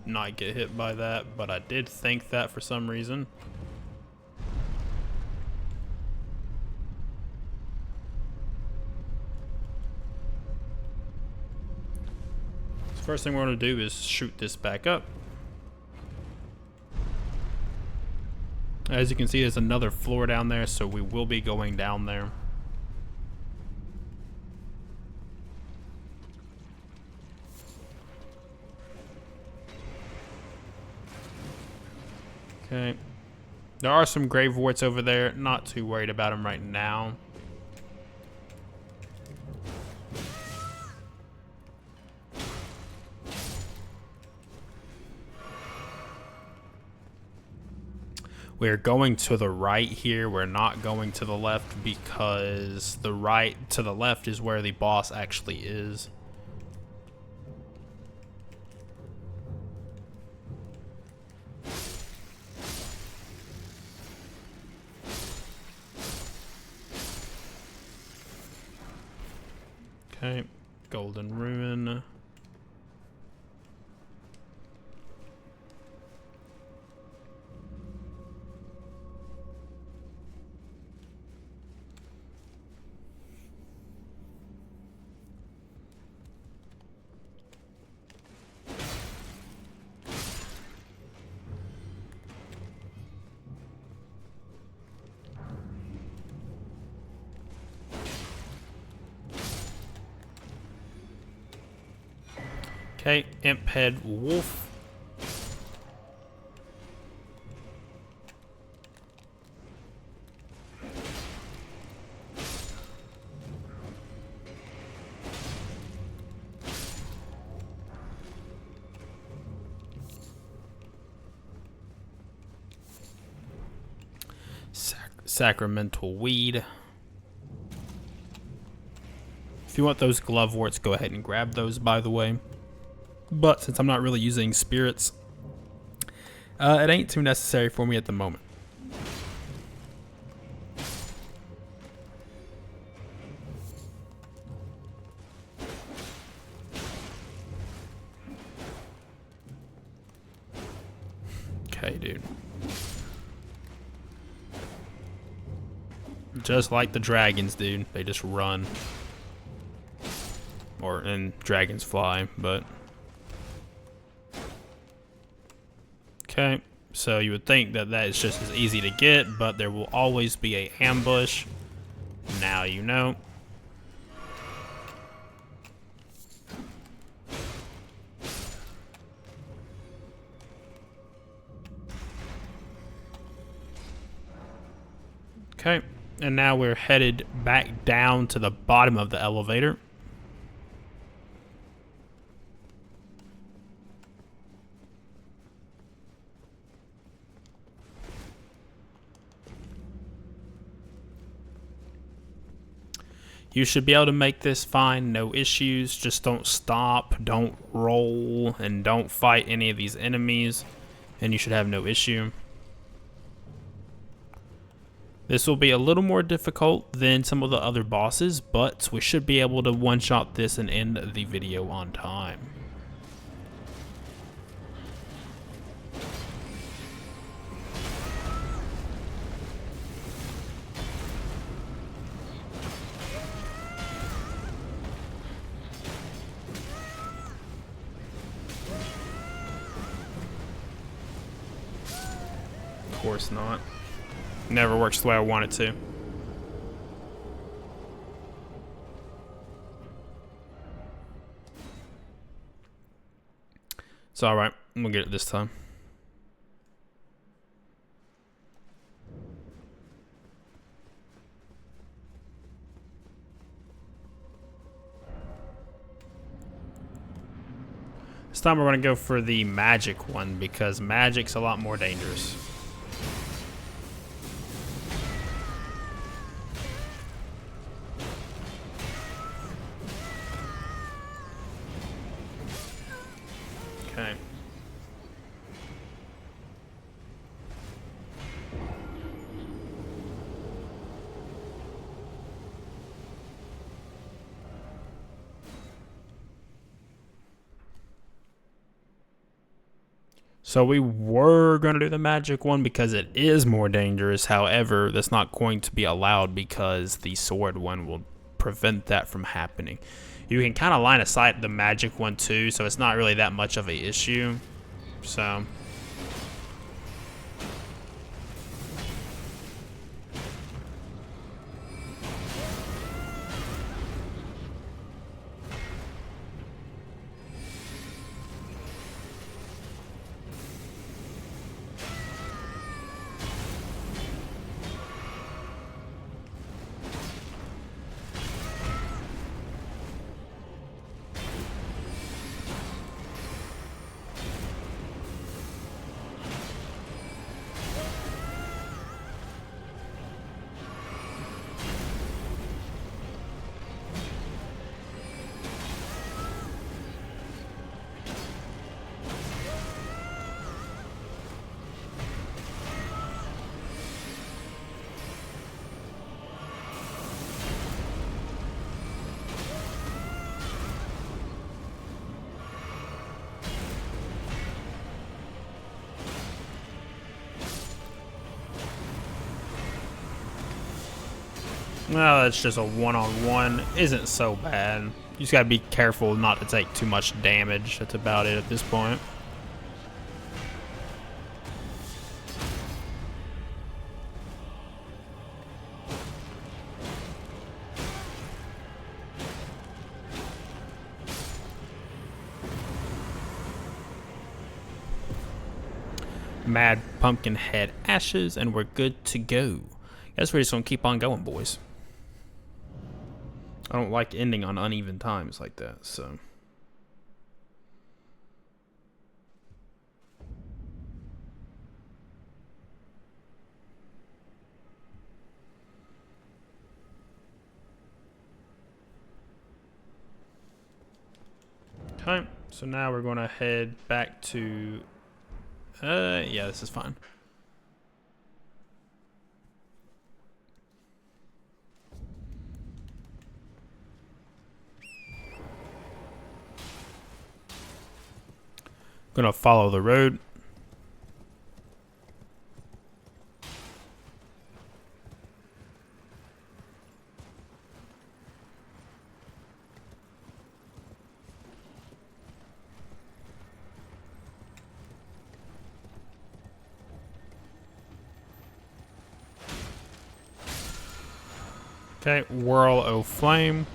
not get hit by that, but I did think that for some reason. So first thing we're going to do is shoot this back up. As you can see, there's another floor down there, so we will be going down there. Okay. There are some grave warts over there. Not too worried about them right now. We're going to the right here. We're not going to the left because the right to the left is where the boss actually is. Okay, Golden Ruin. Okay, Imp Head Wolf. Sacramental Weed. If you want those glove warts, go ahead and grab those, by the way. But since I'm not really using spirits, it ain't too necessary for me at the moment. Okay, dude. Just like the dragons, dude. They just run. And dragons fly, but... Okay, so you would think that that is just as easy to get, but there will always be an ambush. Now you know. Okay, and now we're headed back down to the bottom of the elevator. You should be able to make this fine, no issues. Just don't stop, don't roll, and don't fight any of these enemies, and you should have no issue. This will be a little more difficult than some of the other bosses, but we should be able to one-shot this and end the video on time. Of course not. Never works the way I want it to. It's alright. I'm gonna get it this time. This time we're going to go for the magic one because magic's a lot more dangerous. Okay. So we were going to do the magic one because it is more dangerous. However, that's not going to be allowed because the sword one will prevent that from happening. You can kind of line of sight the magic one too, so it's not really that much of an issue. So... well, that's just a one-on-one. Isn't so bad. You just gotta be careful not to take too much damage. That's about it at this point. Mad pumpkin head ashes, and we're good to go. Guess we're just gonna keep on going, boys. I don't like ending on uneven times like that, so. Okay, so now we're gonna head back to, yeah, this is fine. Gonna follow the road. Okay, whirl o' flame.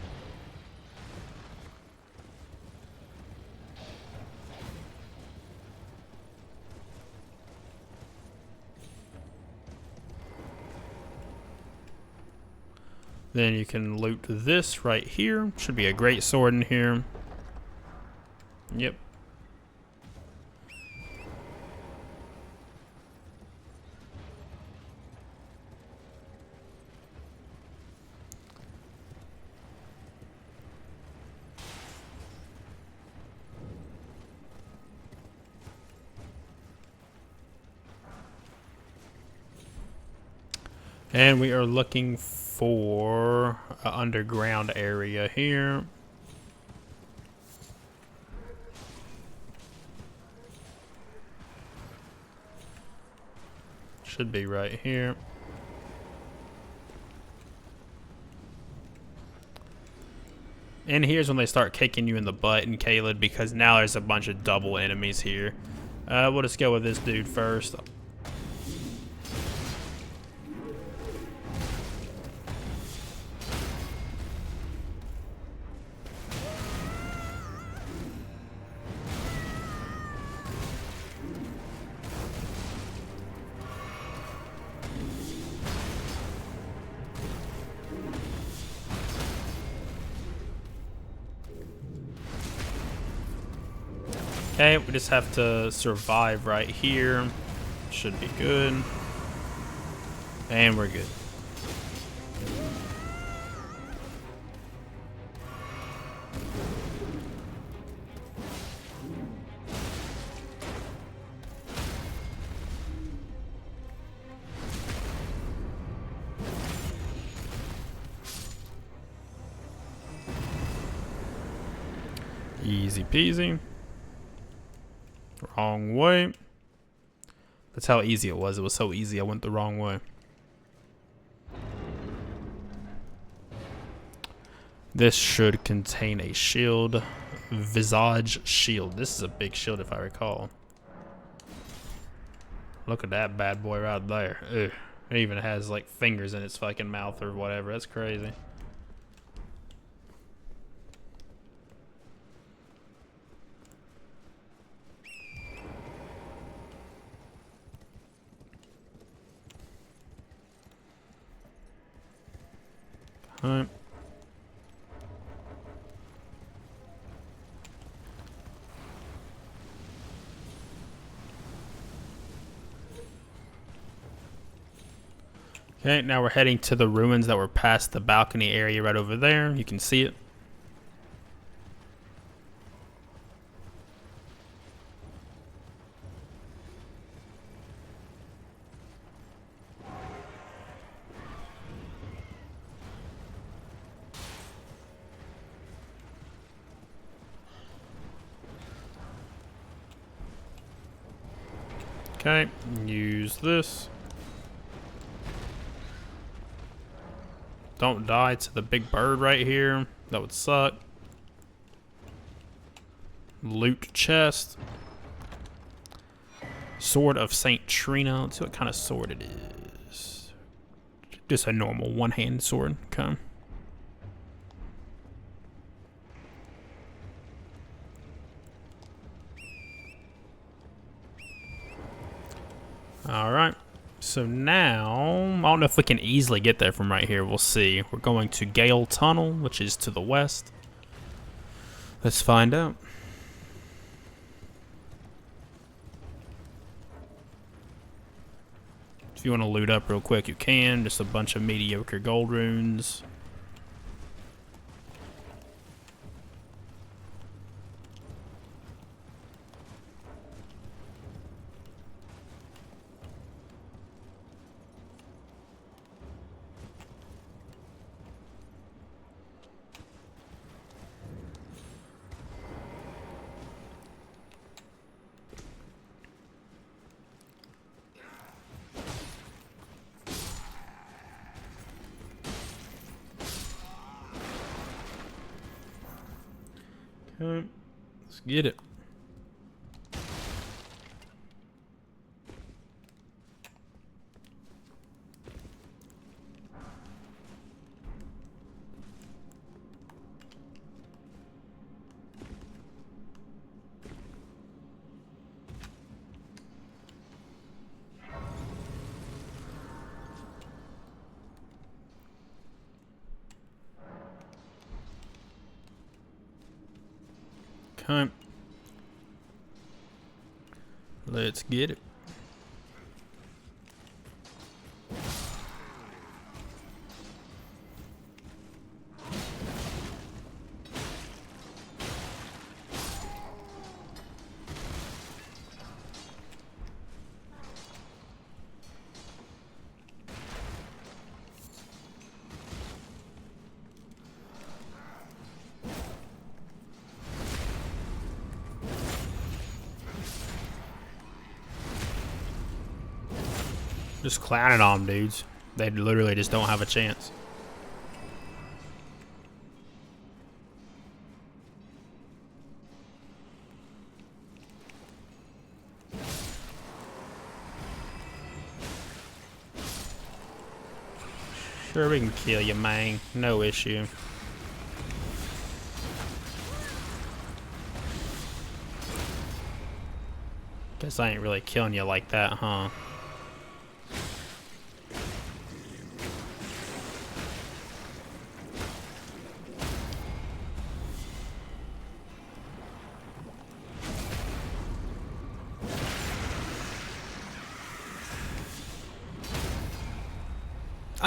Then you can loot this right here. Should be a great sword in here. Yep. And we are looking for an underground area here. Should be right here. And here's when they start kicking you in the butt in Caelid, because now there's a bunch of double enemies here. We'll just go with this dude first. Okay, we just have to survive right here. Should be good. And we're good. Easy peasy. Wrong way. That's how easy it was. It was so easy I went the wrong way. This should contain a shield. Visage shield. This is a big shield if I recall. Look at that bad boy right there. Ugh. It even has like fingers in its fucking mouth or whatever. That's crazy. Alright. Okay, now we're heading to the ruins that were past the balcony area right over there. You can see it. Okay, use this. Don't die to the big bird right here. That would suck. Loot chest. Sword of Saint Trina. Let's see what kind of sword it is. Just a normal one-hand sword. Okay. Alright. So now, I don't know if we can easily get there from right here. We'll see. We're going to Gale Tunnel, which is to the west. Let's find out. If you want to loot up real quick, you can. Just a bunch of mediocre gold runes. Okay, let's get it. Okay. Let's get it. Just clowning on them, dudes. They literally just don't have a chance. Sure, we can kill you, man. No issue. Guess I ain't really killing you like that, huh?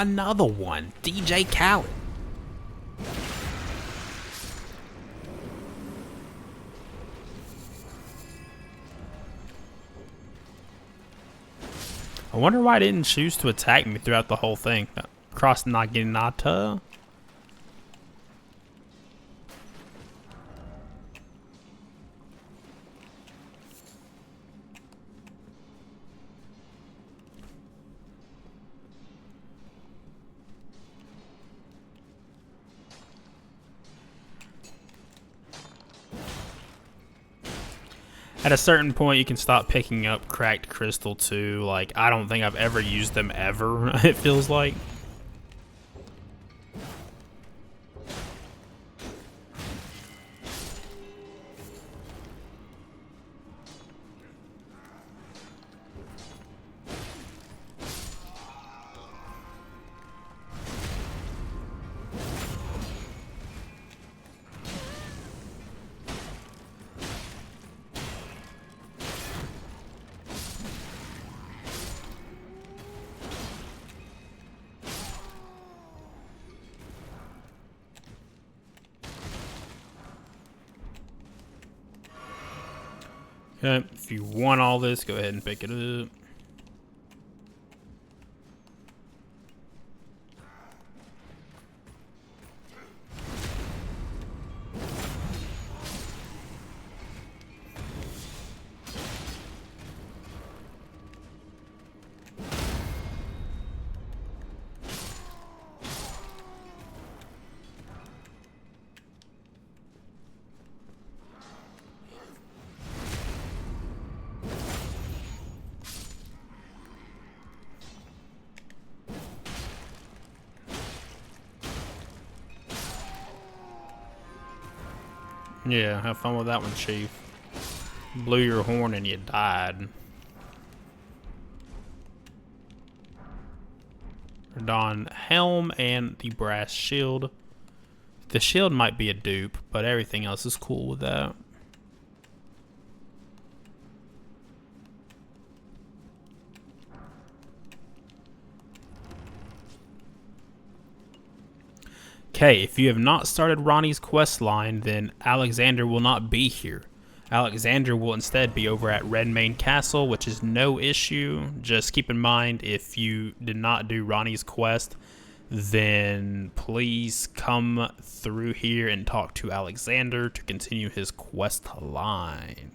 Another one. DJ Khaled. I wonder why it didn't choose to attack me throughout the whole thing. Cross Naginata. At a certain point, you can stop picking up cracked crystal too. Like, I don't think I've ever used them ever, it feels like. Okay, if you want all this, go ahead and pick it up. Yeah, have fun with that one, Chief. Blew your horn and you died. Don helm and the brass shield. The shield might be a dupe, but everything else is cool with that. Okay, if you have not started Ronnie's quest line, then Alexander will not be here. Alexander will instead be over at Redmane Castle, which is no issue. Just keep in mind, if you did not do Ronnie's quest, then please come through here and talk to Alexander to continue his quest line.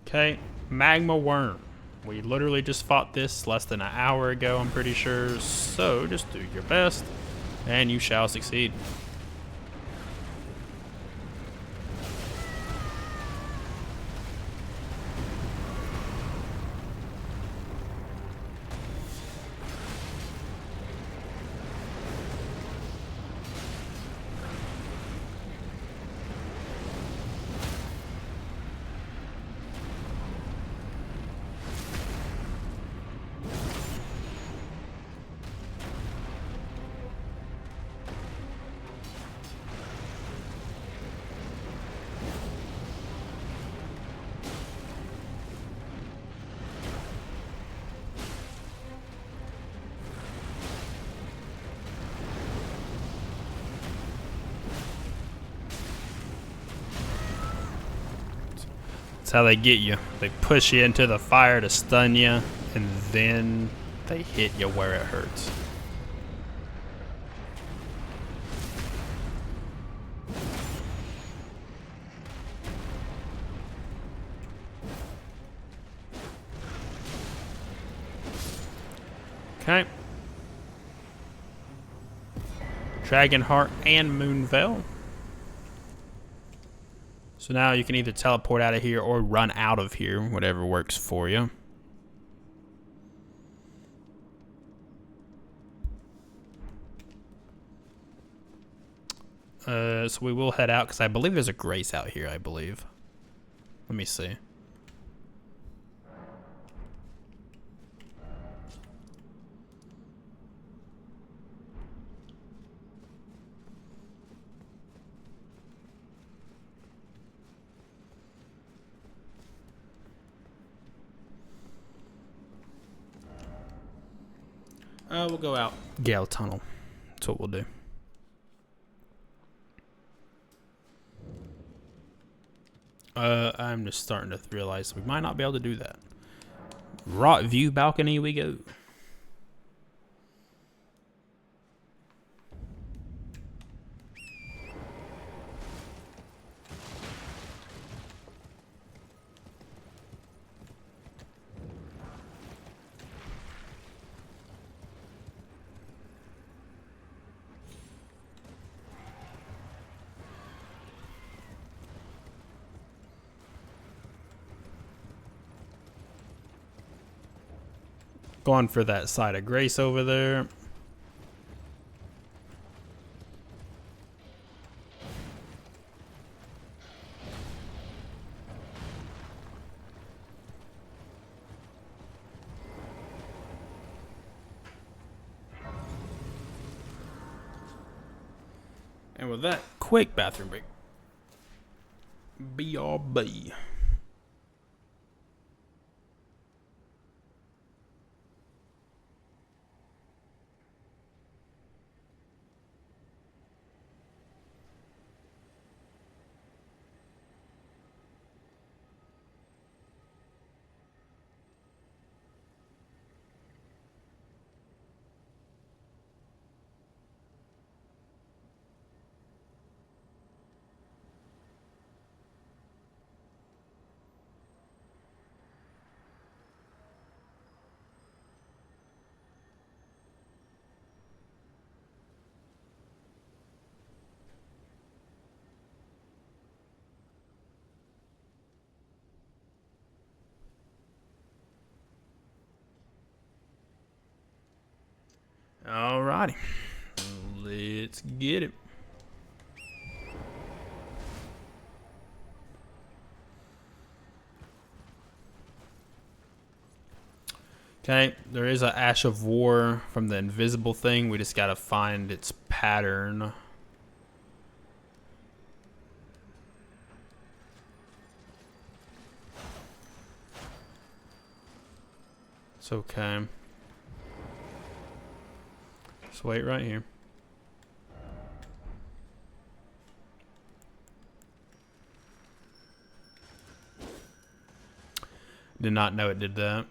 Okay, Magma Worm. We literally just fought this less than an hour ago, I'm pretty sure. So just do your best, and you shall succeed. That's how they get you. They push you into the fire to stun you, and then they hit you where it hurts. Okay. Dragonheart and Moonveil. So now you can either teleport out of here or run out of here, whatever works for you. So we will head out because I believe there's a Grace out here, I believe. Let me see. We'll go out Gale Tunnel. That's what we'll do. I'm just starting to realize we might not be able to do that. Rock view balcony we go. Going for that side of grace over there. And with that, quick bathroom break. BRB. Alrighty. Let's get it. Okay, there is a Ash of War from the invisible thing. We just gotta find its pattern. It's okay. Just wait right here. Did not know it did that.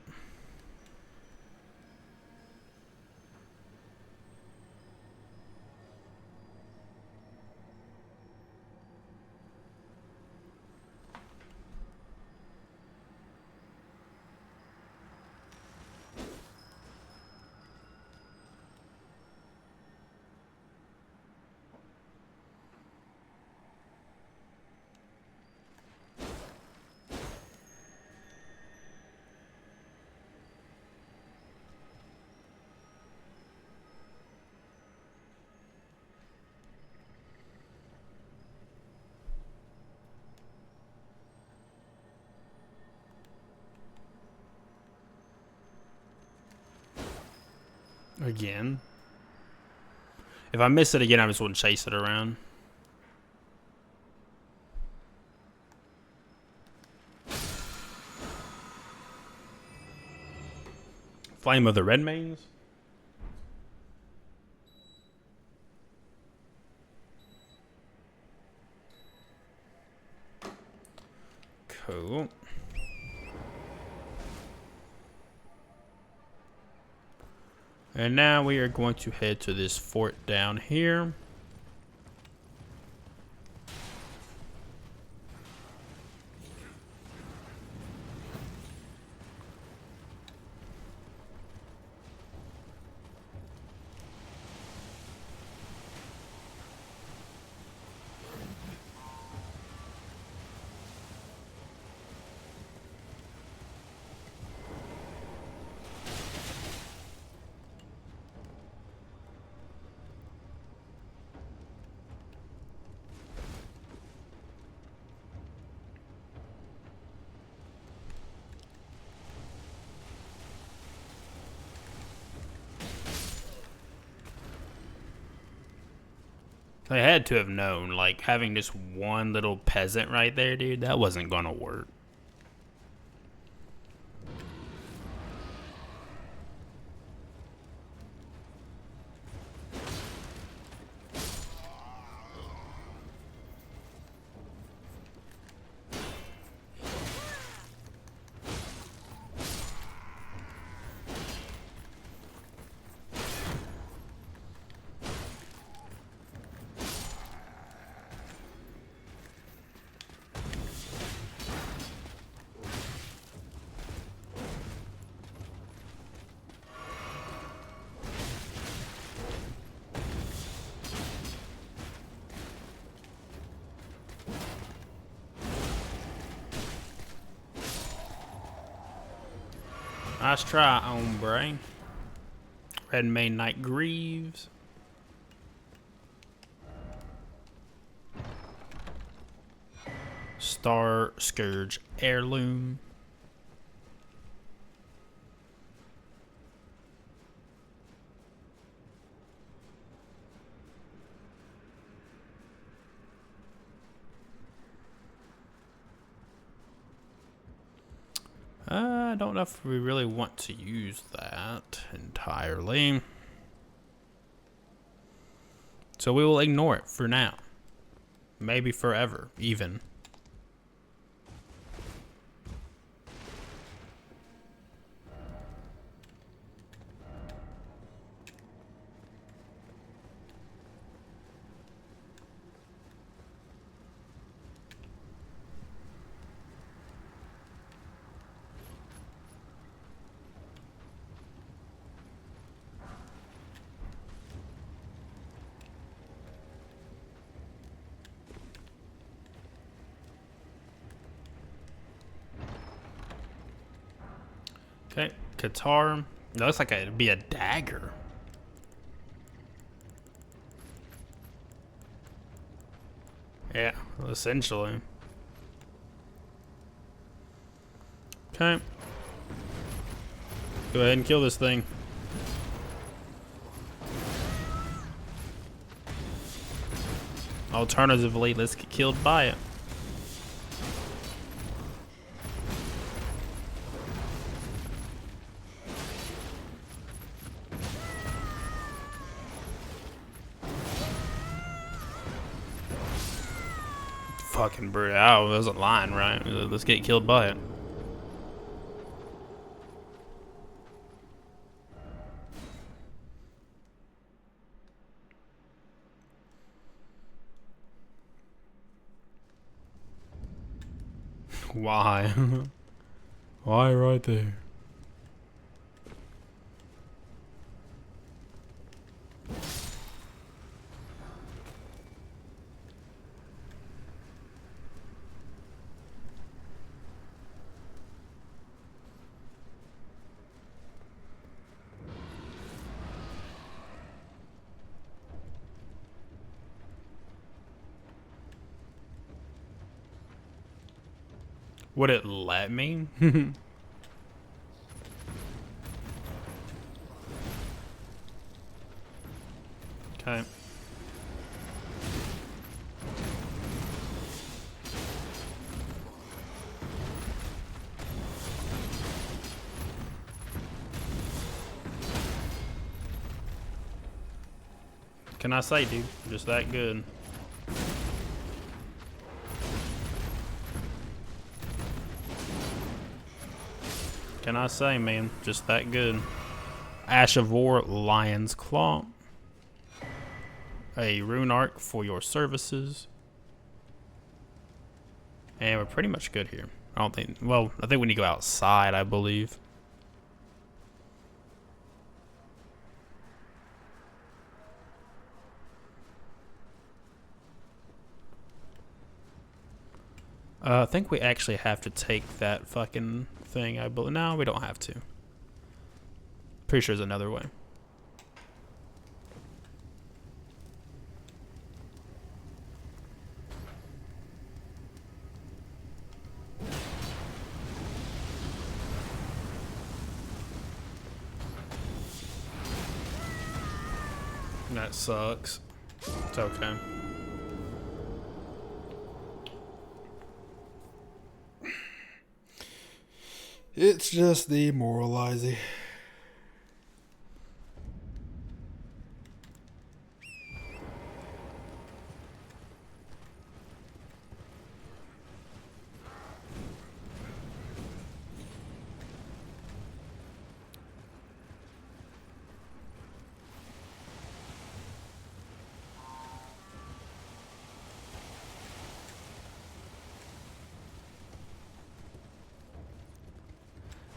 Again. If I miss it again, I just wouldn't chase it around. Flame of the Red Mains. Cool. And now we are going to head to this fort down here. They had to have known, like, having this one little peasant right there, dude, that wasn't gonna work. Nice try, hombre. Red Mane Knight Greaves. Star Scourge Heirloom. I don't know if we really want to use that entirely. So we will ignore it for now. Maybe forever, even. Okay, Qatar. It looks like it'd be a dagger. Yeah, essentially. Okay. Go ahead and kill this thing. Alternatively, let's get killed by it. Fucking brutal. I wasn't lying, right? Let's get killed by it. Why? Why right there? Would it let me? Okay. Can I say, dude? Just that good. Can I say, man? Just that good. Ash of War, Lion's Claw. A rune arc for your services. And we're pretty much good here. I don't think, well, I think we need to go outside, I believe. I think we actually have to take that fucking thing, I believe. No, we don't have to. Pretty sure there's another way. That sucks. It's okay. It's just demoralizing.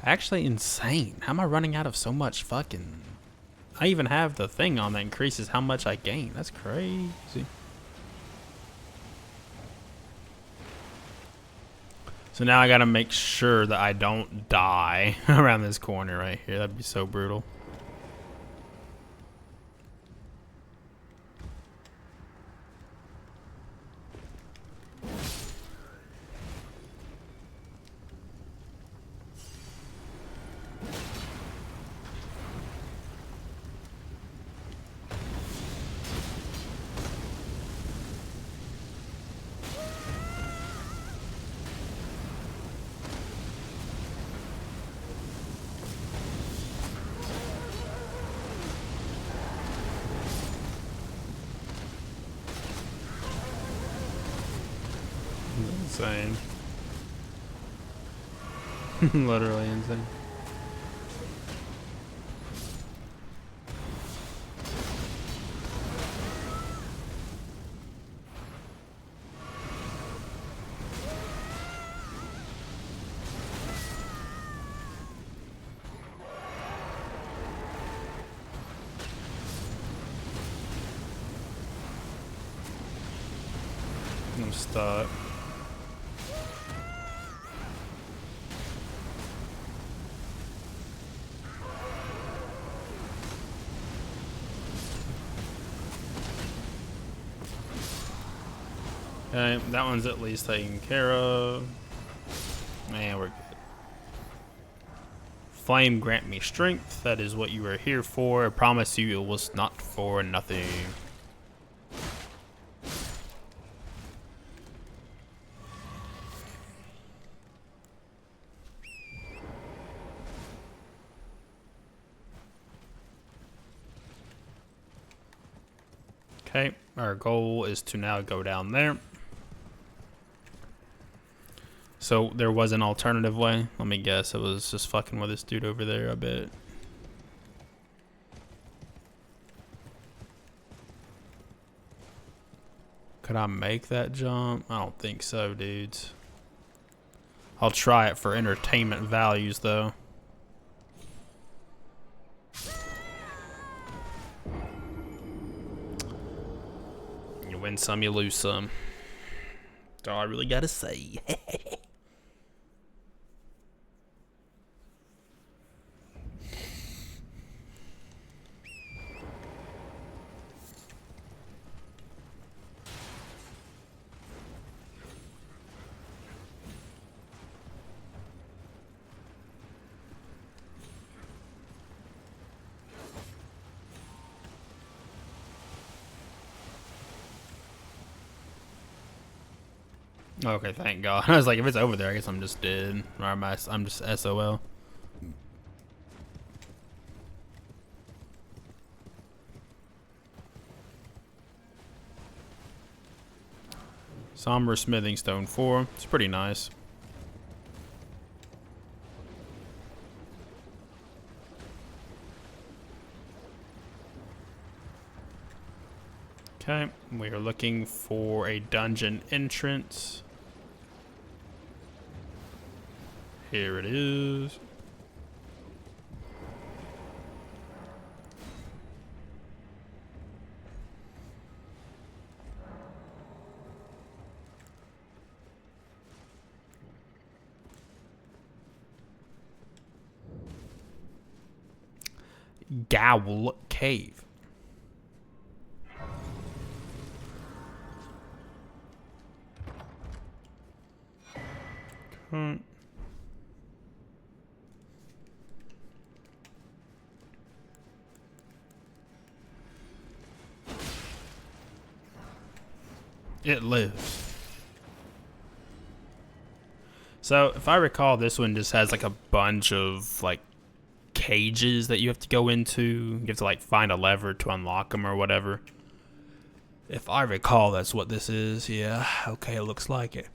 Actually insane. How am I running out of so much fucking... I even have the thing on that increases how much I gain. That's crazy. So now I gotta make sure that I don't die around this corner right here. That'd be so brutal. Insane. Literally insane. I'm stuck. Okay, that one's at least taken care of. And we're good. Flame, grant me strength. That is what you are here for. I promise you it was not for nothing. Okay, our goal is to now go down there. So there was an alternative way. Let me guess, it was just fucking with this dude over there, I bet. Could I make that jump? I don't think so, dudes. I'll try it for entertainment values, though. You win some, you lose some. That's all I really gotta say. Okay, thank God. I was like, if it's over there, I guess I'm just dead. Or I'm just SOL. Somber Smithing Stone 4. It's pretty nice. Okay, we are looking for a dungeon entrance. Here it is. Gowl Cave. It lives. So, if I recall, this one just has like a bunch of like cages that you have to go into. You have to like find a lever to unlock them or whatever. If I recall, that's what this is. Yeah, okay, it looks like it.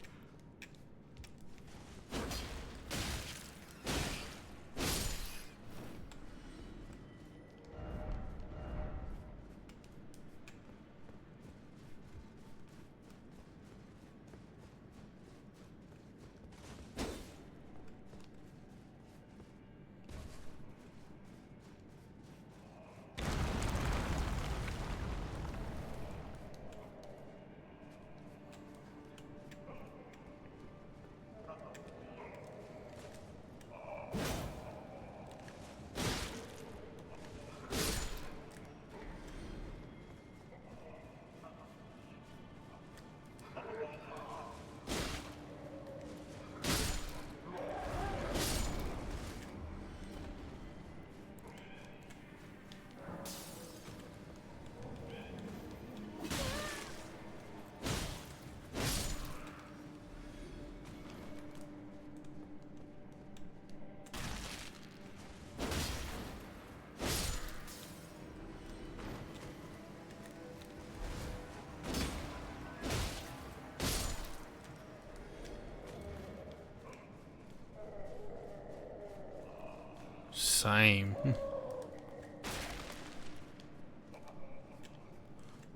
Same.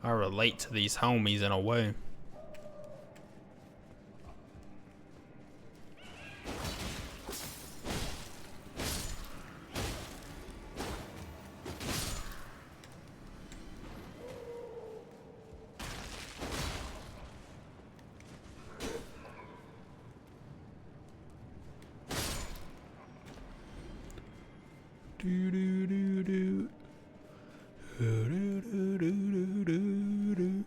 I relate to these homies in a way. Do do do do. Do do do do do do.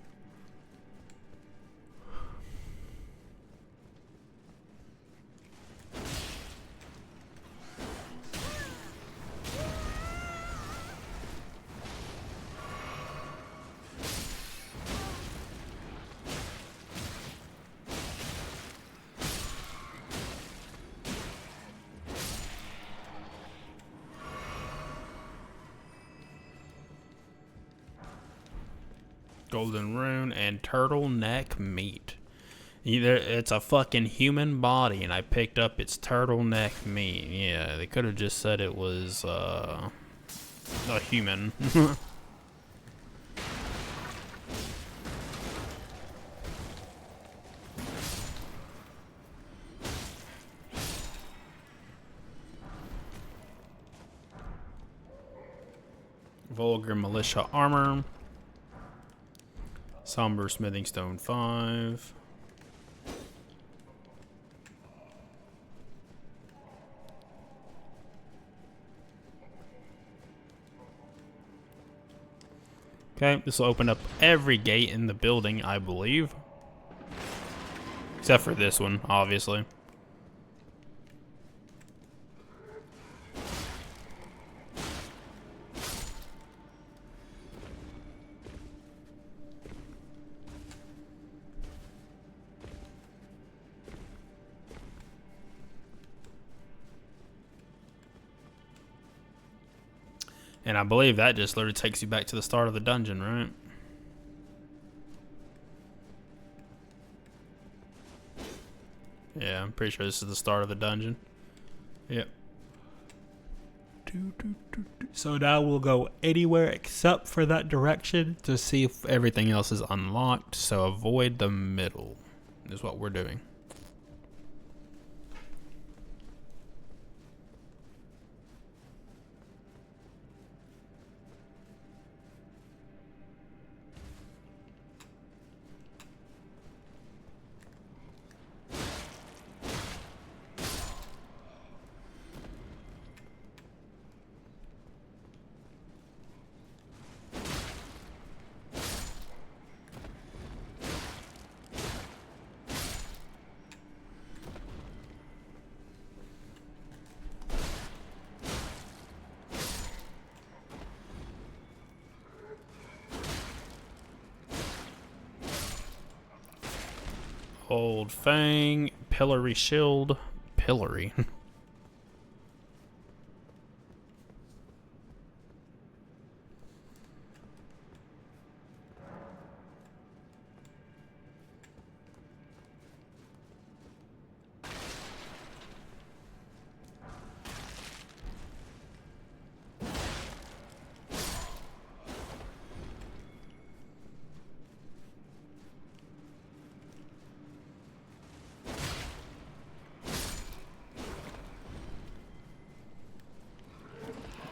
Golden rune and turtleneck meat. Either it's a fucking human body and I picked up its turtleneck meat. Yeah, they could have just said it was a human. Vulgar militia armor. Somber smithing stone 5. Okay, this will open up every gate in the building, I believe. Except for this one, obviously. And I believe that just literally takes you back to the start of the dungeon, right? Yeah, I'm pretty sure this is the start of the dungeon. Yep. So now we'll go anywhere except for that direction to see if everything else is unlocked. So avoid the middle is what we're doing. Old Fang, Pillory Shield, Pillory.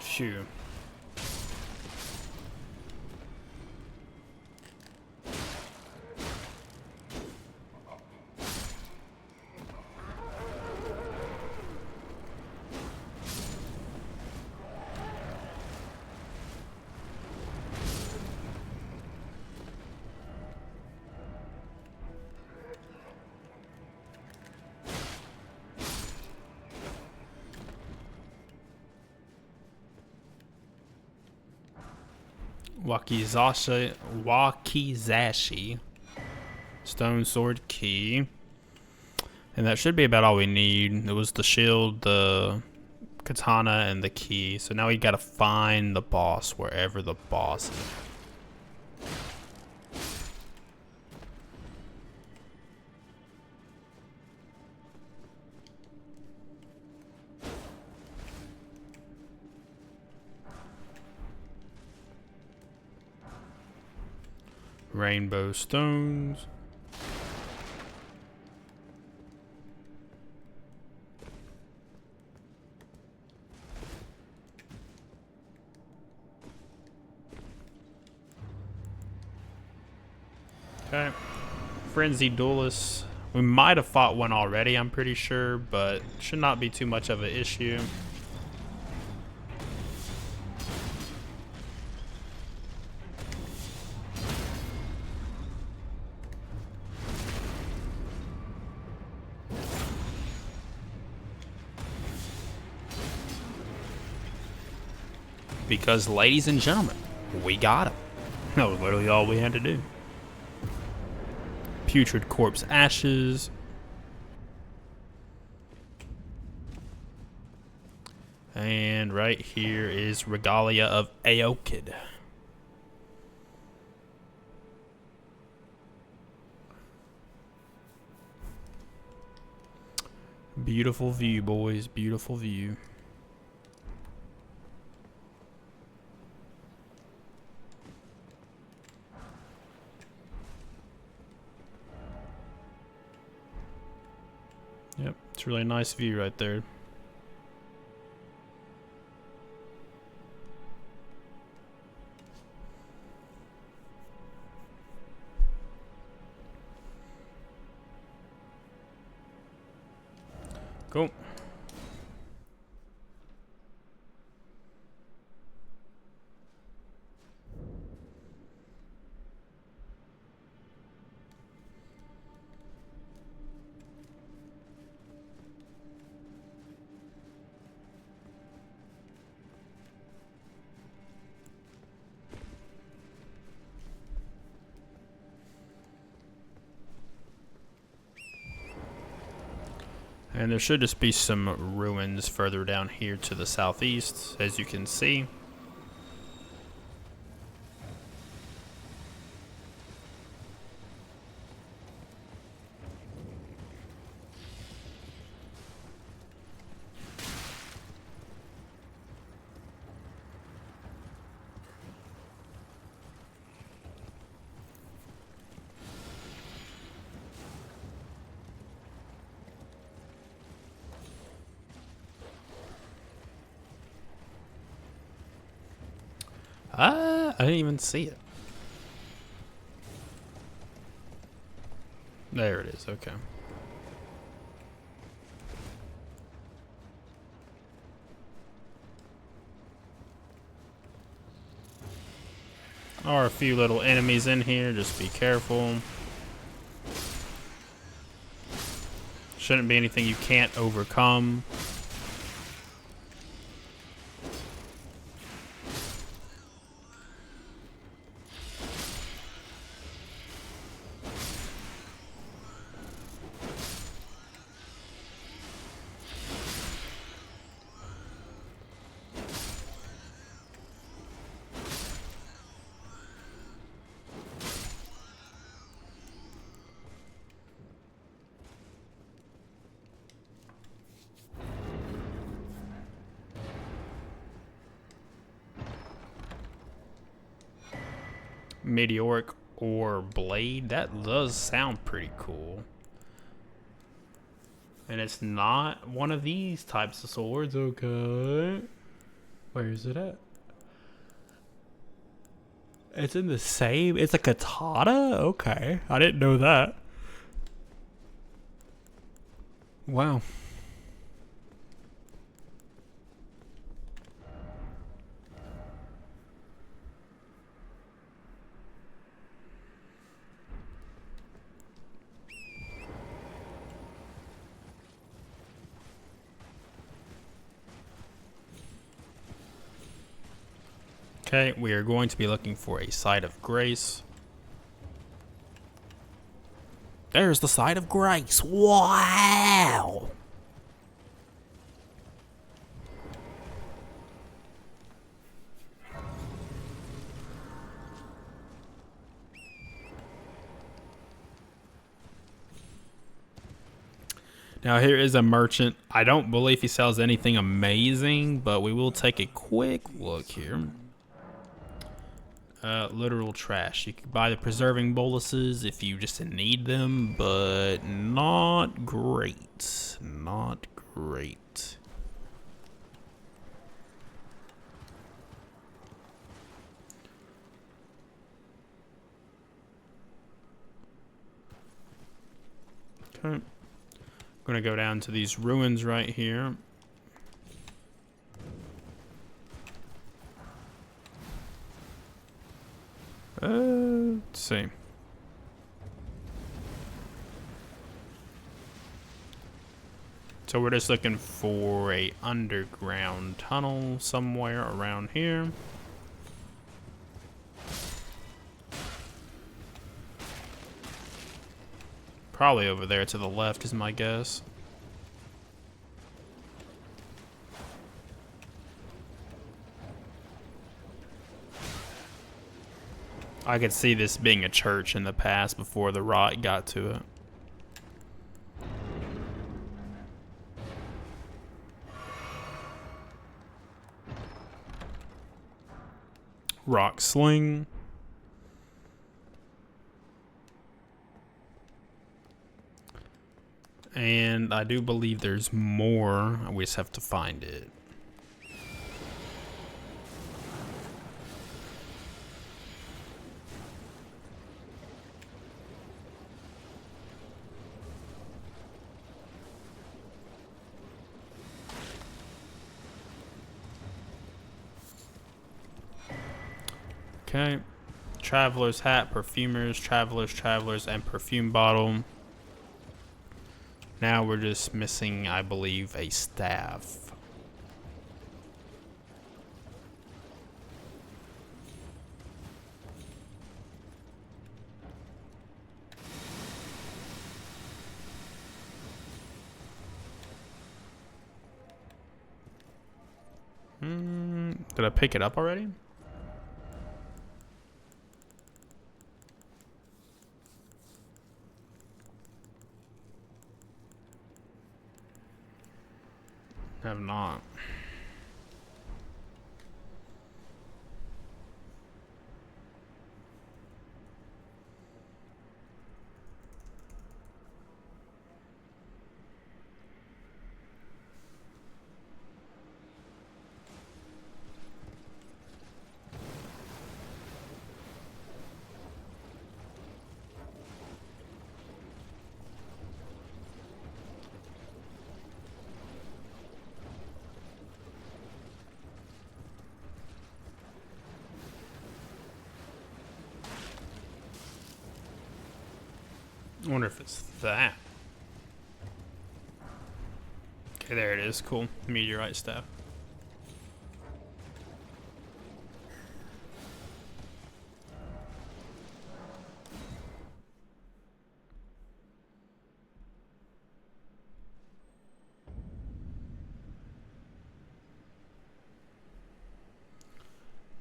Shoot. Wakizashi. Stone sword key. And that should be about all we need. It was the shield, the katana, and the key. So now we gotta find the boss wherever the boss is. Rainbow stones. Okay. Frenzy duelists. We might have fought one already, I'm pretty sure, but should not be too much of an issue. Because, ladies and gentlemen, we got him. That was literally all we had to do. Putrid corpse ashes. And right here is Regalia of Aokid. Beautiful view, boys. Beautiful view. Yep, it's a really nice view right there. Cool. And there should just be some ruins further down here to the southeast, as you can see. I didn't even see it. There it is, okay. There are a few little enemies in here, just be careful. Shouldn't be anything you can't overcome. Meteoric ore blade. That does sound pretty cool. And it's not one of these types of swords, okay. Where is it at? It's in the same, it's a katana? Okay, I didn't know that. Wow. Okay, we are going to be looking for a site of grace. There's the site of grace. Wow! Now here is a merchant. I don't believe he sells anything amazing, but we will take a quick look here. Literal trash. You can buy the preserving boluses if you just need them, but not great. Not great. Okay. I'm gonna go down to these ruins right here. Let's see. So we're just looking for a underground tunnel somewhere around here. Probably over there to the left is my guess. I could see this being a church in the past before the rot got to it. Rock sling. And I do believe there's more. We just have to find it. Okay. Traveler's hat, perfumers, travelers, and perfume bottle. Now we're just missing, I believe, a staff. Did I pick it up already? Have not. I wonder if it's that. Okay, there it is. Cool. Meteorite staff.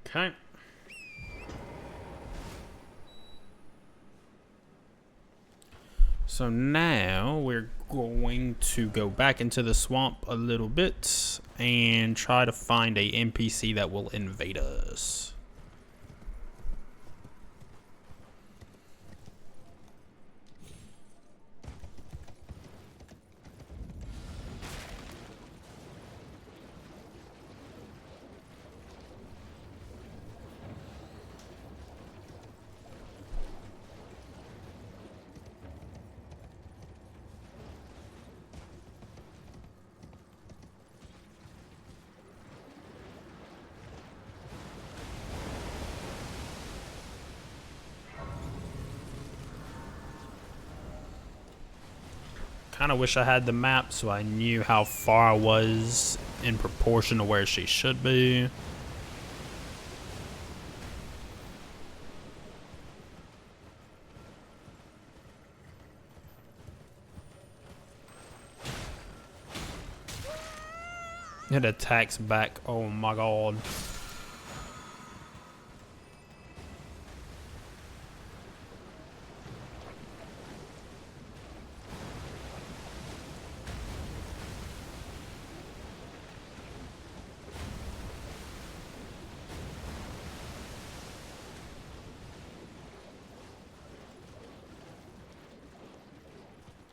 Okay. So now we're going to go back into the swamp a little bit and try to find a NPC that will invade us. Kind of wish I had the map so I knew how far I was in proportion to where she should be. It attacks back. Oh my god.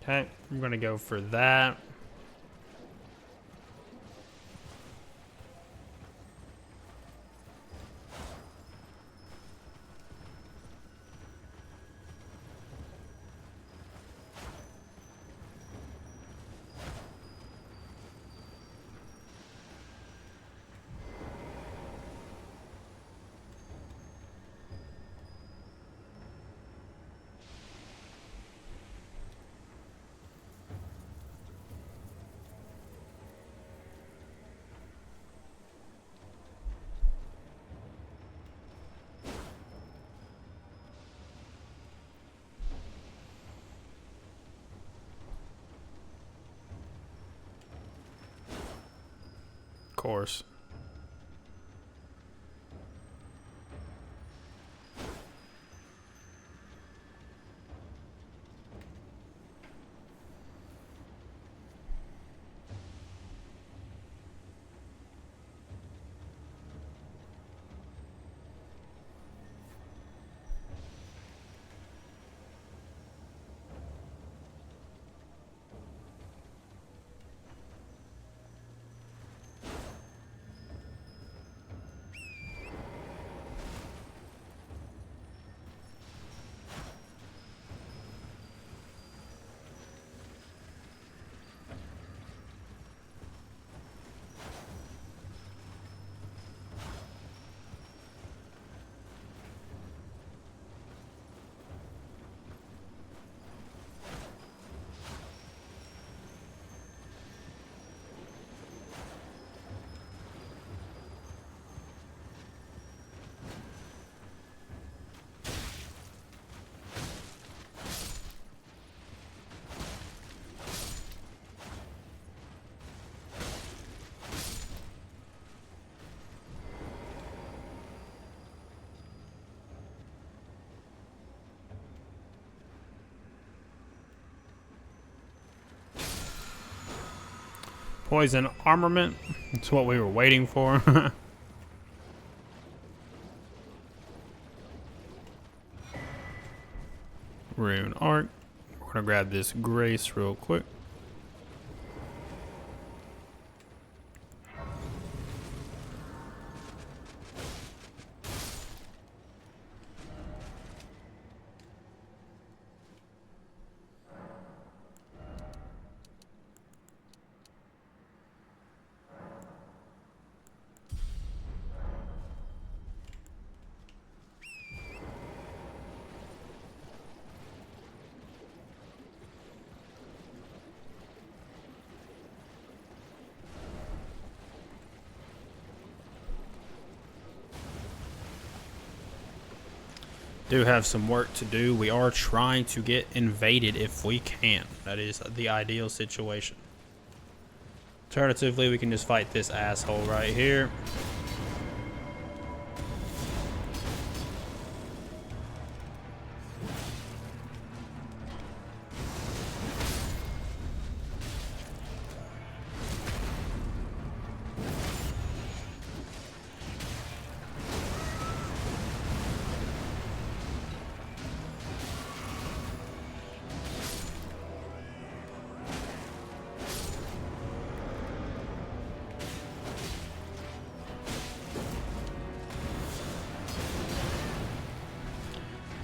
Okay, I'm gonna go for that. Of course. Poison armament. That's what we were waiting for. Rune arc. We're gonna grab this grace real quick. Do have some work to do. We are trying to get invaded if we can. That is the ideal situation. Alternatively, we can just fight this asshole right here.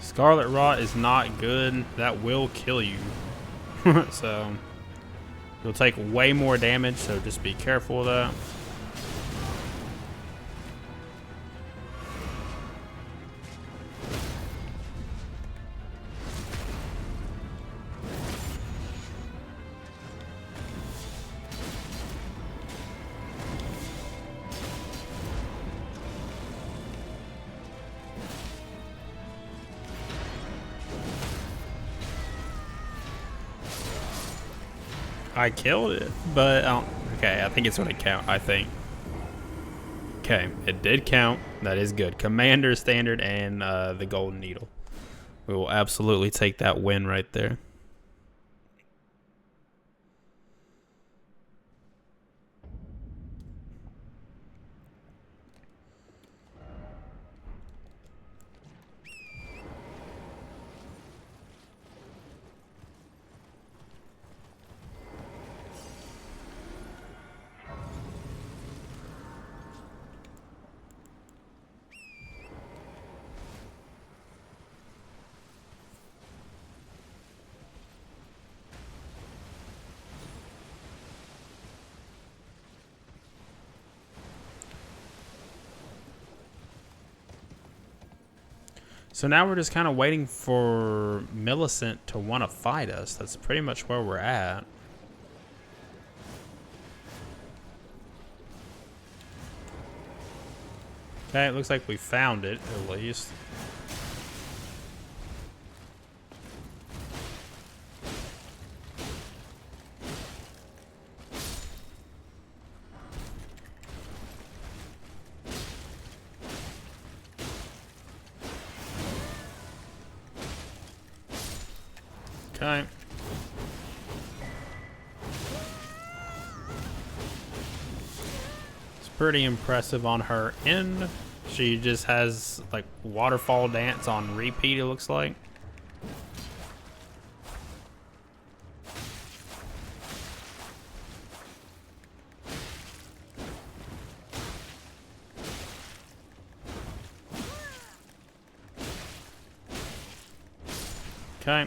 Scarlet Rot is not good. That will kill you. So, you'll take way more damage, so just be careful of that. I killed it, but okay, I think it's gonna count, I think. Okay, it did count. That is good. Commander, Standard, and the Golden Needle. We will absolutely take that win right there. So now we're just kind of waiting for Millicent to want to fight us. That's pretty much where we're at. Okay, it looks like we found it, at least. Okay. It's pretty impressive on her end. She just has like waterfall dance on repeat, it looks like. Okay.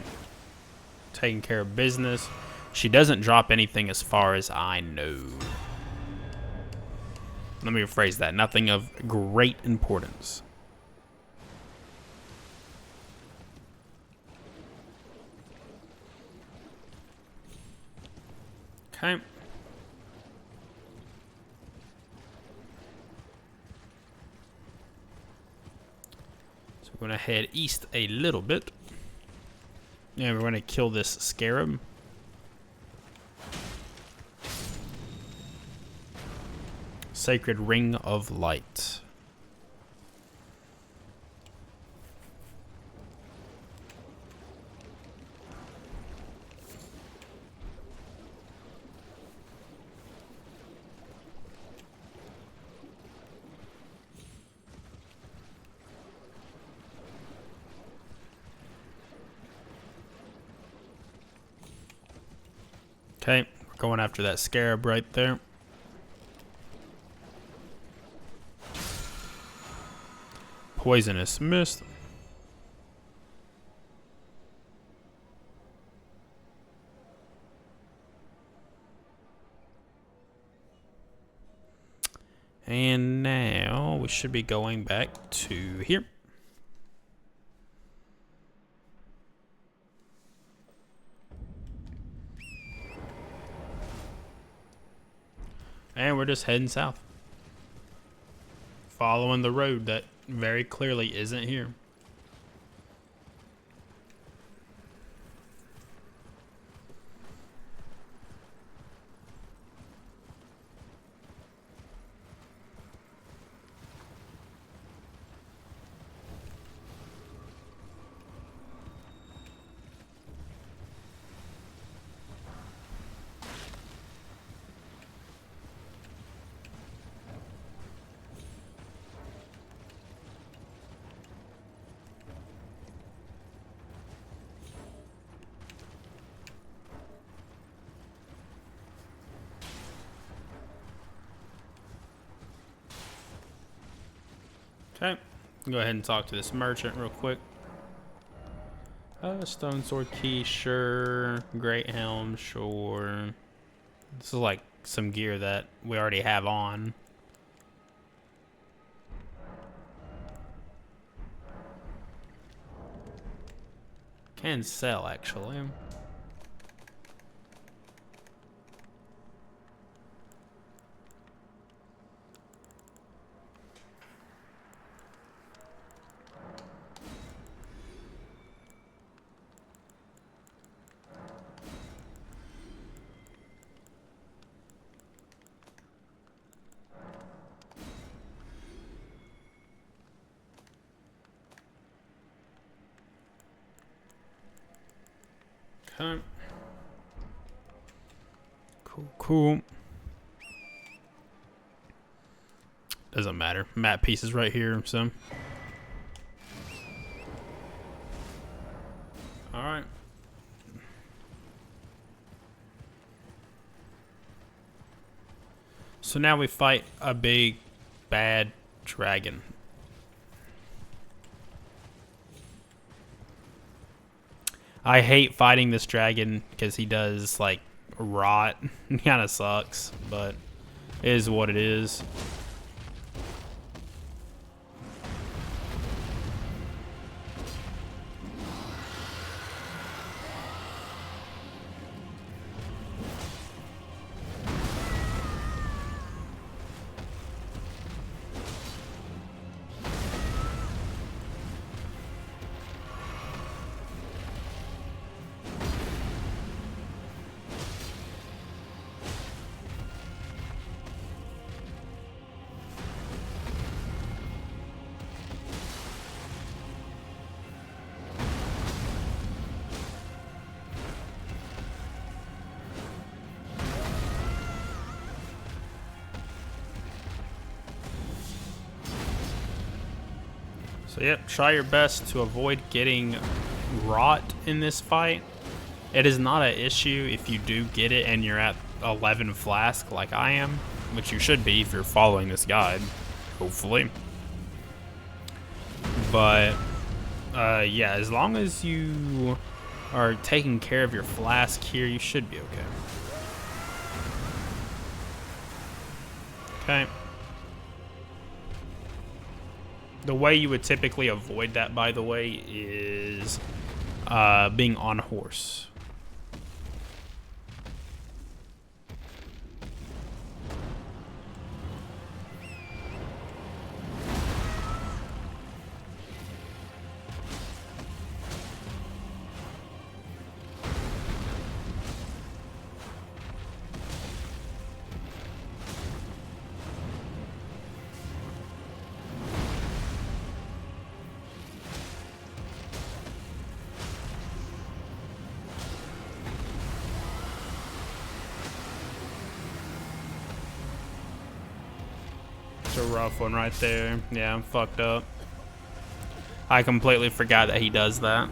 Taking care of business. She doesn't drop anything as far as I know. Let me rephrase that. Nothing of great importance. Okay. So we're going to head east a little bit. And we're going to kill this scarab. Sacred Ring of Light. Okay, we're going after that scarab right there. Poisonous mist. And now we should be going back to here. And we're just heading south. Following the road that very clearly isn't here. Okay, go ahead and talk to this merchant real quick. Stone sword key, sure. Great helm, sure. This is like some gear that we already have on. Can sell actually. Okay. Cool. Doesn't matter. Map piece is right here, so. Alright. So now we fight a big, bad dragon. I hate fighting this dragon because he does, like, rot. Kind of sucks, but it is what it is. So yep, try your best to avoid getting rot in this fight. It is not an issue if you do get it and you're at 11 flask like I am, which you should be if you're following this guide, hopefully. But yeah, as long as you are taking care of your flask here, you should be okay. Okay. The way you would typically avoid that, by the way, is being on horse. It's a rough one right there. Yeah, I'm fucked up. I completely forgot that he does that.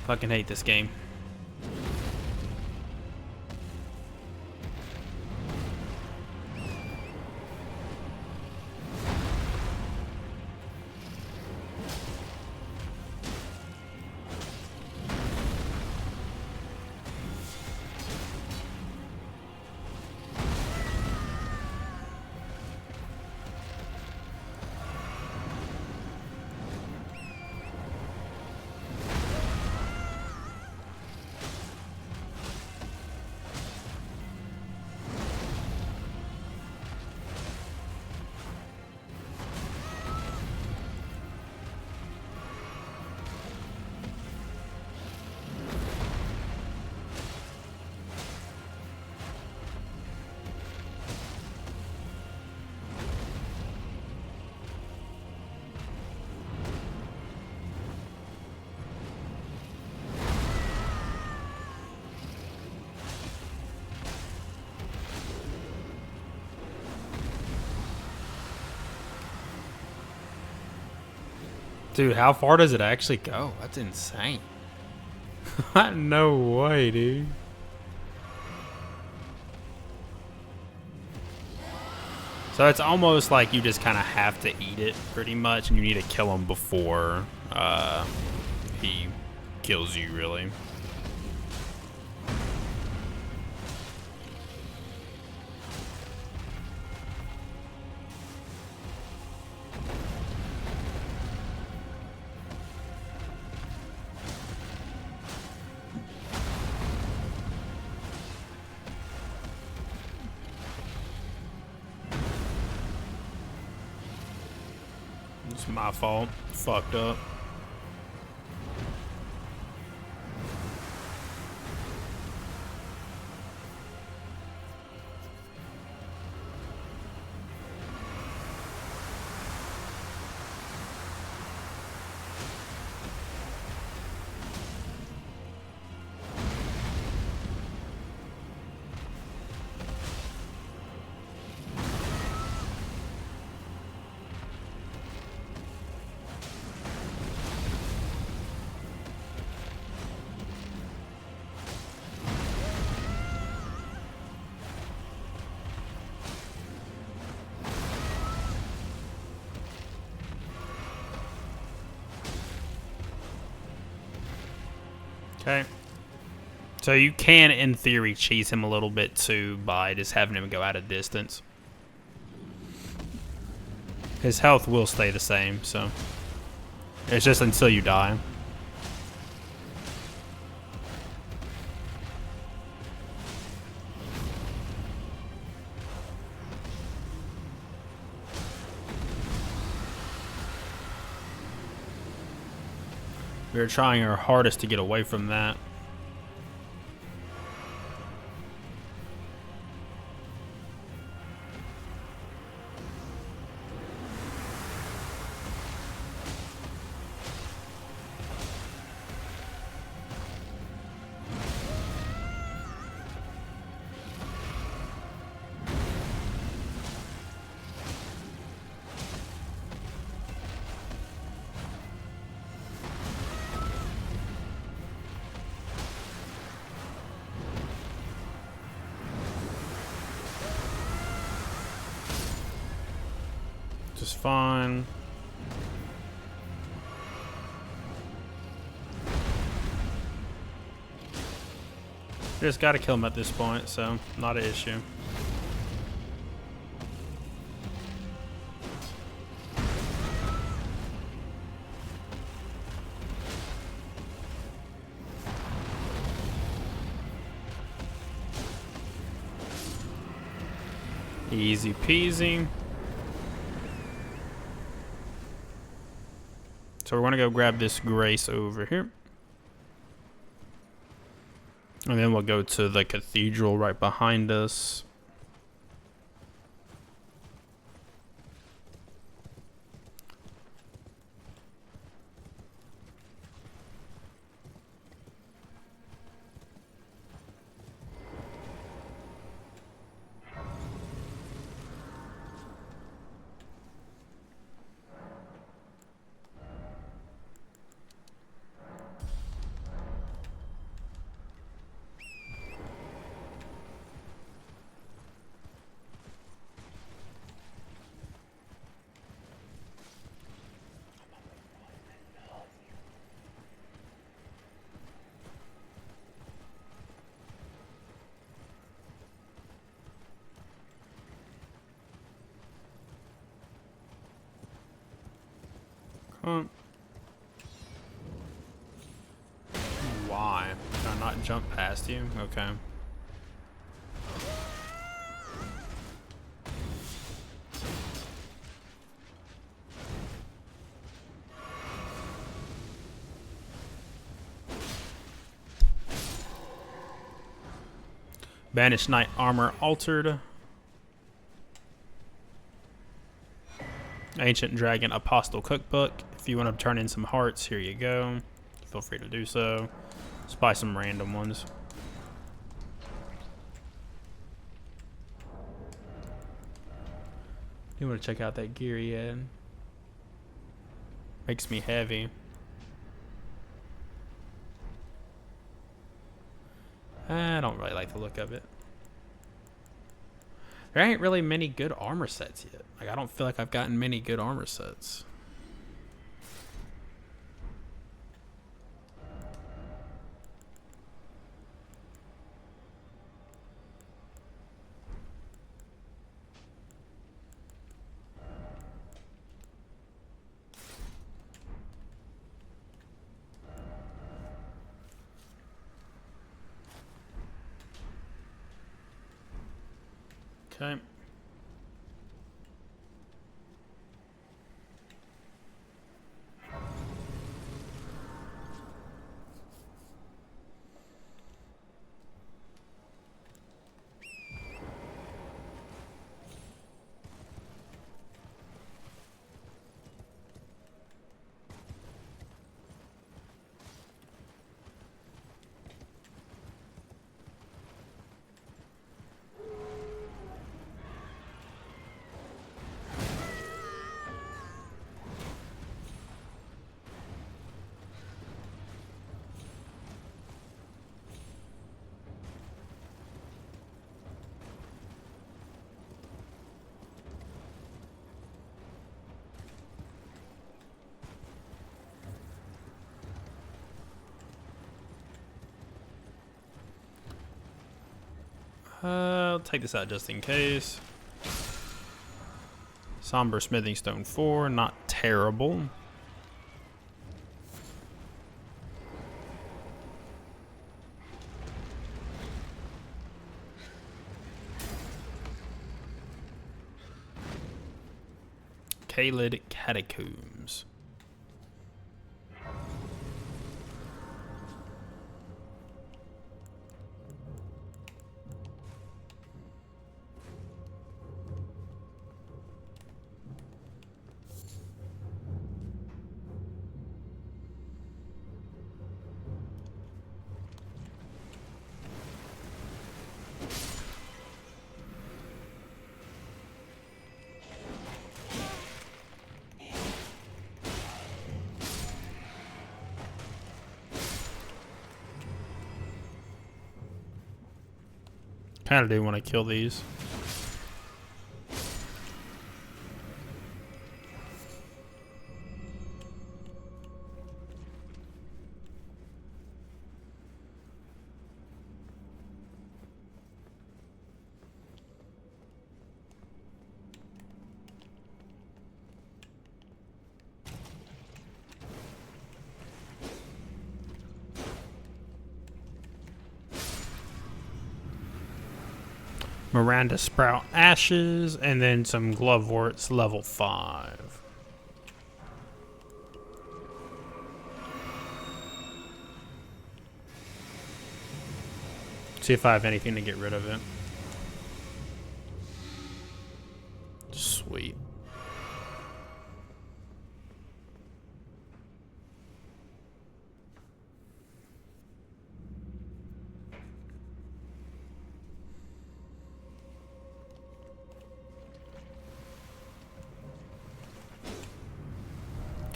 Fucking hate this game. Dude, how far does it actually go? That's insane. No way, dude. So it's almost like you just kind of have to eat it pretty much, and you need to kill him before he kills you, really. It's my fault. Fucked up. Okay. So you can, in theory, cheese him a little bit too by just having him go out of distance. His health will stay the same, so it's just until you die. We were trying our hardest to get away from that. Just fine. Just gotta kill him at this point, so not an issue. Easy peasy. So we're gonna go grab this Grace over here. And then we'll go to the cathedral right behind us. Why? Can I not jump past you? Okay. Banished Knight armor altered. Ancient Dragon Apostle Cookbook. If you want to turn in some hearts, here you go. Feel free to do so. Let's buy some random ones. You want to check out that gear he had? Makes me heavy. I don't really like the look of it. There ain't really many good armor sets yet. Like, I don't feel like I've gotten many good armor sets. Okay. I'll take this out just in case. Somber Smithing Stone 4, not terrible. Kaled Catacombs. Kinda do want to kill these. Miranda Sprout Ashes, and then some Gloveworts level 5. See if I have anything to get rid of it. Sweet.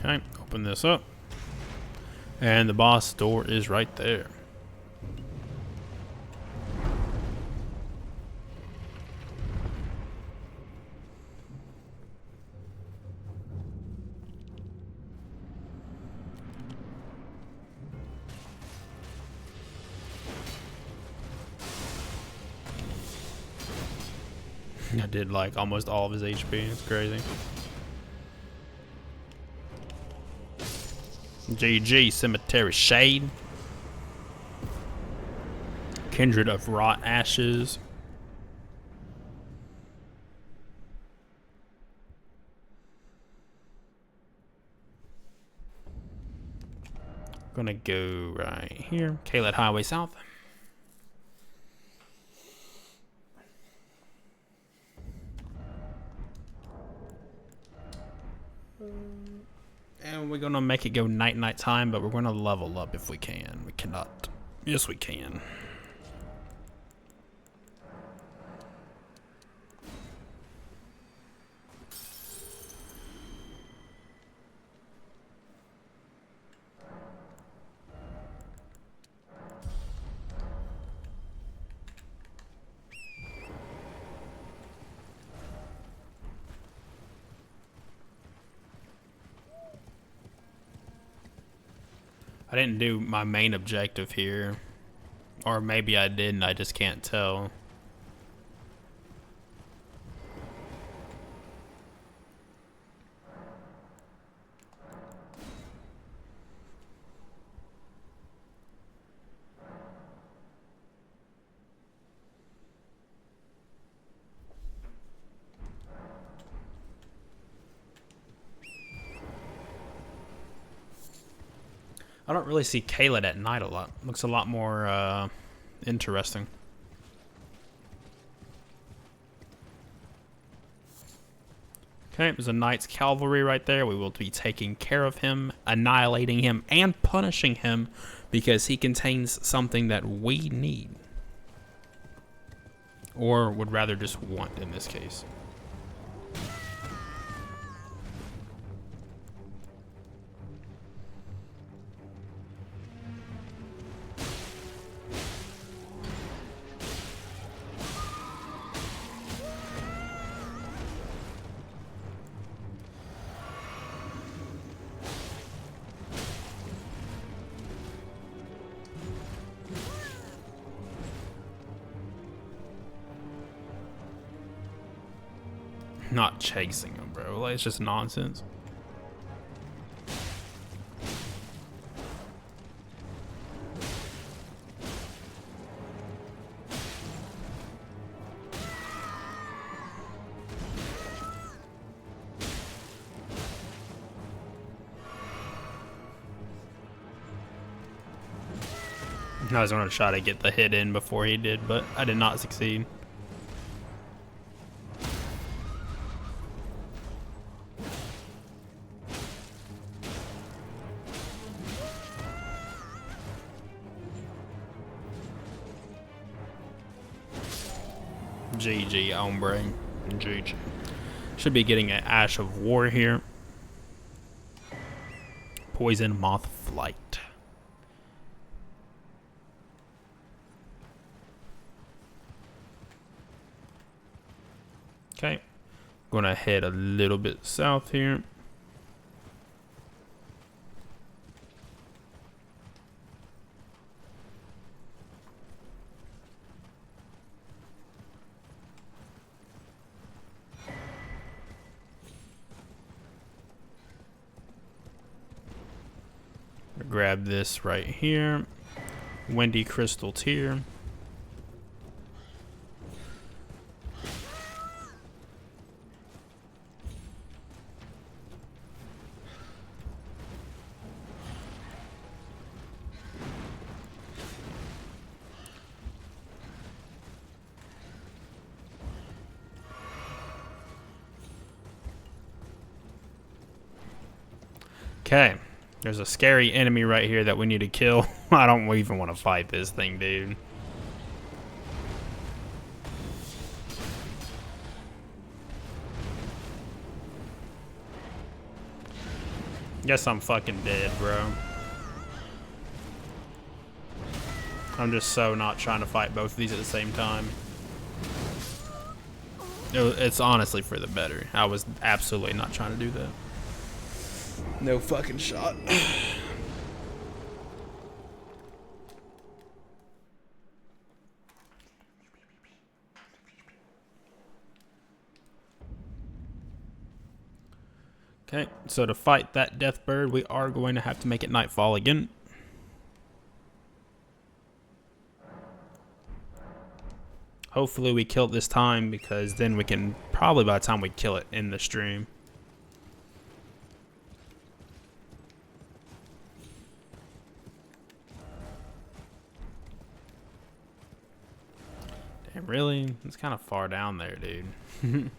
Okay, open this up. And the boss door is right there. I did like almost all of his HP. It's crazy. GG, Cemetery Shade. Kindred of Rot Ashes. Gonna go right here. Kaled Highway South. And we're gonna make it go night time, but we're gonna level up if we can. We cannot. Yes, we can. I didn't do my main objective here. Or maybe I didn't, I just can't tell. I don't really see Kaled at night a lot. Looks a lot more interesting. Okay, there's a Knight's Cavalry right there. We will be taking care of him, annihilating him, and punishing him because he contains something that we need. Or would rather just want in this case. not chasing him, bro. Like, it's just nonsense. I was going to try to get the hit in before he did, but I did not succeed. GG, hombre. GG. Should be getting an Ash of War here. Poison Moth Flight. Okay, gonna head a little bit south here. Grab this right here. Windy Crystal Tear. Okay, there's a scary enemy right here that we need to kill. I don't even want to fight this thing, dude. Guess I'm fucking dead, bro. I'm just so not trying to fight both of these at the same time. It's honestly for the better. I was absolutely not trying to do that. No fucking shot. Okay, so to fight that death bird, we are going to have to make it nightfall again. Hopefully we kill it this time, because then we can probably, by the time we kill it, end the stream. Damn, really? It's kind of far down there, dude.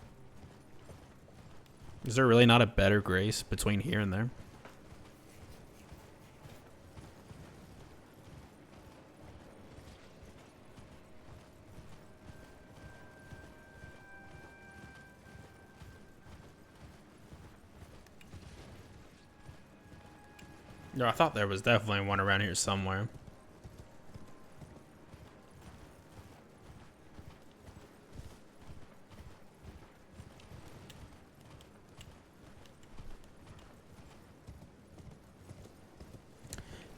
Is there really not a better grace between here and there? No, I thought there was definitely one around here somewhere.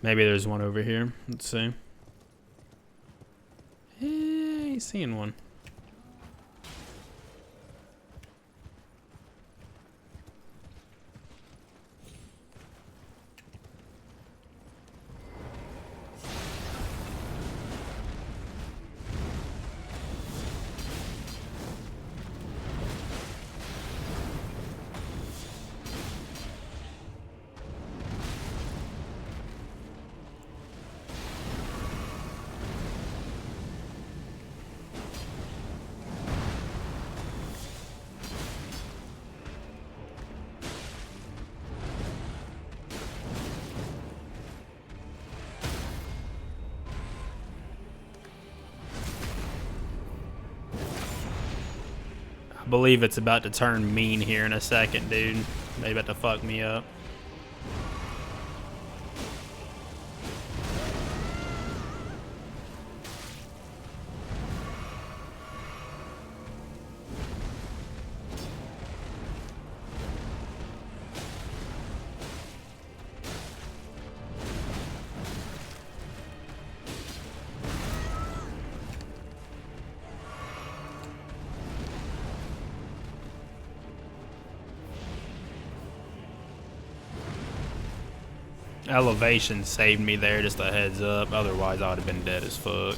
Maybe there's one over here. Let's see. Hey, seeing one. I believe it's about to turn mean here in a second, dude. They about to fuck me up. Elevation saved me there, just a heads up. Otherwise, I would have been dead as fuck.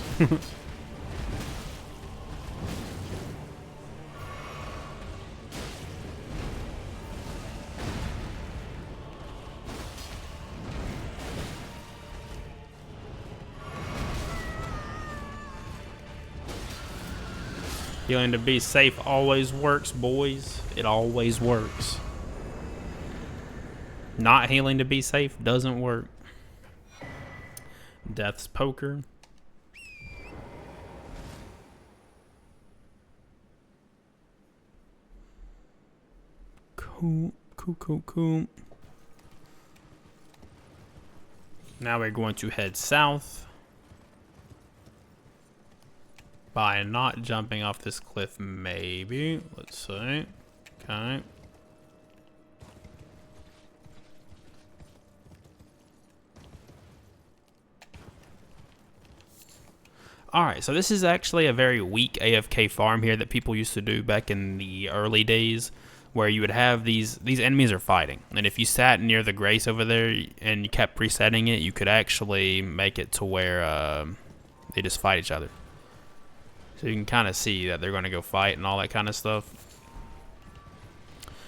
Healing to be safe always works, boys. It always works. Not healing to be safe doesn't work. Death's poker. Cool. Now we're going to head south. By not jumping off this cliff, maybe. Let's see. Okay. Alright, so this is actually a very weak AFK farm here that people used to do back in the early days, where you would have these enemies are fighting. And if you sat near the grace over there and you kept resetting it, you could actually make it to where they just fight each other. So you can kind of see that they're going to go fight and all that kind of stuff.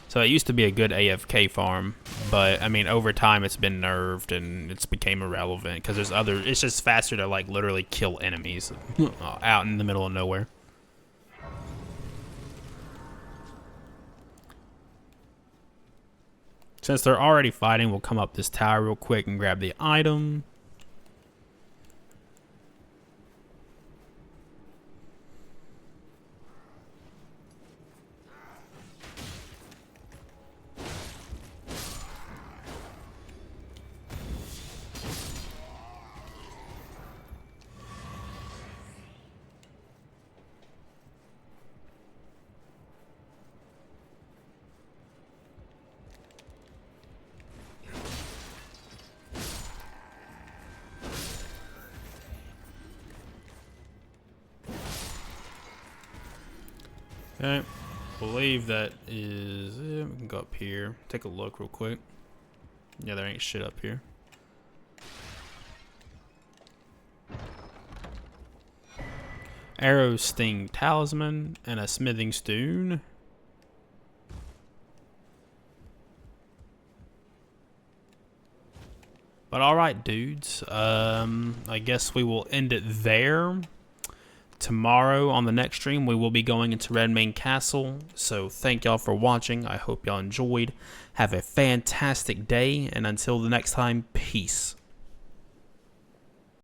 So it used to be a good AFK farm, but I mean over time it's been nerfed and it's became irrelevant because there's other. It's just faster to like literally kill enemies out in the middle of nowhere. Since they're already fighting, we'll come up this tower real quick and grab the item. Okay, believe that is it. We can go up here, take a look real quick. Yeah, there ain't shit up here. Arrow Sting Talisman and a Smithing Stone. But alright, dudes. I guess we will end it there. Tomorrow on the next stream, we will be going into Redmane Castle. So thank y'all for watching. I hope y'all enjoyed. Have a fantastic day. And until the next time, peace.